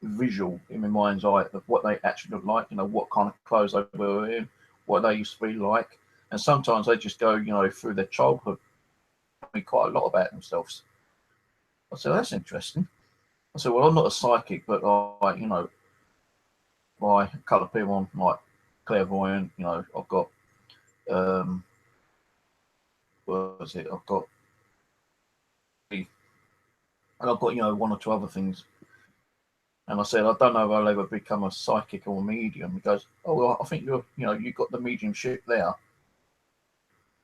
visual in my mind's eye of what they actually look like, what kind of clothes they were wearing, what they used to be like. And sometimes they just go, through their childhood, tell me quite a lot about themselves. I said, that's interesting. I said, well, I'm not a psychic, but by a couple of people on like clairvoyant, I've got what was it? I've got one or two other things. And I said, I don't know if I'll ever become a psychic or a medium. He goes, oh, well, I think you've got the mediumship there.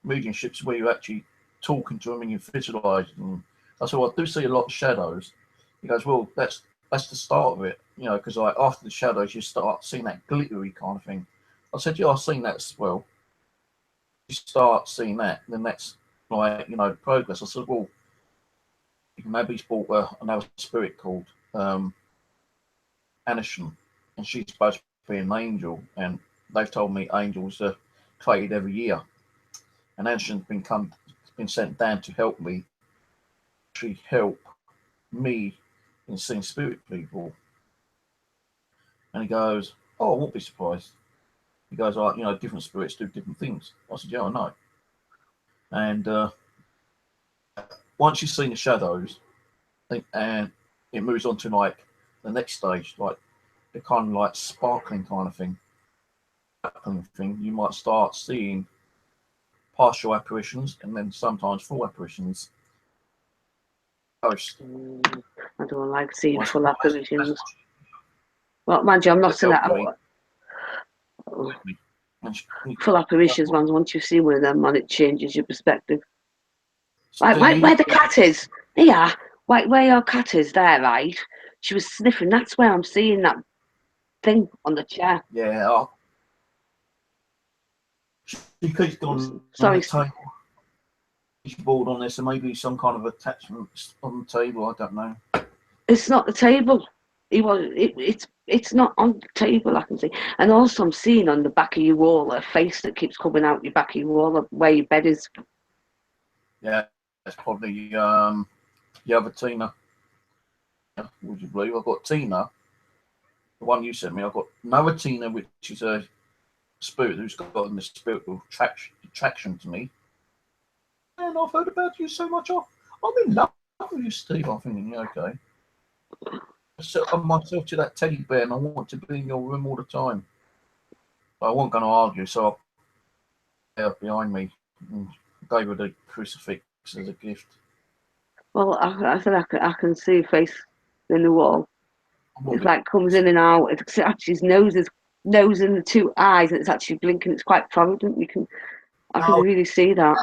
Mediumship's where you're actually talking to them and you visualize them. I said, well, I do see a lot of shadows. He goes, well, that's the start of it, because like after the shadows, you start seeing that glittery kind of thing. I said, yeah, I've seen that as well. You start seeing that, then that's like, progress. I said, well, maybe he's brought another spirit called Anishan, and she's supposed to be an angel, and they've told me angels are created every year. And Anishan's been sent down to help me, in seeing spirit people. And he goes, oh, I won't be surprised. He goes, "Oh, you know, different spirits do different things." I said, "Yeah, I know." And once you've seen the shadows, and it moves on to like the next stage, like the kind of like sparkling kind of thing, you might start seeing partial apparitions and then sometimes full apparitions. Ghost. I don't like seeing Well, full that's- apparitions. Well, mind you, I'm not saying Help me. that. Full apparitions, man. Once you see one of them, man, it changes your perspective. So Right, do where you- the cat is? Yeah, right, where your cat is there, right? She was sniffing. That's where I'm seeing that thing on the chair. Yeah. She keeps going Sorry. on the table. She's bored on this, so maybe some kind of attachment on the table. I don't know. It's not the table. It's not on the table. I can see, and also I'm seeing on the back of your wall a face that keeps coming out your back of your wall where your bed is. Yeah, that's probably the other Tina. Would you believe? I've got Tina, the one you sent me. I've got another Tina, which is a spirit who's got the spiritual attraction to me. And I've heard about you so much. I'm in love with you, Steve. I'm thinking, yeah, okay. I set myself to that teddy bear, and I want to be in your room all the time. But I wasn't going to argue, so I put her behind me and gave her the crucifix as a gift. Well, I said I can see a face in the wall. Well, It's like comes in and out. It's actually his nose and the two eyes, and it's actually blinking. It's quite prominent. I can really see that.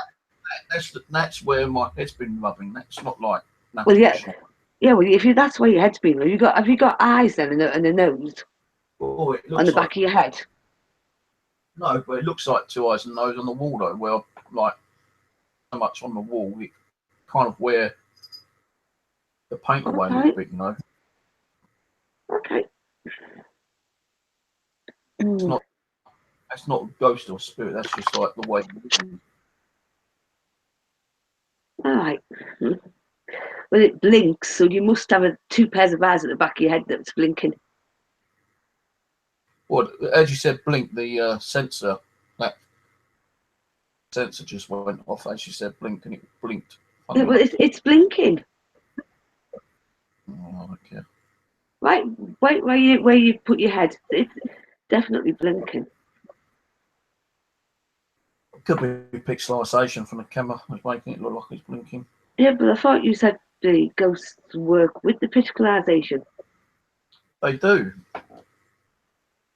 That's where my head's been rubbing. That's not like nothing. Well, yeah. Well, that's where your head's been. Have you got eyes then and a nose Oh, it looks on the like, back of your head? no, but it looks like two eyes and nose on the wall though. Well, like so much on the wall, it kind of where the paint away a little bit, you know. Okay. That's not a ghost or spirit. That's just like the way. All right. Well, it blinks, so you must have two pairs of eyes at the back of your head that's blinking. Well, as you said, blink. The sensor, that sensor just went off. As you said, blink, and it blinked. Yeah, well, it's blinking. Oh, okay. Right, where you put your head, it's definitely blinking. Could be pixelization from the camera. It's making it look like it's blinking. Yeah, but I thought you said the ghosts work with the pixelization. They do.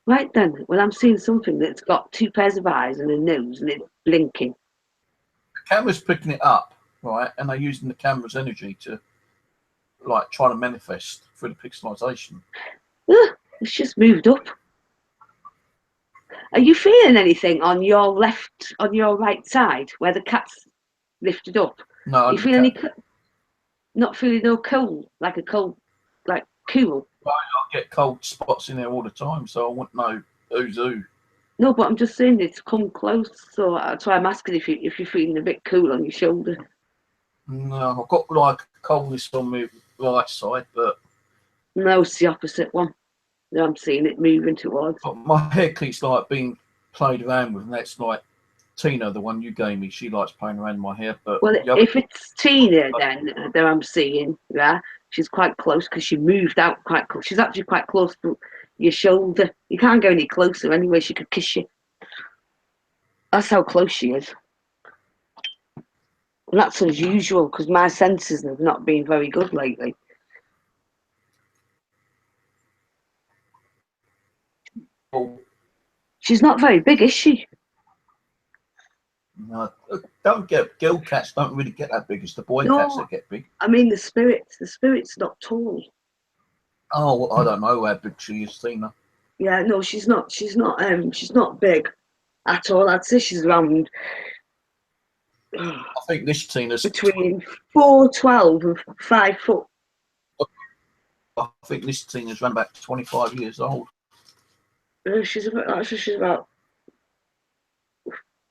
Right then, well, I'm seeing something that's got two pairs of eyes and a nose, and it's blinking. The camera's picking it up, right, and they're using the camera's energy to, like, try to manifest through the pixelization. It's just moved up. Are you feeling anything on your right side, where the cat's lifted up? No, Are you feeling not feeling no cold, like cool? I get cold spots in there all the time, so I wouldn't know who's who. No, but I'm just saying it's come close, so that's why I'm asking if you're feeling a bit cool on your shoulder. No, I've got like coldness on my right side, but No, it's the opposite one. I'm seeing it moving towards. but my hair keeps like being played around with, and that's like Tina, the one you gave me. She likes playing around with my hair, but Well, if it's Tina, then that I'm seeing, yeah, she's quite close because she moved out quite close. She's actually quite close to your shoulder. You can't go any closer anyway. She could kiss you. That's how close she is. And that's unusual because my senses have not been very good lately. She's not very big, is she? no, girl cats don't really get that big. It's the boy cats that get big. I mean the spirit's not tall. Oh, well, I don't know how big she is, Tina. Yeah, no, she's not big at all. I'd say she's around I think this Tina's between 4'12" and 5 foot. I think this Tina's around about 25 years old. She's about.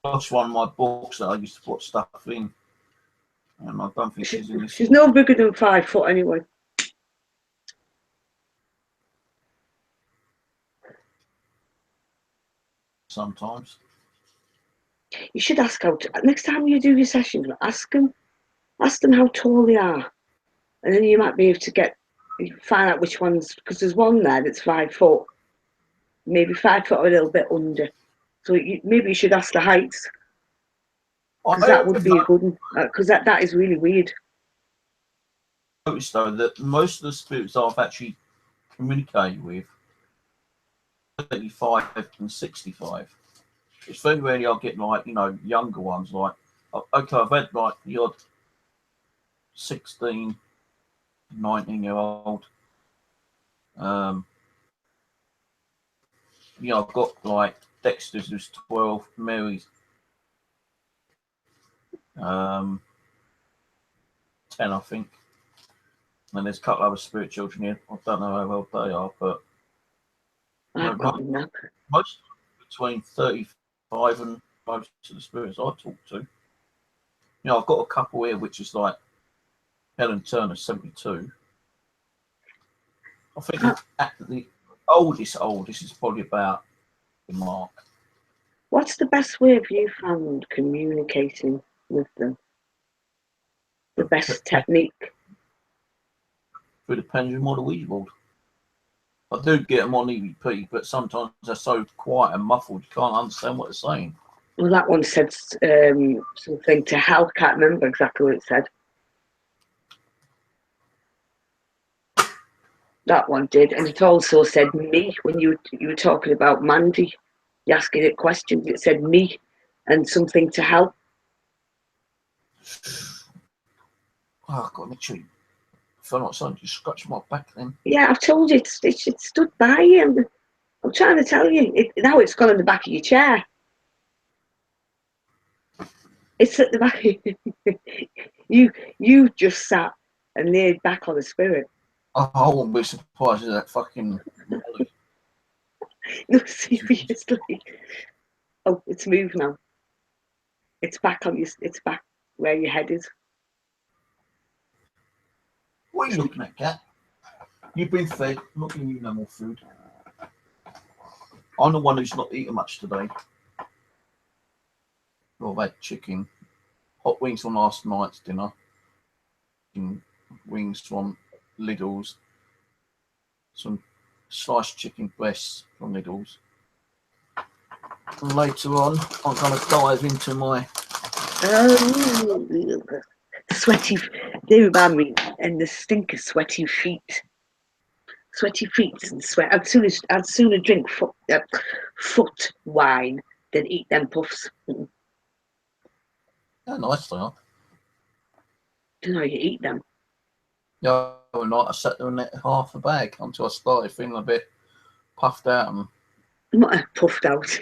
That's one of my books that I used to put stuff in, and I don't think she's in this. She's no bigger than 5 foot anyway. sometimes. You should ask next time you do your sessions, ask them how tall they are, and then you might be able to find out which ones, because there's one there that's 5 foot, maybe 5 foot or a little bit under. So maybe you should ask the heights, because that would be a good one, because that is really weird. I noticed though that most of the spirits I've actually communicated with, 35 and 65. It's very rarely I'll get like, you know, younger ones. Like, okay, I've had like the odd 16, 19-year-old. You know, I've got like Dexter's who's 12, Mary's 10, I think. And there's a couple other spirit children here. I don't know how old they are, but I've got enough. most between 35 and most of the spirits I talk to. You know, I've got a couple here which is like Helen Turner, 72. I think at the oldest is probably about the mark. What's the best way of you found communicating with them? The best technique? Through the pendulum or the Ouija board. I do get them on EVP, but sometimes they're so quiet and muffled you can't understand what they're saying. Well, that one said something to hell. Can't remember exactly what it said. That one did, and it also said me when you were talking about Mandy. You asking it questions. It said me and something to help. Oh, I've got an itchy. I feel like something just scratched my back then. Yeah, I've told you it stood by you. I'm trying to tell you. Now it's gone on the back of your chair. It's at the back of you just sat and laid back on the spirit. I wouldn't be surprised at that fucking Molly. No, seriously. Oh, it's moved now. It's back on you. It's back where your head is. What are you looking at, Cat? You've been fed. I'm not giving you no more food. I'm the one who's not eating much today. Well, I've had chicken, hot wings from last night's dinner, wings from Lidl's, some sliced chicken breasts from Lidl's. And later on, I'm going to dive into my Sweaty. They remind me, and the stink of sweaty feet. Sweaty feet and sweat. I'd sooner drink foot wine than eat them puffs. How nice they are. Do you know you eat them? The other night I sat there and ate half a bag until I started feeling a bit puffed out. And I'm not puffed out.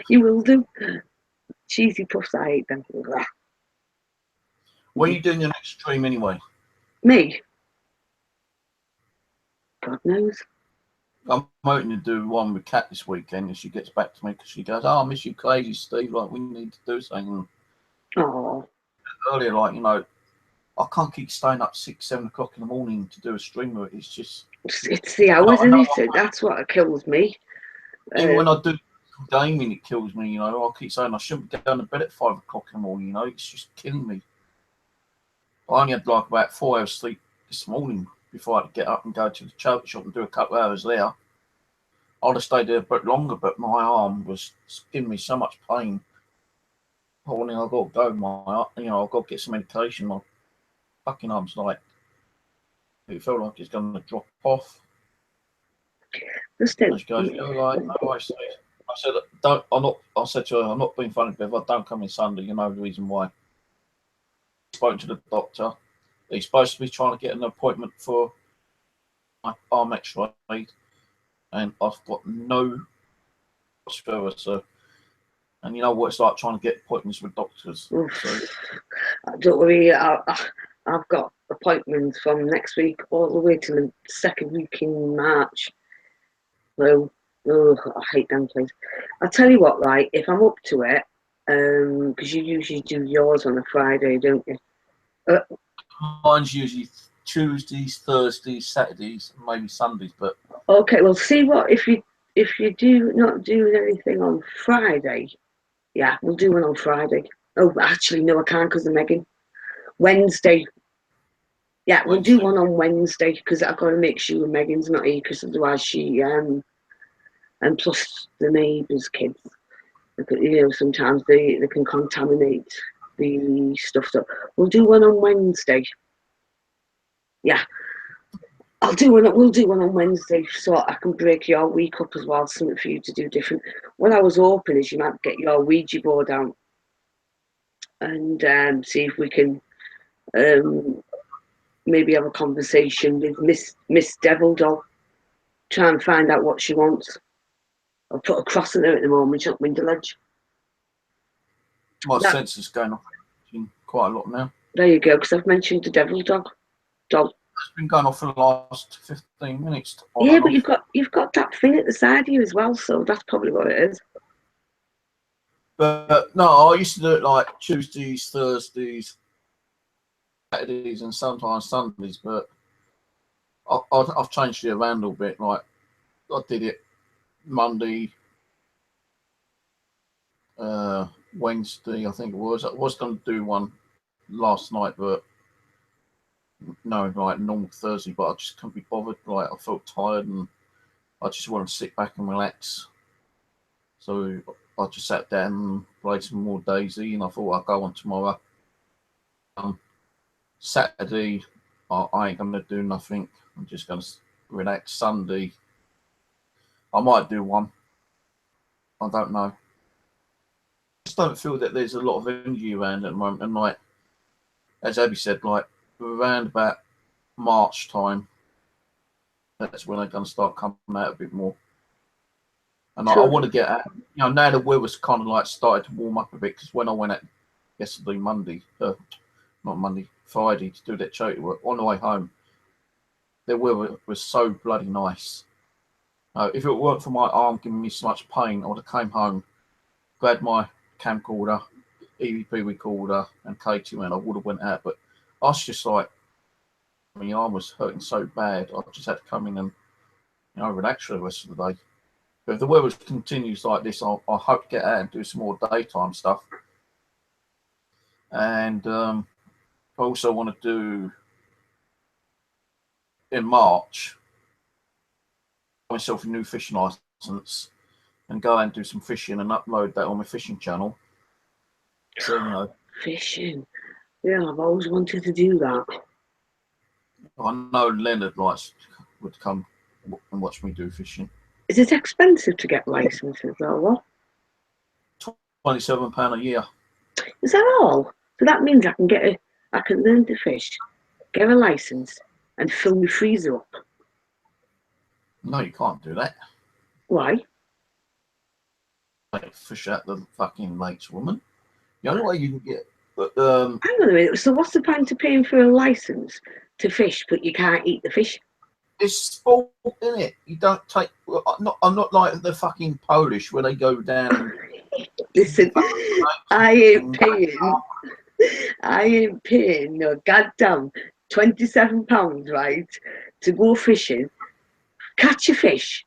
You will do. Cheesy puffs, I eat them. when are you doing your next stream anyway? Me? God knows. I'm hoping to do one with Kat this weekend if she gets back to me, because she goes, "Oh, I miss you crazy, Steve. Like, we need to do something." Oh. Earlier, like, you know, I can't keep staying up 6, 7 o'clock in the morning to do a stream with it. It's just... It's the hours, isn't it? That's what kills me. Even when I do gaming, it kills me, you know. I keep saying I shouldn't be going to bed at 5 o'clock in the morning, you know. It's just killing me. I only had like about 4 hours sleep this morning before I had to get up and go to the charity shop and do a couple of hours there. I'd have stayed there a bit longer, but my arm was giving me so much pain. I wanted, I've got to go, I've got to get some medication. My fucking arm's like, it felt like it's going to drop off. Just don't. She goes, "You're like, no, I said, I said to her, I'm not being funny, but if I don't come in Sunday, you know the reason why." Spoke to the doctor. He's supposed to be trying to get an appointment for my arm x-ray, and I've got no whatsoever. And you know what it's like trying to get appointments with doctors. So, don't worry, I've got appointments from next week all the way to the second week in March. So, I hate them things. I'll tell you what, right, if I'm up to it, because you usually do yours on a Friday, don't you? mine's usually Tuesdays, Thursdays, Saturdays, maybe Sundays, but... Okay, well, see what, if you if you do not do anything on Friday, yeah, we'll do one on Friday. Oh, actually, no, I can't because of Megan. Wednesday. Yeah, we'll do one on Wednesday because I've got to make sure Megan's not here because otherwise she and plus the neighbours' kids, you know, sometimes they can contaminate the stuff. So we'll do one on Wednesday. Yeah, We'll do one on Wednesday so I can break your week up as well, something for you to do different. What I was hoping is you might get your Ouija board out and see if we can maybe have a conversation with Miss Devil Doll, try and find out what she wants. I'll put a cross in there at the moment, she's not window ledge. My sense is going off quite a lot now. There you go, because I've mentioned the Devil Doll. It's been going off for the last 15 minutes. Yeah, but you've got that thing at the side of you as well, so that's probably what it is. But no, I used to do it like Tuesdays, Thursdays, Saturdays, and sometimes Sundays. But I've changed it around a little bit. Like I did it Monday, Wednesday, I think it was. I was going to do one last night, but no, like normal Thursday. But I just couldn't be bothered. Like I felt tired and I just wanted to sit back and relax. So I just sat down and played some more Daisy, and I thought I'd go on tomorrow. Saturday, I ain't going to do nothing. I'm just going to relax. Sunday, I might do one. I don't know. I just don't feel that there's a lot of energy around at the moment. And like, as Abby said, like around about March time, that's when they're going to start coming out a bit more. And I want to get out, you know, now the weather's kind of like started to warm up a bit, because when I went out yesterday, Friday to do that charity work, on the way home, the weather was so bloody nice. If it weren't for my arm giving me so much pain, I would have came home, grabbed my camcorder, EVP recorder, and Katie, and I would have went out. But I was just like, my arm was hurting so bad, I just had to come in and, you know, relax for the rest of the day. But if the weather continues like this, I hope to get out and do some more daytime stuff. And I also want to do, in March, myself a new fishing license and go out and do some fishing and upload that on my fishing channel. So, you know. Fishing. Yeah, I've always wanted to do that. I know Leonard would come and watch me do fishing. Is it expensive to get licenses or what? £27 a year. Is that all? So that means I can learn to fish, get a license, and fill my freezer up. No, you can't do that. Why? Like fish out the fucking lakes, woman. The only way you can get. Hang on a minute. So what's the point of paying for a license to fish, but you can't eat the fish? It's sport, isn't it? You don't take. I'm not like the fucking Polish where they go down. Listen, I ain't paying no goddamn £27, right, to go fishing, catch a fish,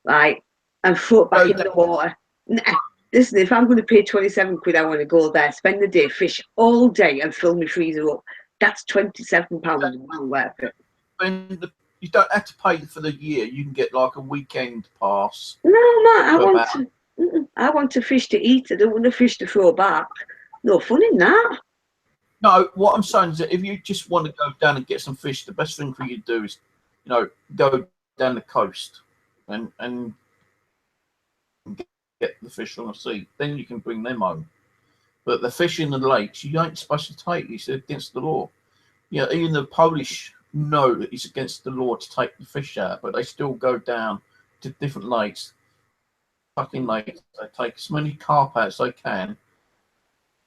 right, and throw it back in the water. Nah. Listen, if I'm going to pay 27 quid, I want to go there, spend the day, fish all day, and fill my freezer up. That's £27 well worth it. You don't have to pay for the year. You can get like a weekend pass. No, I want to fish to eat. I don't want to fish to throw back. No fun in that. No, what I'm saying is that if you just want to go down and get some fish, the best thing for you to do is, you know, go down the coast and get the fish on the sea. Then you can bring them home. But the fish in the lakes, you ain't supposed to take. It's against the law. Yeah, even the Polish know that it's against the law to take the fish out, but they still go down to different lakes, fucking lakes. They take as many carp out as they can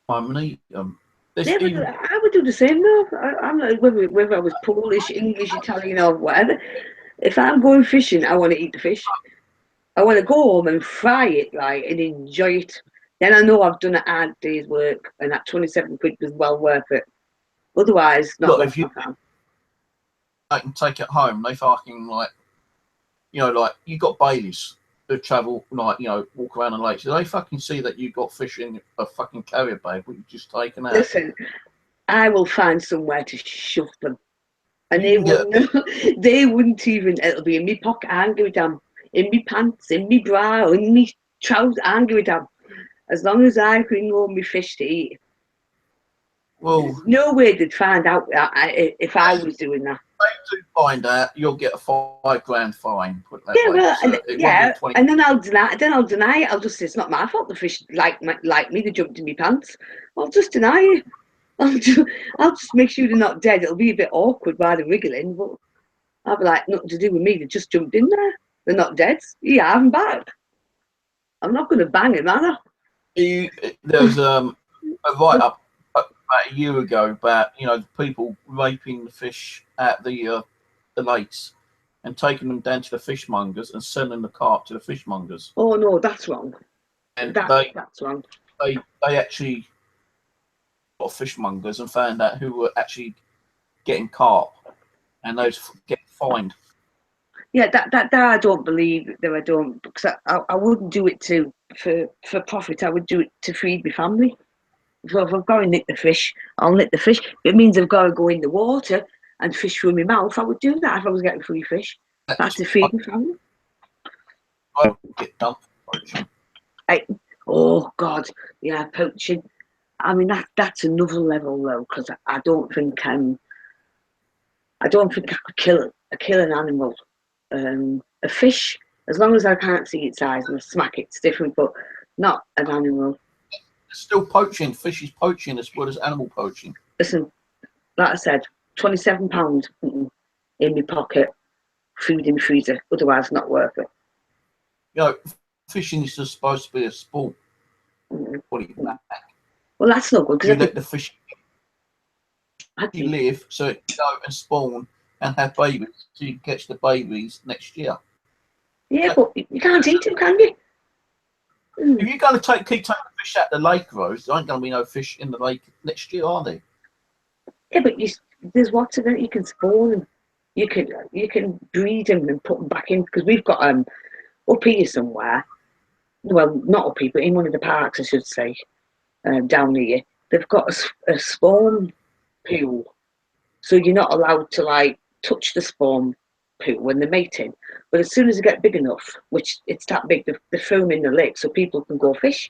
and eat them. Yeah, I would do the same though. I'm not, whether I was Polish, English, Italian, or whatever. If I'm going fishing, I want to eat the fish. I want to go home and fry it, right, and enjoy it. Then I know I've done a hard day's work, and that 27 quid was well worth it. Otherwise, not. Look, if you can take it home, they fucking like, you know, like you got Baileys. who travel, like, you know, walk around the lakes, do they fucking see that you got fish in a fucking carrier bag, what you've just taken out? Listen, I will find somewhere to shove them. And You they can wouldn't, they wouldn't even, it'll be in my pocket, I don't give a damn. In my pants, in my bra, in my trousers, I don't give a damn. As long as I bring home my fish to eat. Well, There's no way they'd find out if I was doing that. to find out, you'll get a £5 fine. Put it that Yeah, way. well, So and, it won't yeah, be 20. and then I'll deny. Then I'll deny it. I'll just say it's not my fault. The fish like me. They jumped in my pants. I'll just deny it. I'll just make sure they're not dead. It'll be a bit awkward while they're wriggling, but I'll be like, nothing to do with me. They just jumped in there. They're not dead. Yeah, I'm back. I'm not going to bang him, am I? There's a write-up about a year ago about, you know, people raping the fish at the lakes and taking them down to the fishmongers and selling the carp to the fishmongers. Oh no, that's wrong. And That's wrong. they actually got fishmongers and found out who were actually getting carp, and those get fined. Yeah, that I don't believe that I don't, because I wouldn't do it for profit. I would do it to feed my family. So if I've got to nick the fish, I'll nick the fish. If it means I've got to go in the water and fish through my mouth, I would do that if I was getting free fish. That's to feed my family. I don't get done for poaching. Oh God, yeah, poaching. I mean that's another level though, because I don't think I could kill an animal. A fish, as long as I can't see its eyes and smack it, it's different, but not an animal. It's still poaching. Fish is poaching as well as animal poaching. Listen, like I said, £27 in my pocket, food in the freezer. Otherwise, not worth it. You know, fishing is just supposed to be a sport. Put it back. Well, that's not good You because let the fish live so it can go and spawn and have babies, so you can catch the babies next year. yeah, but you can't eat them, can you? If you're going to keep taking the fish out the lake, Rose, there ain't going to be no fish in the lake next year, are there? Yeah, but there's lots of them. You can spawn them. You can breed them and put them back in, because we've got up here somewhere. Well, not up here, but in one of the parks, I should say, down here. They've got a spawn pool, so you're not allowed to like touch the spawn pool when they're mating. But as soon as they get big enough, which it's that big, they throw them in the lake so people can go fish.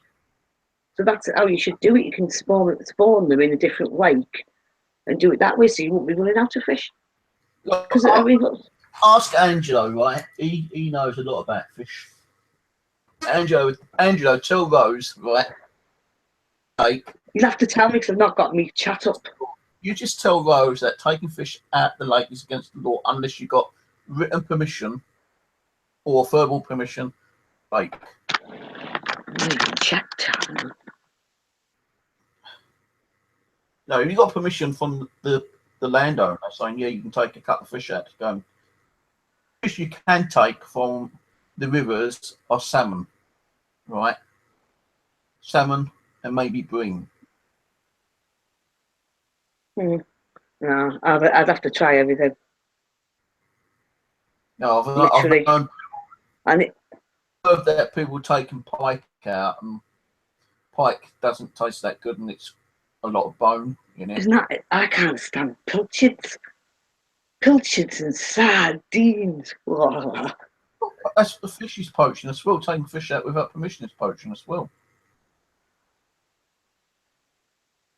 So that's how you should do it. You can spawn them in a different lake and do it that way, so you won't be running out of fish. Because I mean, look, ask Angelo, right? He knows a lot about fish. Angelo, tell Rose, right? Hey, you'll have to tell me because I've not got me chat up. you just tell Rose that taking fish out the lake is against the law unless you got written permission or verbal permission. Like, Chat time. no, if you got permission from the landowner saying, yeah, you can take a couple of fish out to go. And fish you can take from the rivers are salmon, right? Salmon and maybe bream. No, I'd have to try everything. No, Literally. I've And heard that people taking pike out, and pike doesn't taste that good, and it's a lot of bone in it. isn't that? I can't stand pilchards and sardines. Oh. That's the fish is poaching as well. Taking fish out without permission is poaching as well.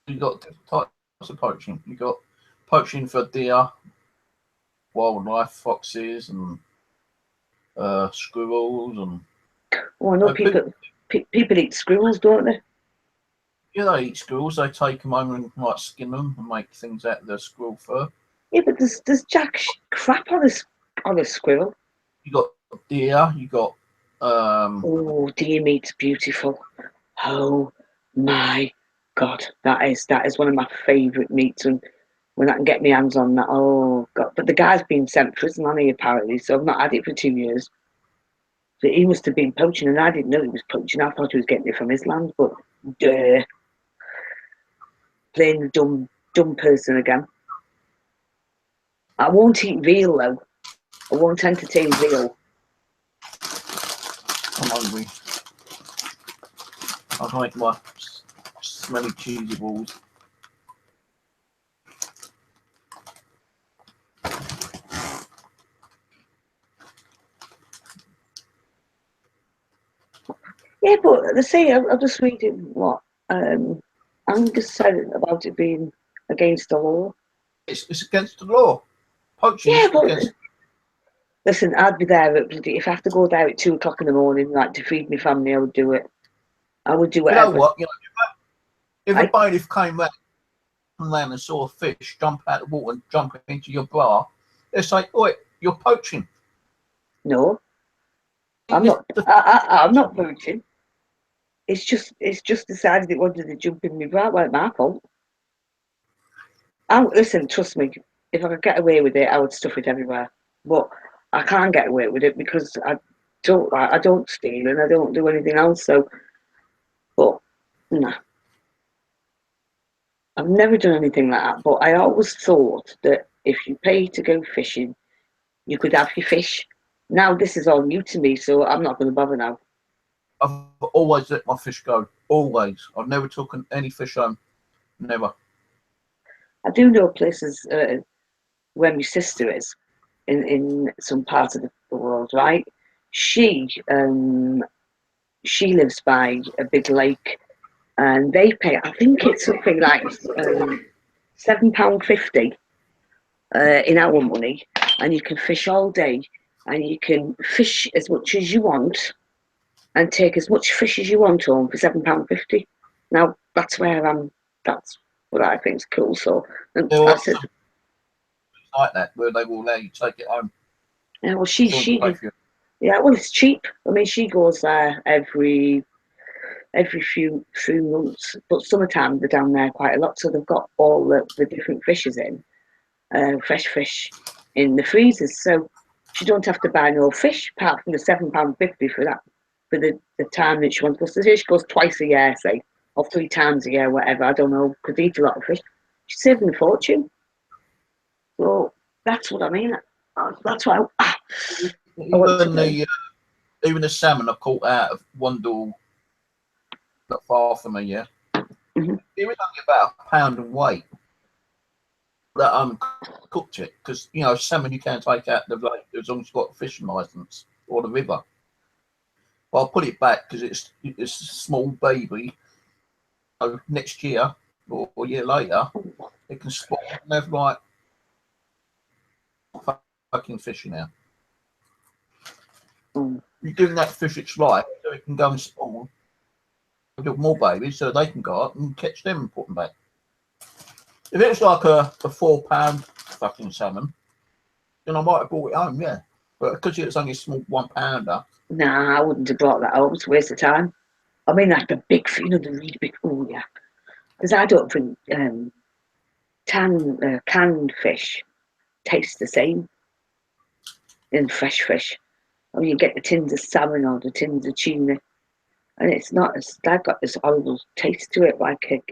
You got different types of poaching. You got poaching for deer, wildlife, foxes, and squirrels, and Oh, I know people eat squirrels, don't they? yeah, they eat squirrels. They take them home and like skin them and make things out of their squirrel fur. Yeah, but there's jack crap on a squirrel. You got deer. You got Oh, deer meat's beautiful. Oh my God, that is one of my favourite meats, and when I can get my hands on that, oh God. But the guy's been sent to prison, hasn't he, apparently, so I've not had it for 2 years. So he must have been poaching, and I didn't know he was poaching. I thought he was getting it from his land, but duh. Playing the dumb person again. I won't eat veal though. I won't entertain veal. I'm hungry. I'll make my smelly cheesy balls. Yeah, but they say, I'm just reading what Angus said about it being against the law. It's against the law. Poaching Yeah, is but against. listen, I'd be there at bloody, if I have to go there at 2 o'clock in the morning, like to feed my family, I would do it. I would do You know whatever. what? You know, if a I- bailiff came back from land and saw a fish jump out of the water and jump into your bra, they say, "Oi, you're poaching." No, I'm If not. the- I'm not poaching. It's just decided it wanted to jump in my bra. It wasn't my fault. Listen, trust me. If I could get away with it, I would stuff it everywhere. But I can't get away with it because I don't steal and I don't do anything else. So, but no, I've never done anything like that. But I always thought that if you pay to go fishing, you could have your fish. Now this is all new to me, so I'm not going to bother now. I've always let my fish go. Always. I've never taken any fish home. Never. I do know places where my sister is in some part of the world, right? She lives by a big lake, and they pay. I think it's something like £7.50 in our money, and you can fish all day, and you can fish as much as you want, and take as much fish as you want home for £7.50. Now that's where I'm. That's what I think is cool. So There I are said, some like that where they will allow you to take it home. yeah, well, As long as you pay for it. yeah, well, it's cheap. I mean, she goes there every few months, but summertime they're down there quite a lot, so they've got all the different fishes in, fresh fish in the freezers, so she don't have to buy no fish apart from the £7.50 for that, for the time that she wants. Because she goes twice a year, say, or 3 times a year, whatever, I don't know, could eat a lot of fish. She's saving a fortune. So that's what I mean. That's why Even the salmon I caught out of Wandle, not far from me, yeah. Mhm. It was only about a pound of weight that cooked it, because you know salmon you can take out the lake as long as you've got a fishing license or the river. But I'll put it back because it's a small baby. So next year or a year later, it can spawn and have like fucking fishing now. You're giving that fish its life so it can go and spawn, build more babies so they can go up and catch them and put them back. If it's like a £4 fucking salmon, then I might have brought it home, yeah. But because it's only a small £1 pounder. Nah, I wouldn't have brought that home. It's a waste of time. I mean, like the big, the really big. Oh yeah, because I don't think canned fish tastes the same in fresh fish. I mean, you get the tins of salmon or the tins of tuna, and it's not. They've got this horrible taste to it, like an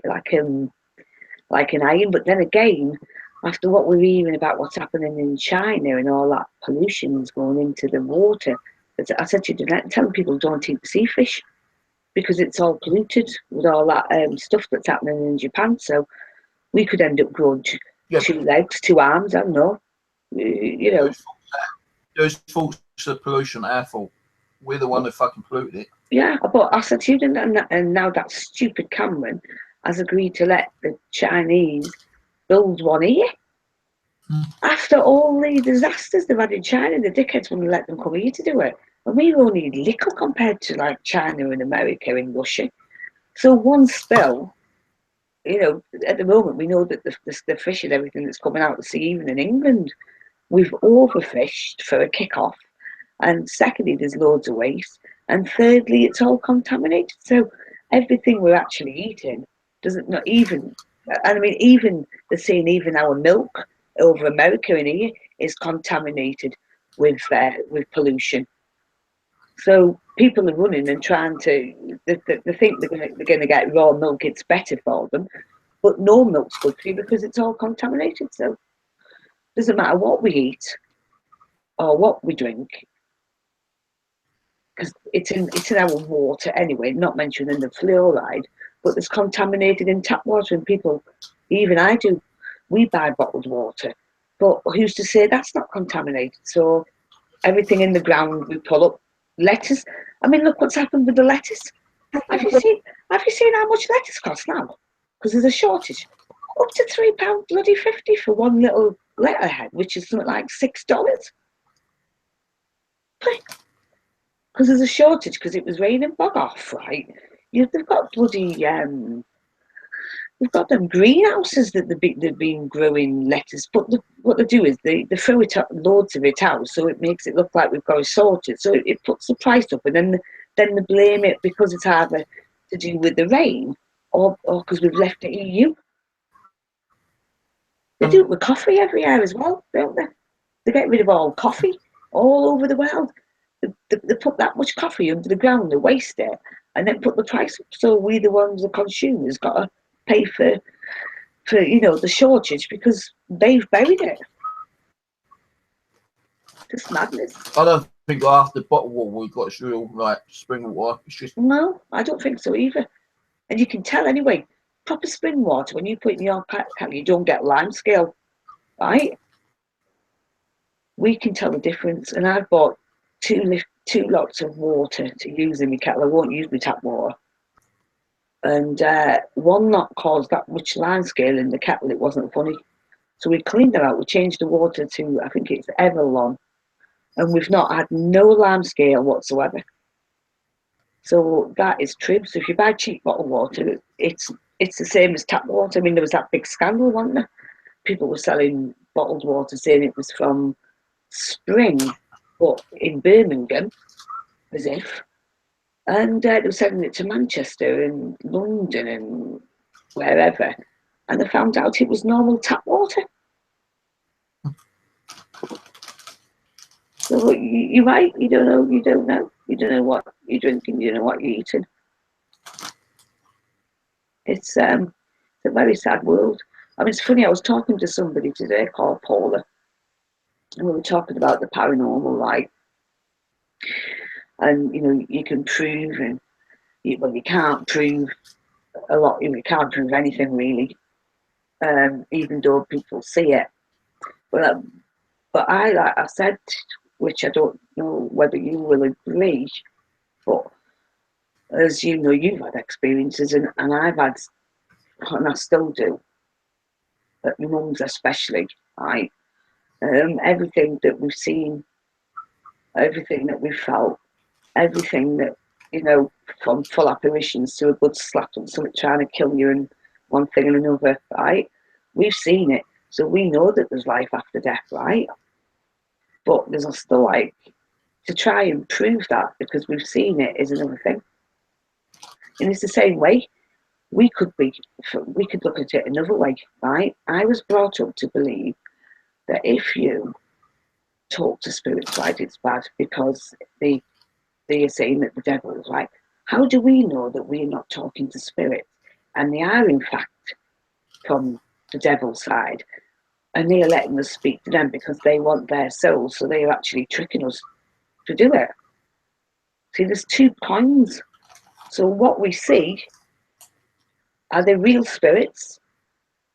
iron. But then again, after what we're hearing about what's happening in China and all that pollution's going into the water, I said to you, telling people don't eat the sea fish because it's all polluted with all that stuff that's happening in Japan. So we could end up growing two legs, 2 arms. I don't know. You know. Those faults of pollution, our fault. We're the one who fucking polluted it. Yeah, but I said to you, and now that stupid Cameron has agreed to let the Chinese build one here. After all the disasters they've had in China, the dickheads wouldn't let them come here to do it. And we're only little compared to like China and America and Russia. So one spill, at the moment we know that the fish and everything that's coming out of the sea, even in England, we've overfished for a kick-off. And secondly, there's loads of waste. And thirdly, it's all contaminated. So everything we're actually eating doesn't not even. And I mean, even they're saying even our milk over America in here is contaminated with pollution. So people are running and trying to. They think they're going to get raw milk. It's better for them, but no milk's good for you because it's all contaminated. So it doesn't matter what we eat or what we drink. because it's in our water anyway, not mentioning the fluoride, but there's contaminated in tap water, and people, even I do, we buy bottled water, but who's to say that's not contaminated? So everything in the ground we pull up, lettuce. I mean, look what's happened with the lettuce. Have you seen how much lettuce costs now? Because there's a shortage. Up to £3 bloody 50 for one little letterhead, which is something like $6. Because there's a shortage, because it was raining bog off, right? They've got bloody they've got them greenhouses that they've been growing lettuce, but what they do is they throw it up, loads of it out, so it makes it look like we've got it sorted. So it puts the price up, and then they blame it because it's either to do with the rain or because we've left the EU. They do it with coffee every year as well, don't they? They get rid of all coffee all over the world. They put that much coffee under the ground, they waste it, and then put the price up. So we, the ones, the consumers, got to pay for the shortage because they've buried it. Just madness. I don't think after bottled water we've got it's real like spring water. It's just No, I don't think so either. And you can tell anyway. Proper spring water, when you put it in your kettle, you don't get lime scale, right? We can tell the difference. And I've bought two lots of water to use in my kettle. I won't use my tap water. And one lot caused that much lime scale in the kettle, it wasn't funny. So we cleaned it out. We changed the water to, I think it's Everlon, and we've not had no lime scale whatsoever. So that is true. So if you buy cheap bottled water, it's the same as tap water. I mean, there was that big scandal, wasn't there? People were selling bottled water saying it was from Spring, but in Birmingham, as if. And they were sending it to Manchester and London and wherever. And they found out it was normal tap water. So you're right, you don't know. You don't know what you're drinking, you don't know what you're eating. It's a very sad world. I mean, it's funny, I was talking to somebody today called Paula, and we were talking about the paranormal, like, and you can prove, and you can't prove a lot. You can't prove anything really, even though people see it. But like I said, which I don't know whether you will agree, but as you know, you've had experiences, and I've had, and I still do, but my mum's especially, right? Everything that we've seen, everything that we've felt, everything that, from full apparitions to a good slap and something trying to kill you and one thing and another, right? We've seen it, so we know that there's life after death, right? But there's still like, to try and prove that because we've seen it is another thing. And it's the same way. We could look at it another way, right? I was brought up to believe that if you talk to spirits, right, it's bad because they are saying that the devil is right. How do we know that we're not talking to spirits? And they are, in fact, from the devil's side. And they are letting us speak to them because they want their souls. So they are actually tricking us to do it. See, there's two coins. So what we see, are they real spirits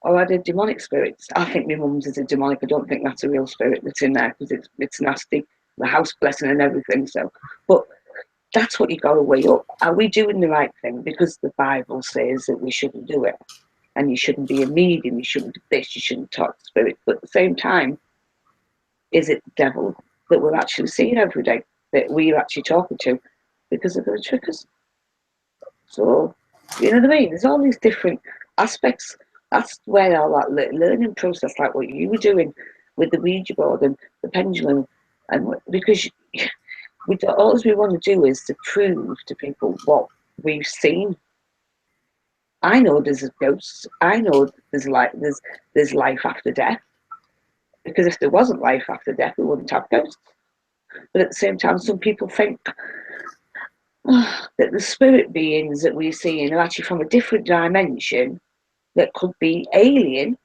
or are they demonic spirits? I think my mum's is a demonic. I don't think that's a real spirit that's in there because it's nasty. The house blessing and everything. So, but that's what you got to weigh up. Are we doing the right thing? Because the Bible says that we shouldn't do it. And you shouldn't be a medium, you shouldn't do this, you shouldn't talk to spirits. But at the same time, is it the devil that we're actually seeing every day, that we're actually talking to because they're going to trick us? So, you know what I mean? There's all these different aspects. That's where all that learning process, like what you were doing with the Ouija board and the pendulum, and because all we want to do is to prove to people what we've seen. I know there's ghosts. I know there's life after death. Because if there wasn't life after death, we wouldn't have ghosts. But at the same time, some people think that the spirit beings that we're seeing are actually from a different dimension that could be alien,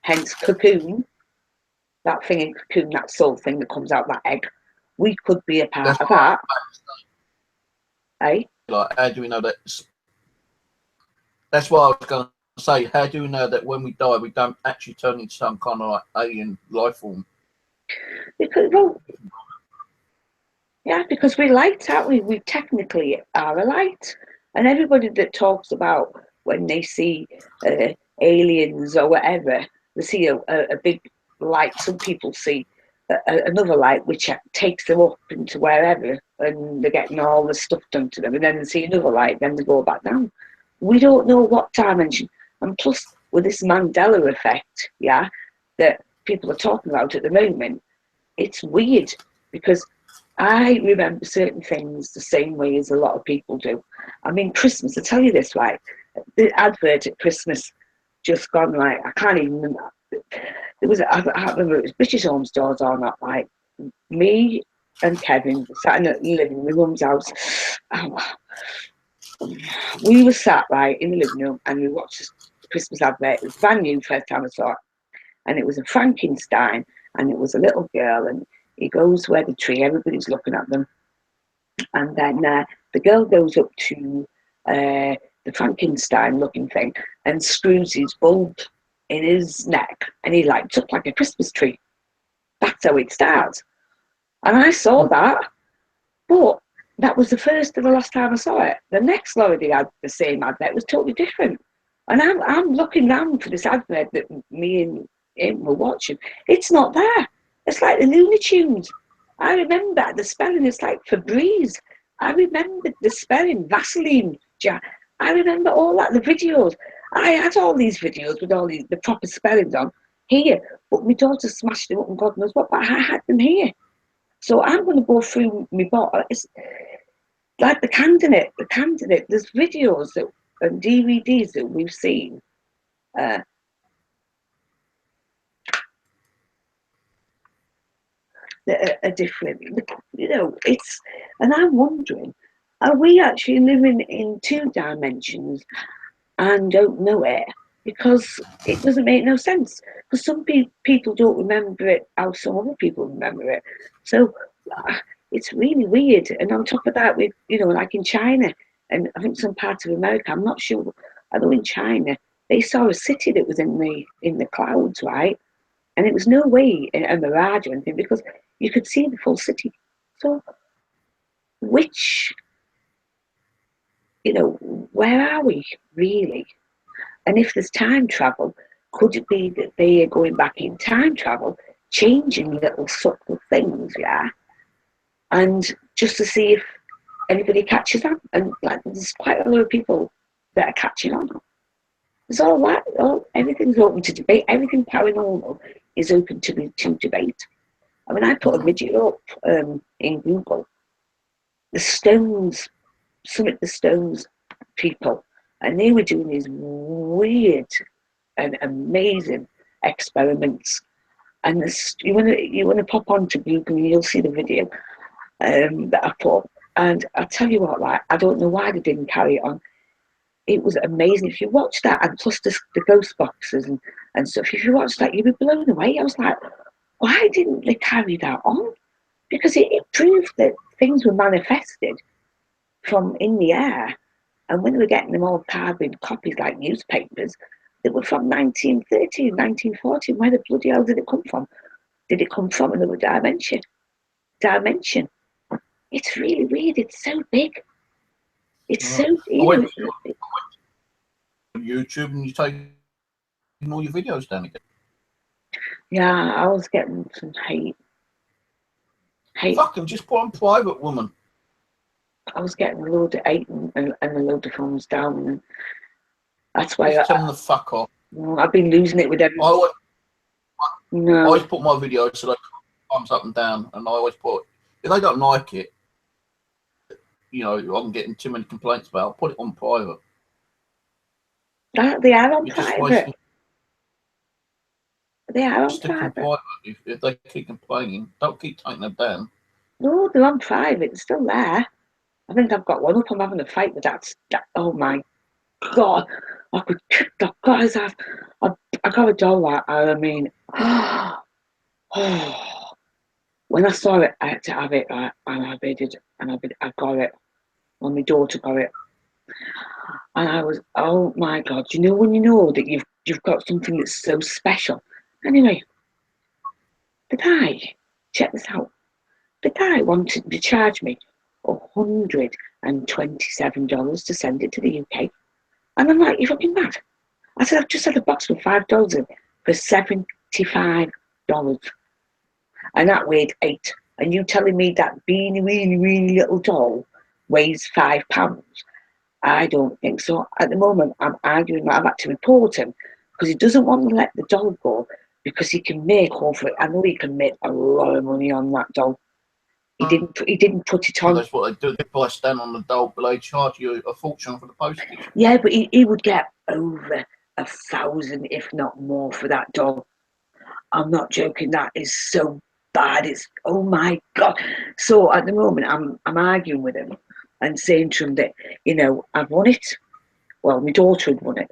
hence cocoon, that thing in cocoon, that soul thing that comes out that egg. We could be a part of that. Eh? Like, how do we know that? That's what I was going to say. How do we know that when we die, we don't actually turn into some kind of like alien life form? Because, well, yeah, because we're light, aren't we? We technically are a light. And everybody that talks about when they see aliens or whatever, they see a big light. Some people see another light which takes them up into wherever, and they're getting all the stuff done to them. And then they see another light, then they go back down. We don't know what dimension. And plus, with this Mandela effect, yeah, that people are talking about at the moment, it's weird because I remember certain things the same way as a lot of people do. I mean, Christmas, I tell you this, right? The advert at Christmas just gone, like, I can't even remember. There was, I can't remember if it was British Home Stores or not, like, me and Kevin sat in the living room, my mum's house. We were sat, right, in the living room and we watched this Christmas advert. It was brand new, first time I saw it. And it was a Frankenstein and it was a little girl and he goes where the tree, everybody's looking at them. And then the girl goes up to the Frankenstein looking thing and screws his bulb in his neck and he lights up like a Christmas tree. That's how it starts. And I saw that, but that was the first and the last time I saw it. The next lorry they had the same advert was totally different. And I'm looking round for this advert that me and him were watching. It's not there. It's like the Looney Tunes. I remember the spelling is like Febreze. I remember the spelling, Vaseline. I remember all that, the videos. I had all these videos with all the proper spellings on here, but my daughter smashed them up and God knows what, but I had them here. So I'm going to go through my bottle. It's like the candidate, there's videos that and DVDs that we've seen. That are different, you know, it's, and I'm wondering, are we actually living in 2 dimensions and don't know it? Because it doesn't make no sense. Because some people don't remember it how some other people remember it. So it's really weird. And on top of that, with, you know, like in China and I think some parts of America, I'm not sure. I know in China they saw a city that was in the clouds, right? And it was no way a mirage or anything because you could see the full city. So, which, you know, where are we really? And if there's time travel, could it be that they are going back in time travel, changing little subtle things, yeah? And just to see if anybody catches on. And like, there's quite a lot of people that are catching on. It's all that, everything's open to debate. Everything paranormal is open to debate. I mean, I put a video up in Google. The Stones, the Stones people, and they were doing these weird and amazing experiments. And this, you want to pop onto Google and you'll see the video that I put. And I'll tell you what, like, I don't know why they didn't carry it on. It was amazing. If you watch that, and plus the ghost boxes and stuff, if you watch that, you'd be blown away. I was like, why didn't they carry that on? Because it proved that things were manifested from in the air. And when they were getting them all carbon copies like newspapers, they were from 1930, 1940. Where the bloody hell did it come from? Did it come from another dimension? It's really weird. It's so big. It's so, you know, YouTube and you take all your videos down again. yeah, I was getting some hate. Fucking just put on private, woman. I was getting a load of hate and a load of thumbs down. And that's why Just tell them to fuck off. I've been losing it with everyone. I always put my videos so they thumbs up and down, and I always put, if they don't like it, you know, I'm getting too many complaints about, I'll put it on private. They are on private. They are on private. If they keep complaining, don't keep taking them down. No, they're on private. They're still there. I think I've got one up. I'm having a fight with that. Oh my God. I could kick that guy's ass. I got a dollar. I mean, when I saw it, I had to have it. And I got it. Well, my daughter got it. And I was, oh my God, you know when you know that you've got something that's so special. Anyway, the guy, check this out. The guy wanted to charge me $127 to send it to the UK. And I'm like, you're fucking mad. I said, I've just had a box with $5 in for $75. And that weighed 8. And you telling me that beanie, weeny, weeny little doll weighs £5? I don't think so. At the moment, I'm arguing that I've had to report him because he doesn't want to let the doll go because he can make over it. I know he can make a lot of money on that doll. He didn't put it on. That's what they do. They price down on the doll, but they charge you a fortune for the postage. Yeah, but he would get over 1,000, if not more, for that doll. I'm not joking. That is so bad. It's, oh my God. So at the moment, I'm arguing with him and saying to him that, you know, I've won it. Well, my daughter had won it.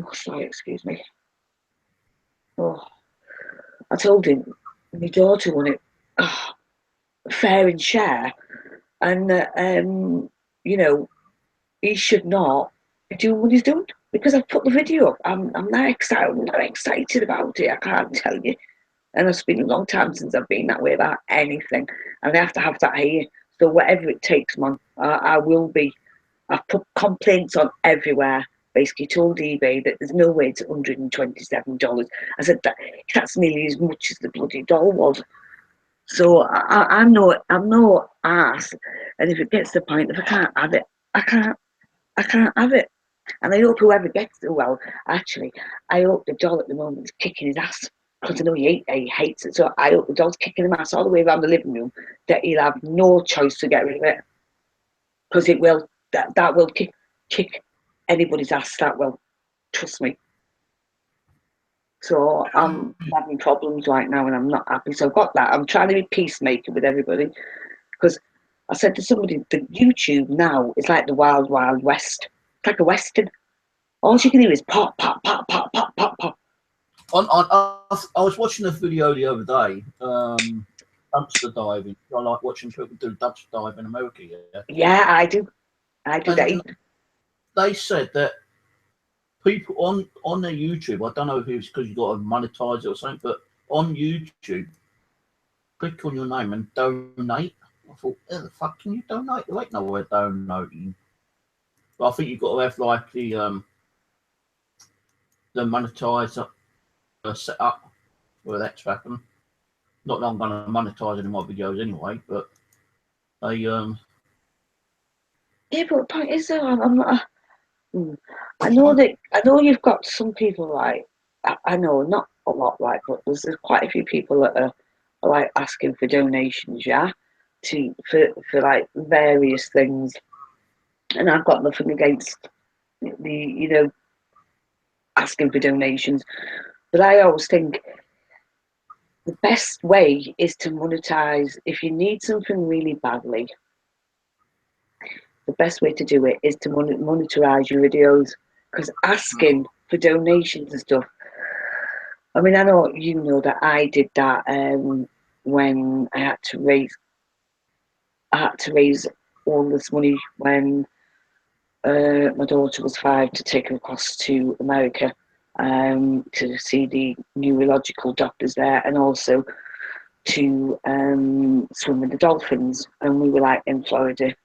Oh, sorry, excuse me. Oh, I told him my daughter won it. Oh, fair and share, and you know, he should not be doing what he's doing because I've put the video up. I'm not excited. I'm not excited about it. I can't tell you. And it's been a long time since I've been that way about anything, and I have to have that here. So whatever it takes, man, I will be. I've put complaints on everywhere. Basically told eBay that there's no way it's $127. I said that's nearly as much as the bloody doll was. So I'm no ass, and if it gets to the point, if I can't have it, I can't have it. And I hope whoever gets it, well, actually, I hope the doll at the moment is kicking his ass because I know he hates it. So I hope the doll's kicking him ass all the way around the living room that he'll have no choice to get rid of it because it will. That will kick anybody's ass. That will, trust me. So I'm having problems right now, and I'm not happy. So I've got that. I'm trying to be peacemaker with everybody because I said to somebody that YouTube now is like the wild, wild west. It's like a western. All you can hear is pop, pop, pop, pop, pop, pop, pop. I was watching a video the other day, dumpster diving. I like watching people do dumpster dive in America. Yeah, I do. I do that. They said that people on their YouTube, I don't know if it's because you've got to monetize it or something, but on YouTube, click on your name and donate. I thought, how the fuck can you donate? There ain't nowhere donating. But I think you've got to have like the monetizer set up where that's happening. Not that I'm going to monetize it in my videos anyway, but they Yeah, but the point is though, I'm not. I know you've got some people like I know not a lot like, but there's quite a few people that are like asking for donations, yeah, for like various things, and I've got nothing against the asking for donations, but I always think the best way is to monetize. If you need something really badly, the best way to do it is to monetize your videos, because asking for donations and stuff, I mean, I know you know that I did that when I had to raise all this money when my daughter was 5 to take her across to America to see the neurological doctors there, and also to swim with the dolphins. And we were like in Florida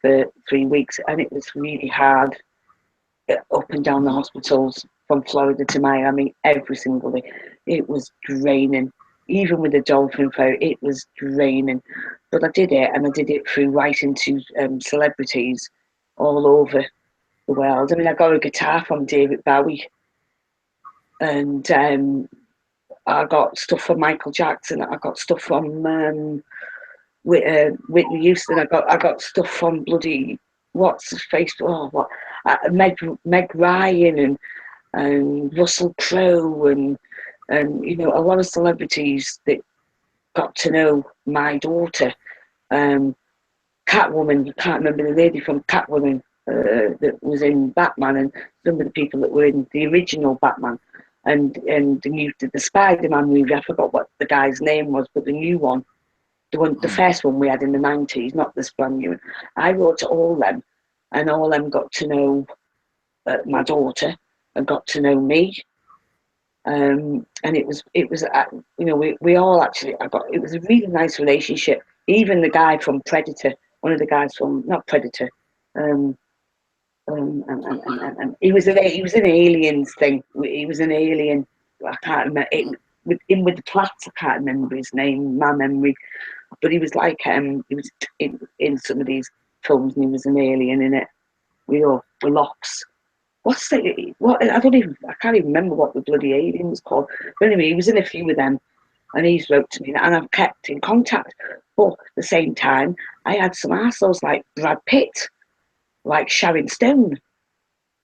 for 3 weeks, and it was really hard up and down the hospitals from Florida to Miami every single day. It was draining. Even with the dolphin ferry, it was draining. But I did it, and I did it through writing to celebrities all over the world. I mean, I got a guitar from David Bowie, and I got stuff from Michael Jackson. I got stuff from Whitney Houston. I got stuff from bloody what's his face? Oh, what? Meg Ryan and Russell Crowe and a lot of celebrities that got to know my daughter. Catwoman, I can't remember the lady from Catwoman that was in Batman, and some of the people that were in the original Batman, and the Spider-Man movie. I forgot what the guy's name was, but the new one. the first one we had in the 90s, not this brand new one. I wrote to all them, and all them got to know my daughter and got to know me. And it was you know, we all actually, it was a really nice relationship. Even the guy from Predator, one of the guys from, not Predator, and he was an aliens thing. He was an alien. I can't remember it, with the plats. I can't remember his name. My memory, but he was like he was in some of these films, and he was an alien in it. We all were locks. What's the what? I can't even remember what the bloody alien was called. But anyway, he was in a few of them, and he's wrote to me, and I've kept in contact. But at the same time, I had some assholes like Brad Pitt, like Sharon Stone,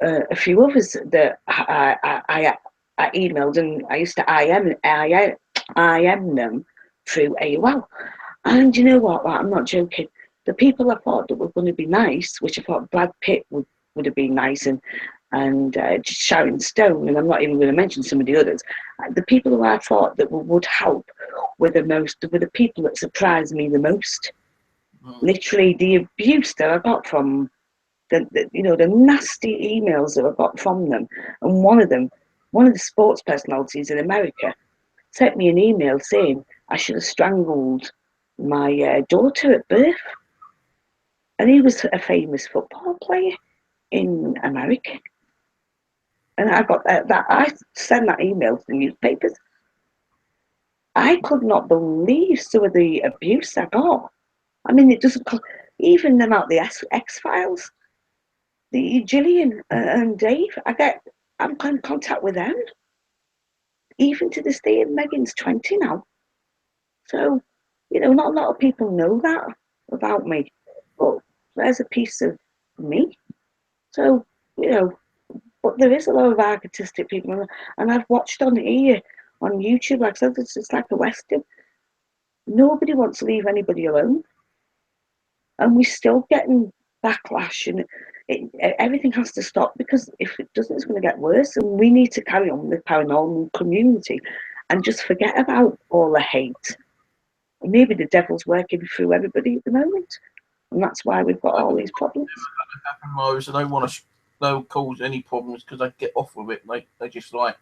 a few others that I emailed, and I used to IM them through AOL. And you know what? I'm not joking. The people I thought that were going to be nice, which I thought Brad Pitt would have been nice, and Sharon Stone, and I'm not even going to mention some of the others. The people who I thought that would help were the people that surprised me the most. Literally, the abuse that I got from the nasty emails that I got from them, and one of the sports personalities in America sent me an email saying I should have strangled my daughter at birth, and he was a famous football player in America. And I got that. I sent that email to the newspapers. I could not believe some of the abuse I got. I mean, it doesn't even them out the X-Files, the Gillian and Dave. I'm in contact with them. Even to this day, Megan's 20 now. So, not a lot of people know that about me. But there's a piece of me. So, but there is a lot of artistic people, and I've watched on here on YouTube, like I said, it's like a Western. Nobody wants to leave anybody alone, and we're still getting backlash, and everything has to stop, because if it doesn't, it's going to get worse, and we need to carry on with the paranormal community and just forget about all the hate. And maybe the devil's working through everybody at the moment, and that's why we've got all these problems. I don't want to cause any problems, because they get off with it. They just like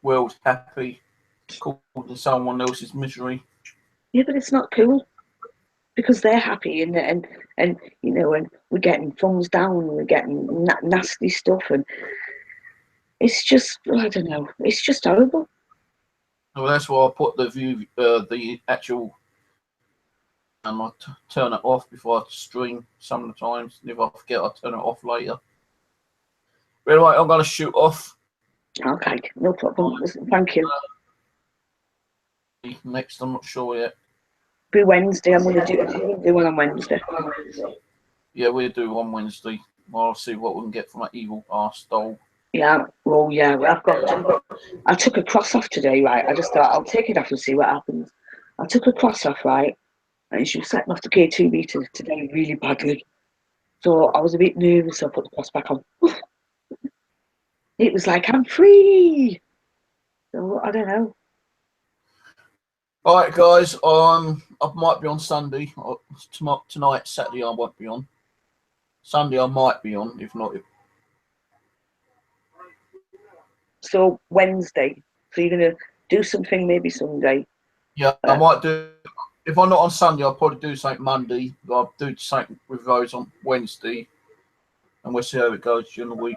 world happy, causing someone else's misery. Yeah, but it's not cool, because they're happy, and we're getting thumbs down, and we're getting nasty stuff, and it's just, I don't know, it's just horrible. Well, that's why I put the actual, and I turn it off before I stream sometimes. And if I forget, I turn it off later. But anyway, I'm going to shoot off. Okay, no problem. Listen, thank you. Next, I'm not sure yet. Be Wednesday. I'm going to do one on Wednesday. Yeah, we'll do on Wednesday. I'll see what we can get from that evil arse doll. Yeah, well, yeah, I took a cross off today, right? I just thought I'll take it off and see what happens. I took a cross off, right? And she was setting off the K2 meter today really badly. So I was a bit nervous, so I put the cross back on. It was like, I'm free. So I don't know. All right, guys. I might be on Sunday. Tonight, Saturday, I won't be on. Sunday, I might be on. If not, so Wednesday. So you're gonna do something maybe Sunday. Yeah, I might do. If I'm not on Sunday, I'll probably do something Monday. I'll do something with those on Wednesday, and we'll see how it goes during the week.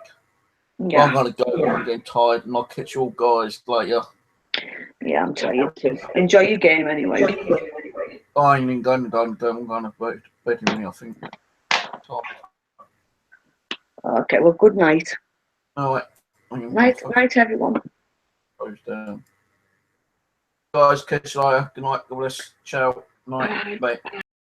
Yeah. I'm gonna go. I'm getting tired, and I'll catch you all guys later. Yeah, I'm tired too. Enjoy your game anyway. I ain't even going to. I'm going to bed in me, I think. Okay, well, good night. All right. Night, everyone. Goes down. Guys, catch you later. Good night. God bless. Ciao. Night. Bye.